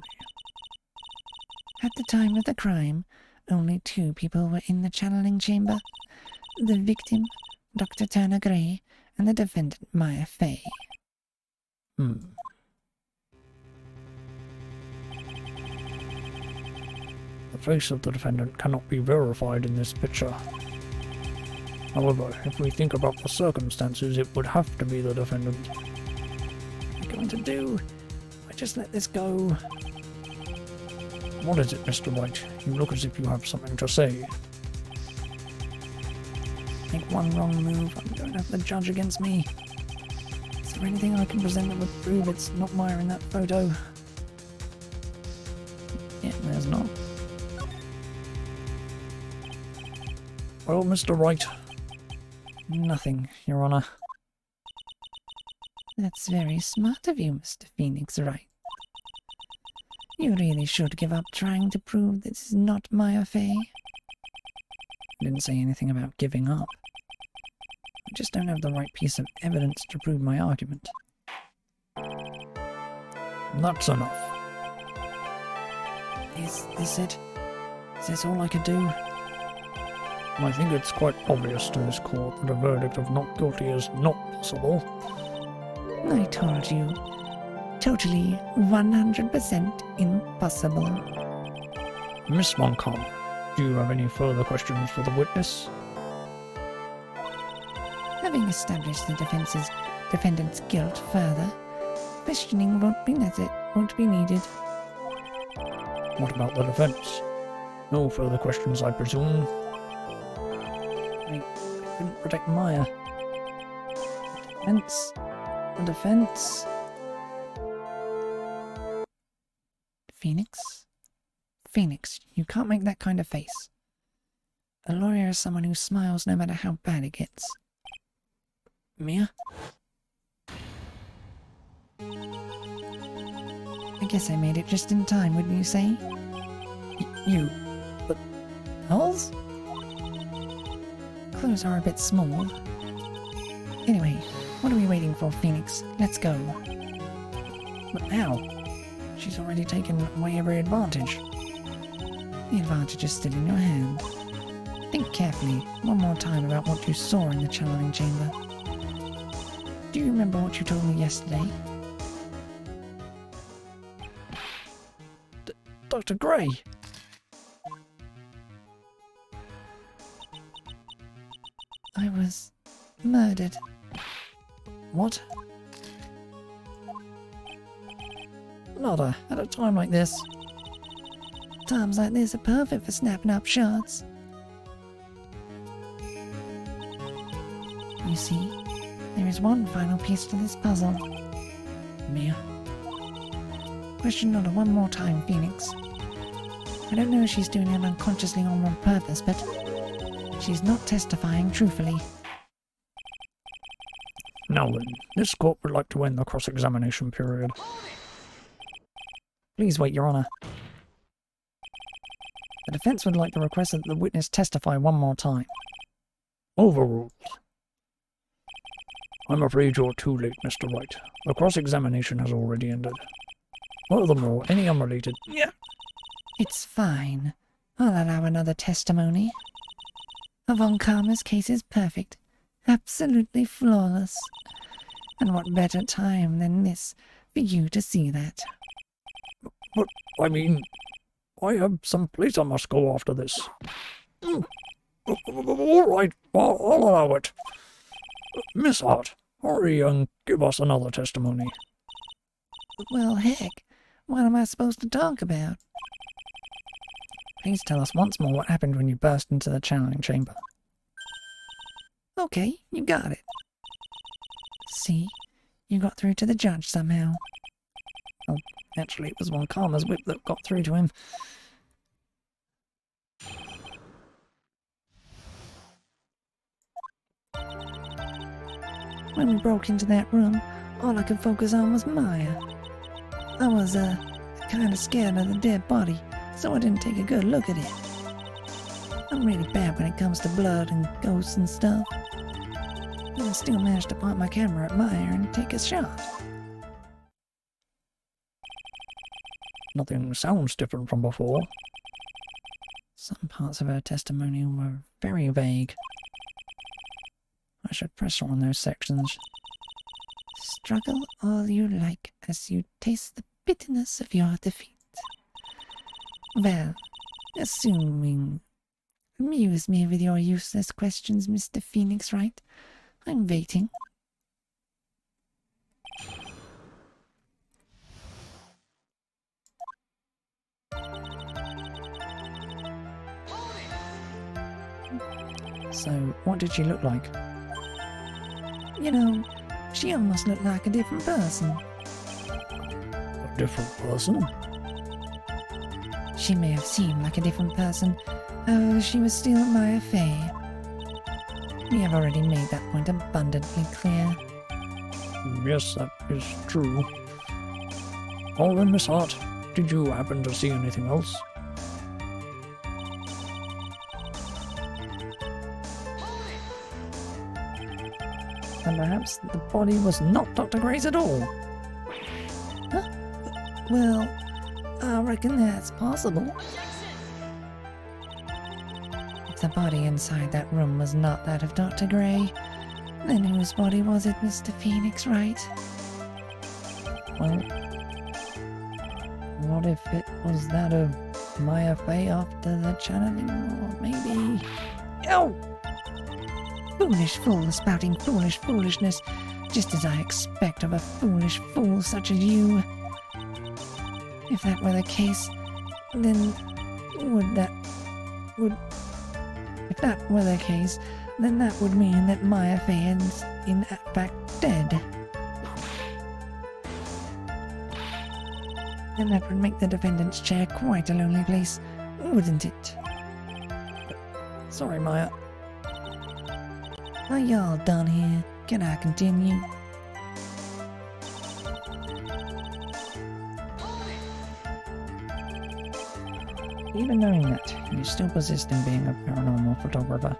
[SPEAKER 2] At the time of the crime, only 2 people were in the channeling chamber. The victim, Dr. Turner Gray, and the defendant, Maya Fay.
[SPEAKER 1] The face of the defendant cannot be verified in this picture. However, if we think about the circumstances, it would have to be the defendant.
[SPEAKER 2] What are you going to do? I just let this go.
[SPEAKER 1] What is it, Mr. Wright? You look as if you have something to say.
[SPEAKER 2] Make one wrong move, I'm going to have the judge against me. Is there anything I can present that would prove it's not Maya in that photo? Yeah, there's not.
[SPEAKER 1] Well, Mr. Wright.
[SPEAKER 2] Nothing, Your Honor. That's very smart of you, Mr. Phoenix Wright. You really should give up trying to prove this is not Maya Fay.
[SPEAKER 1] I didn't say anything about giving up. I just don't have the right piece of evidence to prove my argument. That's enough.
[SPEAKER 2] Is this it? Is this all I could do?
[SPEAKER 1] I think it's quite obvious to this court that a verdict of not guilty is not possible.
[SPEAKER 2] I told you. Totally 100% impossible.
[SPEAKER 1] Miss Montcalm, do you have any further questions for the witness?
[SPEAKER 2] Having established the defendant's guilt further, questioning won't be needed.
[SPEAKER 1] What about the defense? No further questions, I presume.
[SPEAKER 2] I couldn't protect Maya. The defense. Phoenix, you can't make that kind of face. A lawyer is someone who smiles no matter how bad it gets.
[SPEAKER 1] Mia?
[SPEAKER 2] I guess I made it just in time, wouldn't you say?
[SPEAKER 1] But Hells?
[SPEAKER 2] Clothes are a bit small. Anyway, what are we waiting for, Phoenix? Let's go.
[SPEAKER 1] But how? She's already taken away every advantage.
[SPEAKER 2] The advantage is still in your hand. Think carefully, one more time about what you saw in the channeling chamber. Do you remember what you told me yesterday?
[SPEAKER 1] Dr. Gray!
[SPEAKER 2] I was murdered.
[SPEAKER 1] What? Nada, at a time like this.
[SPEAKER 2] Times like this are perfect for snapping up shots. You see, there is one final piece to this puzzle.
[SPEAKER 1] Mia?
[SPEAKER 2] Question Nada one more time, Phoenix. I don't know if she's doing it unconsciously or on purpose, but she's not testifying truthfully.
[SPEAKER 1] Now then, this court would like to end the cross-examination period.
[SPEAKER 2] Please wait, Your Honor. The defense would like to request that the witness testify one more time.
[SPEAKER 1] Overruled. I'm afraid you're too late, Mr. Wright. The cross-examination has already ended. Furthermore, any unrelated...
[SPEAKER 2] Yeah. It's fine. I'll allow another testimony. Von Karma's case is perfect. Absolutely flawless. And what better time than this for you to see that?
[SPEAKER 1] But, I mean, I have some place I must go after this. All right, I'll allow it. Miss Hart, hurry and give us another testimony.
[SPEAKER 2] Well, heck, what am I supposed to talk about?
[SPEAKER 1] Please tell us once more what happened when you burst into the channeling chamber.
[SPEAKER 2] Okay, you got it. See, you got through to the judge somehow.
[SPEAKER 1] Oh, actually, it was one Karma's whip that got through to him.
[SPEAKER 2] When we broke into that room, all I could focus on was Maya. I was, kind of scared of the dead body, so I didn't take a good look at it. I'm really bad when it comes to blood and ghosts and stuff. But I still managed to point my camera at Maya and take a shot.
[SPEAKER 1] Nothing sounds different from before.
[SPEAKER 2] Some parts of her testimony were very vague.
[SPEAKER 1] I should press on those sections.
[SPEAKER 2] Struggle all you like as you taste the bitterness of your defeat. Well, assuming... Amuse me with your useless questions, Mr. Phoenix Wright. I'm waiting.
[SPEAKER 1] So, what did she look like?
[SPEAKER 2] You know, she almost looked like a different person.
[SPEAKER 1] A different person?
[SPEAKER 2] She may have seemed like a different person, however she was still my affair. We have already made that point abundantly clear.
[SPEAKER 1] Yes, that is true. Oh, then, Miss Hart, did you happen to see anything else? And perhaps the body was not Dr. Gray's at all.
[SPEAKER 2] Huh? Well, I reckon that's possible. If the body inside that room was not that of Dr. Gray, then whose body was it, Mr. Phoenix Wright?
[SPEAKER 1] Well, what if it was that of Maya Fey after the channeling, or maybe...
[SPEAKER 2] Oh! Foolish fool spouting foolish foolishness, just as I expect of a foolish fool such as you. If that were the case, then if that were the case, then that would mean that Maya Fey is in fact dead. And that would make the defendant's chair quite a lonely place, wouldn't it?
[SPEAKER 1] Sorry, Maya.
[SPEAKER 2] Are y'all done here? Can I continue?
[SPEAKER 1] Even knowing that, you still persist in being a paranormal photographer.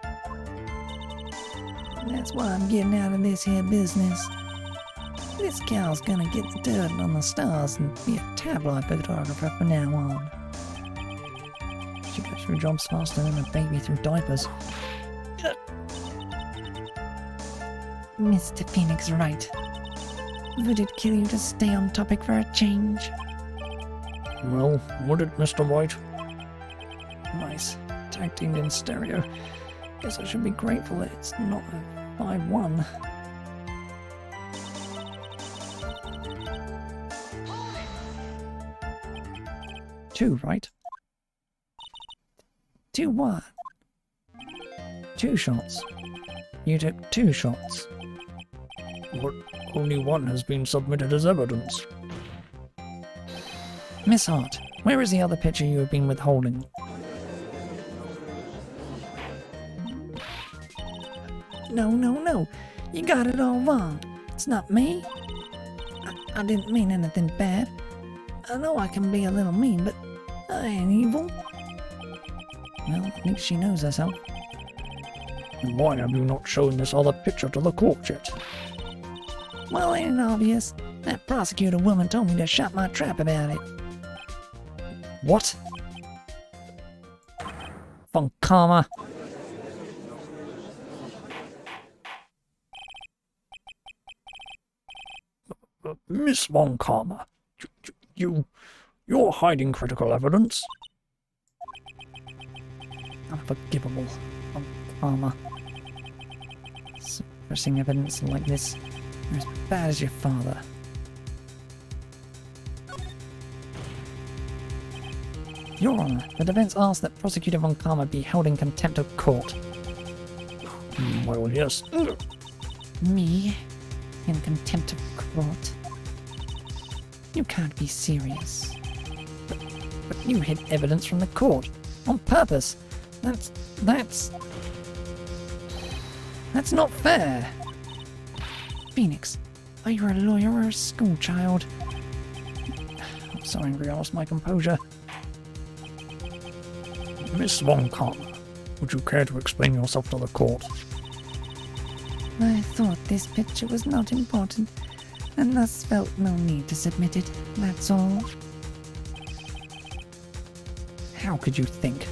[SPEAKER 2] That's why I'm getting out of this here business. This gal's gonna get the dirt on the stars and be a tabloid photographer from now on.
[SPEAKER 1] She goes through jobs faster than a baby through diapers.
[SPEAKER 2] Mr. Phoenix Wright, would it kill you to stay on topic for a change?
[SPEAKER 1] Well, would it, Mr. Wright? Nice. Tag teamed in stereo. Guess I should be grateful that it's not a 5-1. Two, right?
[SPEAKER 2] 2 what?
[SPEAKER 1] 2 shots. You took 2 shots. But only one has been submitted as evidence. Miss Hart, where is the other picture you have been withholding?
[SPEAKER 2] No. You got it all wrong. It's not me. I didn't mean anything bad. I know I can be a little mean, but I ain't evil.
[SPEAKER 1] Well, at least she knows herself. And why have you not shown this other picture to the court yet?
[SPEAKER 2] Well, ain't it obvious? That prosecutor woman told me to shut my trap about it.
[SPEAKER 1] What? Von Karma. Miss Von Karma, you're hiding critical evidence. Unforgivable, Von Karma. Pressing evidence like this, you're as bad as your father. Your Honor, the defense asks that Prosecutor Von Karma be held in contempt of court. Well, yes.
[SPEAKER 2] Me? In contempt of court? You can't be serious.
[SPEAKER 1] But you hid evidence from the court. On purpose. That's not fair.
[SPEAKER 2] Phoenix, are you a lawyer or a schoolchild?
[SPEAKER 1] I'm so angry I lost my composure. Miss Von Karma, would you care to explain yourself to the court?
[SPEAKER 2] I thought this picture was not important, and thus felt no need to submit it, that's all.
[SPEAKER 1] How could you think?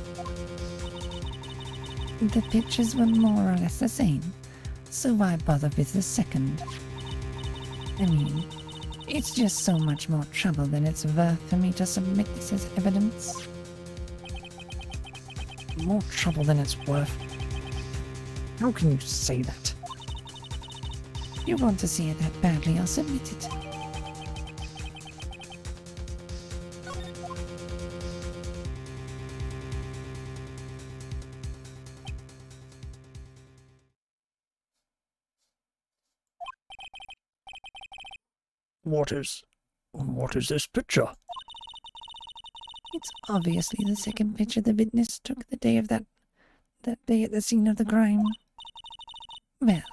[SPEAKER 2] The pictures were more or less the same, so why bother with the second? I mean, it's just so much more trouble than it's worth for me to submit this as evidence.
[SPEAKER 1] More trouble than it's worth? How can you say that?
[SPEAKER 2] You want to see it that badly, I'll submit it.
[SPEAKER 1] What is this picture?
[SPEAKER 2] It's obviously the second picture the witness took the day of that day at the scene of the crime. Well,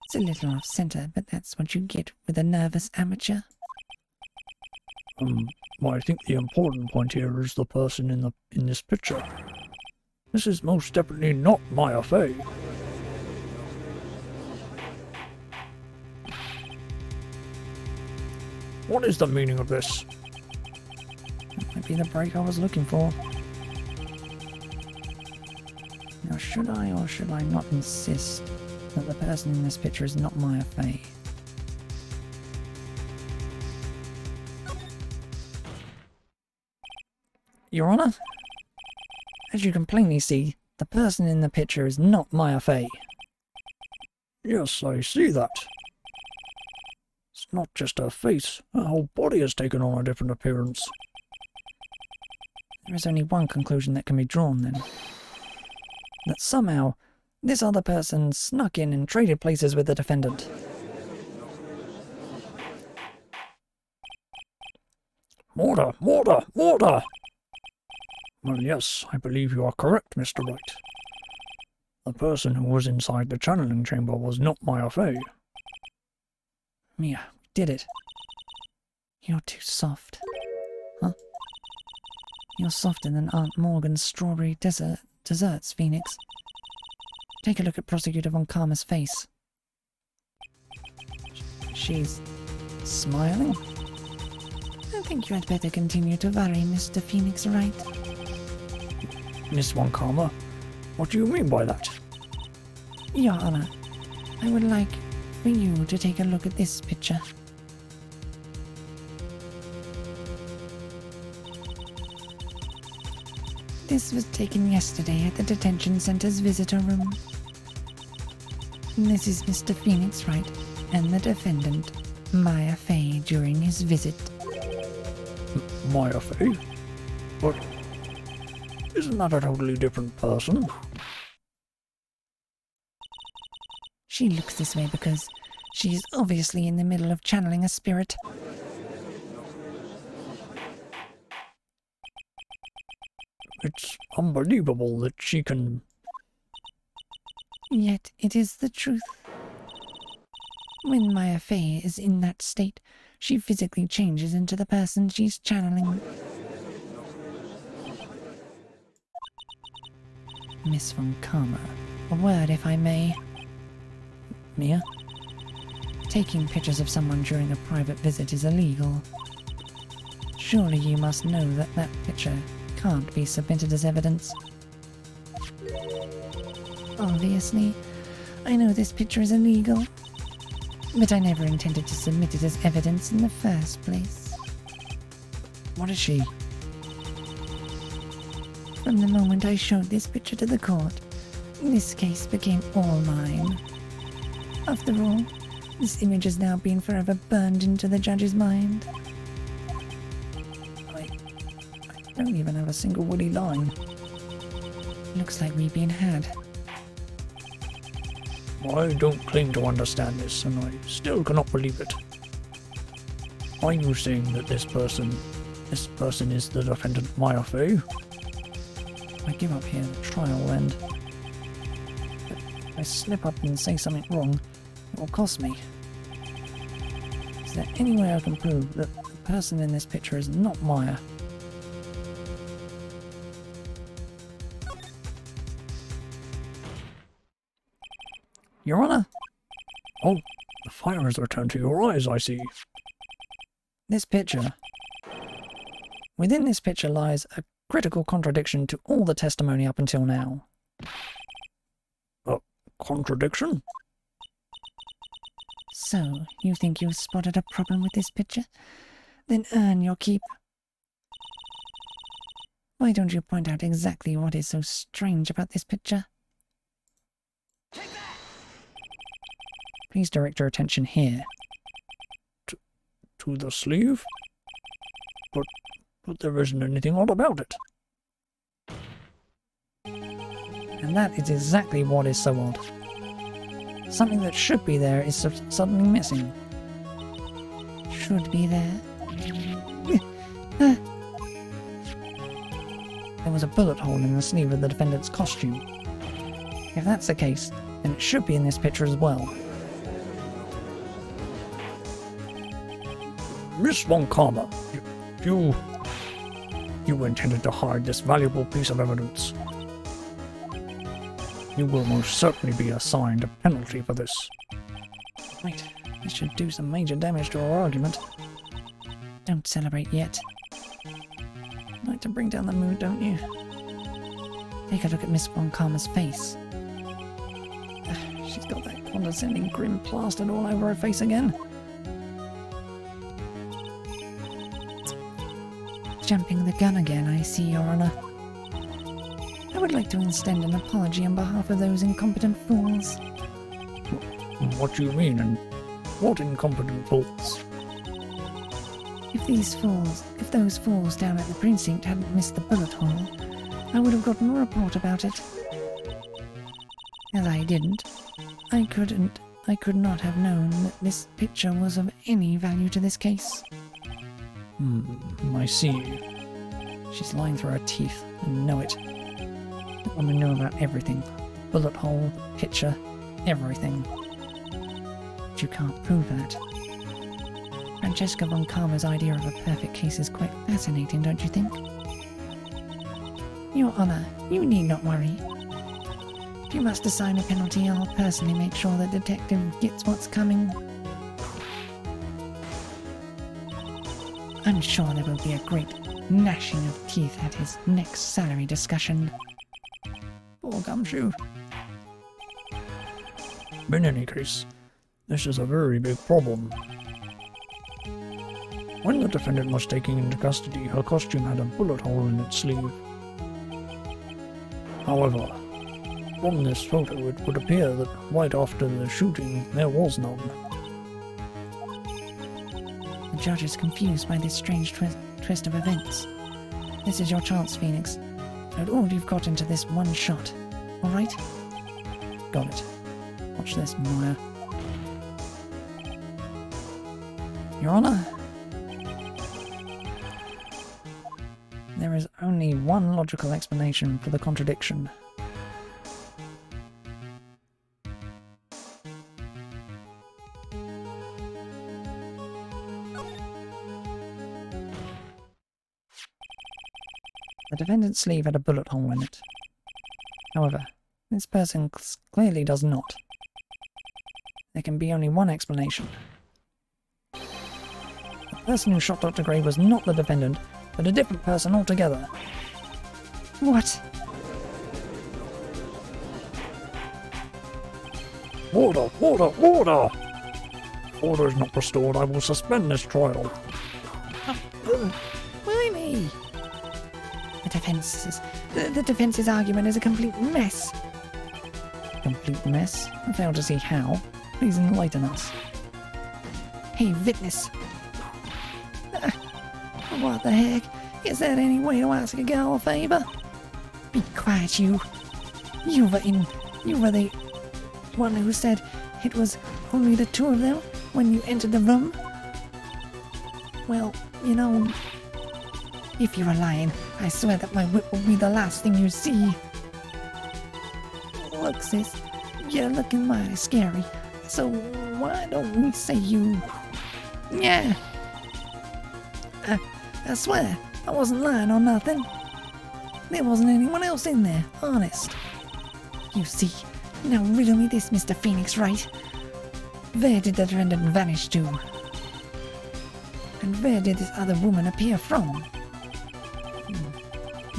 [SPEAKER 2] it's a little off-center, but that's what you get with a nervous amateur.
[SPEAKER 1] I think the important point here is the person in this picture. This is most definitely not Maya Fey. What is the meaning of this? That might be the break I was looking for. Now, should I or should I not insist that the person in this picture is not Maya Fey? Your Honor, as you can plainly see, the person in the picture is not Maya Fey. Yes, I see that. It's not just her face, her whole body has taken on a different appearance. There is only one conclusion that can be drawn then. That somehow, this other person snuck in and traded places with the defendant. Mortar! Mortar! Mortar! Well, yes, I believe you are correct, Mr. Wright. The person who was inside the channeling chamber was not Maya Fey. Mia, did it. You're too soft. Huh? You're softer than Aunt Morgan's strawberry desserts, Phoenix. Take a look at Prosecutor Von Karma's face. She's smiling?
[SPEAKER 2] I think you had better continue to worry, Mr. Phoenix Wright.
[SPEAKER 1] Miss Von Karma, what do you mean by that?
[SPEAKER 2] Your Honor, I would like for you to take a look at this picture. This was taken yesterday at the detention center's visitor room. This is Mr. Phoenix Wright and the defendant, Maya Fey, during his visit.
[SPEAKER 1] Maya Fey? But isn't that a totally different person?
[SPEAKER 2] She looks this way because she is obviously in the middle of channeling a spirit.
[SPEAKER 1] It's unbelievable that she can...
[SPEAKER 2] Yet it is the truth. When Maya Fey is in that state, she physically changes into the person she's channeling. Miss Von Karma, a word if I may.
[SPEAKER 1] Mia?
[SPEAKER 2] Taking pictures of someone during a private visit is illegal. Surely you must know that that picture can't be submitted as evidence. Obviously, I know this picture is illegal, but I never intended to submit it as evidence in the first place.
[SPEAKER 1] What is she?
[SPEAKER 2] From the moment I showed this picture to the court, this case became all mine. After all, this image has now been forever burned into the judge's mind.
[SPEAKER 1] I don't even have a single witty line.
[SPEAKER 2] Looks like we've been had.
[SPEAKER 1] I don't claim to understand this, and I still cannot believe it. Are you saying that this person is the defendant Maya Fey?
[SPEAKER 2] If I give up here, the trial will end. But if I slip up and say something wrong, it will cost me. Is there any way I can prove that the person in this picture is not Maya?
[SPEAKER 1] Your Honor? Oh, the fire has returned to your eyes, I see.
[SPEAKER 2] This picture. Within this picture lies a critical contradiction to all the testimony up until now.
[SPEAKER 1] A contradiction?
[SPEAKER 2] So, you think you've spotted a problem with this picture? Then earn your keep. Why don't you point out exactly what is so strange about this picture? Please direct your attention here.
[SPEAKER 1] To the sleeve? But there isn't anything odd about it.
[SPEAKER 2] And that is exactly what is so odd. Something that should be there is suddenly missing. Should be there? There was a bullet hole in the sleeve of the defendant's costume. If that's the case, then it should be in this picture as well.
[SPEAKER 1] Miss Von Karma, you intended to hide this valuable piece of evidence. You will most certainly be assigned a penalty for this.
[SPEAKER 2] Wait, this should do some major damage to our argument. Don't celebrate yet.
[SPEAKER 1] Like to bring down the mood, don't you?
[SPEAKER 2] Take a look at Miss Von Karma's face.
[SPEAKER 1] She's got that condescending grin plastered all over her face again.
[SPEAKER 2] Jumping the gun again, I see, Your Honor. I would like to extend an apology on behalf of those incompetent fools.
[SPEAKER 1] What do you mean, and what incompetent fools?
[SPEAKER 2] If those fools down at the precinct hadn't missed the bullet hole, I would have gotten a report about it. As I didn't, I could not have known that this picture was of any value to this case.
[SPEAKER 1] I see.
[SPEAKER 2] She's lying through her teeth, and know it. The woman knew about everything. Bullet hole, picture, everything. But you can't prove that. Francesca Von Karma's idea of a perfect case is quite fascinating, don't you think? Your Honor, you need not worry. If you must assign a penalty, I'll personally make sure the detective gets what's coming. I'm sure there will be a great gnashing of teeth at his next salary discussion.
[SPEAKER 1] Poor Gumshoe. In any case, this is a very big problem. When the defendant was taken into custody, her costume had a bullet hole in its sleeve. However, from this photo it would appear that right after the shooting there was none.
[SPEAKER 2] The judge is confused by this strange twist of events. This is your chance, Phoenix. Put all you've got into this one shot. Alright?
[SPEAKER 1] Got it. Watch this, Maya.
[SPEAKER 2] Your Honor, there is only one logical explanation for the contradiction. The defendant's sleeve had a bullet hole in it. However, this person clearly does not. There can be only one explanation. The person who shot Dr. Gray was not the defendant, but a different person altogether. What?
[SPEAKER 1] Order! Order! Order! Order is not restored. I will suspend this trial.
[SPEAKER 2] Why me? The defense's argument is a complete mess. Complete mess? I fail to see how.
[SPEAKER 1] Please enlighten us.
[SPEAKER 2] Hey, witness. What the heck? Is that any way to ask a girl a favor? Be quiet, you. You were the one who said it was only the two of them when you entered the room? Well, you know, if you are lying, I swear that my whip will be the last thing you see. Look, sis, you're looking mighty scary, so why don't we say you... Yeah. I swear, I wasn't lying or nothing. There wasn't anyone else in there, honest. You see, now riddle me this, Mr. Phoenix, Wright. Where did the defendant vanish to? And where did this other woman appear from?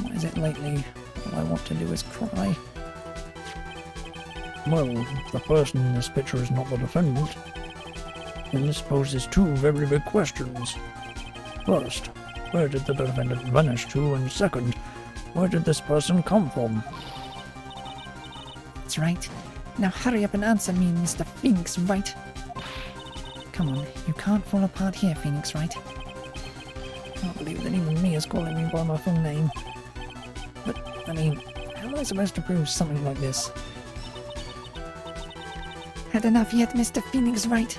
[SPEAKER 1] What is it lately? All I want to do is cry. Well, if the person in this picture is not the defendant, then this poses two very big questions. First, where did the defendant vanish to? And second, where did this person come from?
[SPEAKER 2] That's right. Now hurry up and answer me, Mr. Phoenix, Wright. Come on, you can't fall apart here, Phoenix, Wright.
[SPEAKER 1] I can't believe that even me is calling me by my full name. But, I mean, how am I supposed to prove something like this?
[SPEAKER 2] Had enough yet, Mr. Phoenix, Wright?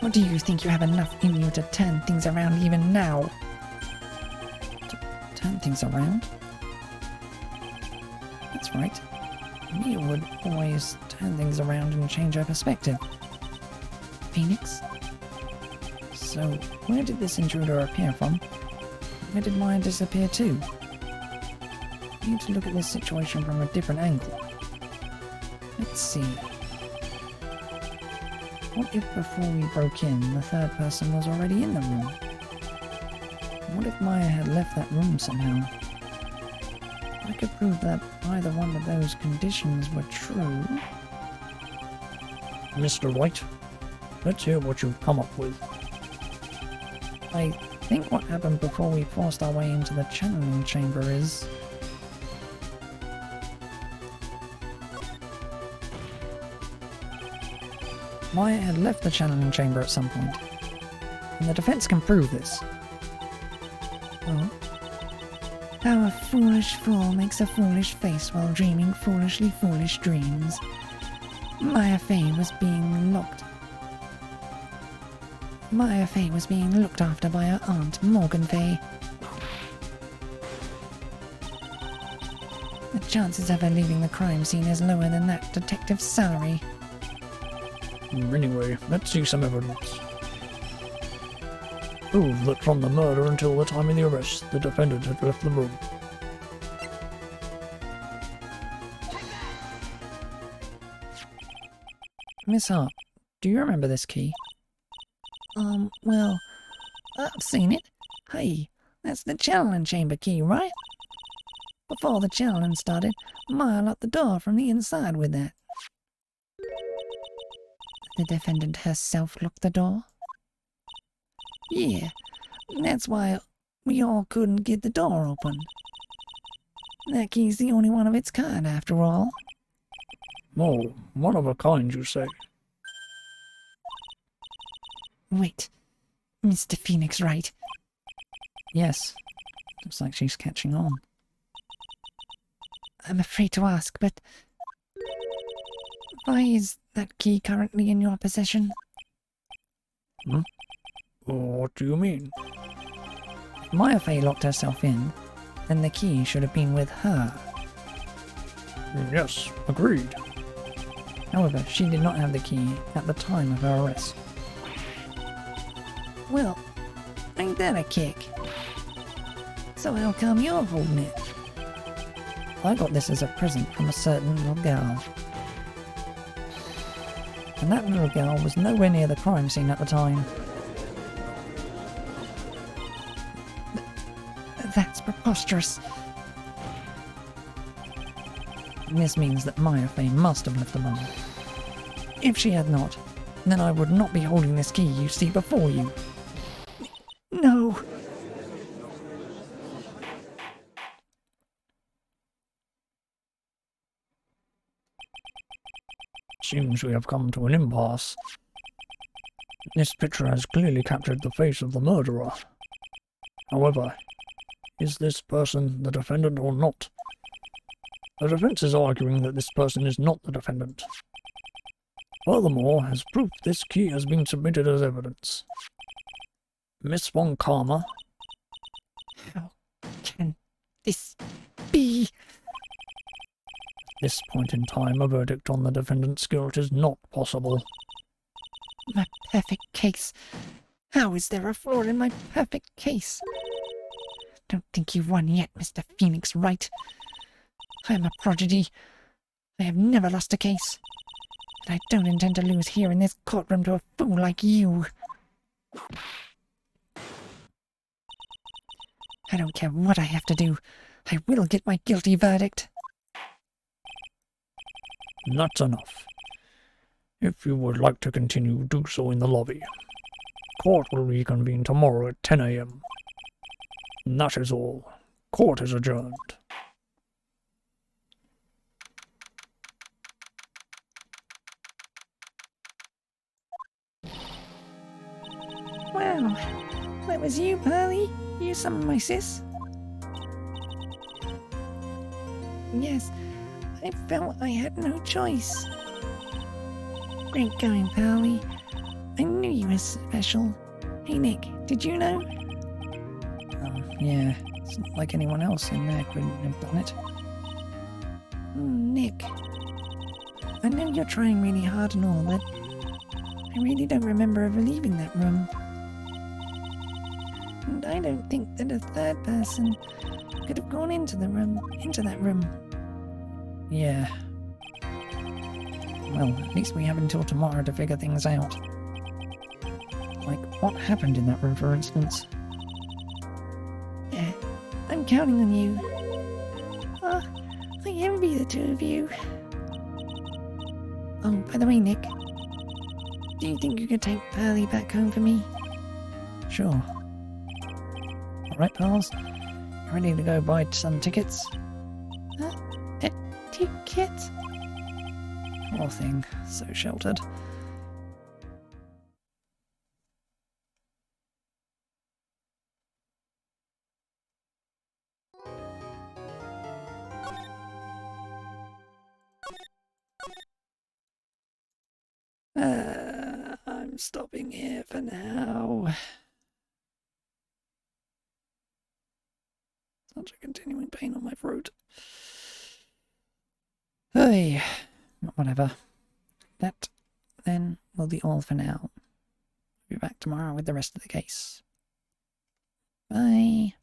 [SPEAKER 2] Or do you think you have enough in you to turn things around even now?
[SPEAKER 1] Turn things around? That's right. Mia would always turn things around and change her perspective.
[SPEAKER 2] Phoenix?
[SPEAKER 1] So, where did this intruder appear from? Where did Maya disappear to? I need to look at this situation from a different angle. Let's see. What if before we broke in, the third person was already in the room? What if Maya had left that room somehow? I could prove that either one of those conditions were true. Mr. Wright, let's hear what you've come up with. I think what happened before we forced our way into the channeling chamber is... Maya had left the channeling chamber at some point, and the defense can prove this.
[SPEAKER 2] Oh? How a foolish fool makes a foolish face while dreaming foolishly foolish dreams. Maya Fey was being looked after by her aunt, Morgan Fey. The chances of her leaving the crime scene is lower than that detective's salary.
[SPEAKER 1] Anyway, let's see some evidence. Prove that from the murder until the time of the arrest, the defendant had left the room. Miss Hart, do you remember this key?
[SPEAKER 2] Well, I've seen it. Hey, that's the channeling chamber key, right? Before the channeling started, Maya locked the door from the inside with that. The defendant herself locked the door? Yeah, that's why we all couldn't get the door open. That key's the only one of its kind, after all.
[SPEAKER 1] Oh, one of a kind, you say?
[SPEAKER 2] Wait, Mr. Phoenix, right?
[SPEAKER 1] Yes, looks like she's catching on.
[SPEAKER 2] I'm afraid to ask, but why is that key currently in your possession?
[SPEAKER 1] What do you mean? If Maya Fey locked herself in, then the key should have been with her. Yes, agreed. However, she did not have the key at the time of her arrest.
[SPEAKER 2] Well, ain't that a kick? So how come you're holding it?
[SPEAKER 1] I got this as a present from a certain little girl. And that little girl was nowhere near the crime scene at the time.
[SPEAKER 2] That's preposterous.
[SPEAKER 1] This means that Maya Fey must have left the room. If she had not, then I would not be holding this key you see before you.
[SPEAKER 2] No.
[SPEAKER 1] seems we have come to an impasse. This picture has clearly captured the face of the murderer. However, is this person the defendant or not? The defense is arguing that this person is not the defendant. Furthermore, as proof, this key has been submitted as evidence. Miss Von Karma.
[SPEAKER 2] How can this be?
[SPEAKER 1] At this point in time, a verdict on the defendant's guilt is not possible.
[SPEAKER 2] My perfect case. How is there a flaw in my perfect case? Don't think you've won yet, Mr. Phoenix Wright. I am a prodigy. I have never lost a case. And I don't intend to lose here in this courtroom to a fool like you. I don't care what I have to do. I will get my guilty verdict.
[SPEAKER 1] That's enough. If you would like to continue, do so in the lobby. Court will reconvene tomorrow at 10 a.m. That is all. Court is adjourned.
[SPEAKER 2] Wow, that was you, Pearly? You summoned my sis? Yes, I felt I had no choice. Great going, Pearly. I knew you were special. Hey, Nick, did you know?
[SPEAKER 1] Yeah, it's not like anyone else in there couldn't have done it.
[SPEAKER 2] Nick, I know you're trying really hard and all, but I really don't remember ever leaving that room. And I don't think that a third person could have gone into that room.
[SPEAKER 1] Yeah. Well, at least we have until tomorrow to figure things out. Like, what happened in that room, for instance?
[SPEAKER 2] Yeah, I'm counting on you. Oh, I envy the two of you. Oh, by the way, Nick, do you think you could take Pearly back home for me?
[SPEAKER 1] Sure. Alright, pals. Ready to go buy some tickets?
[SPEAKER 2] A ticket?
[SPEAKER 1] Poor thing. So sheltered. I'm stopping here for now. Such a continuing pain on my throat. Hey, whatever. That, then, will be all for now. Be back tomorrow with the rest of the case. Bye.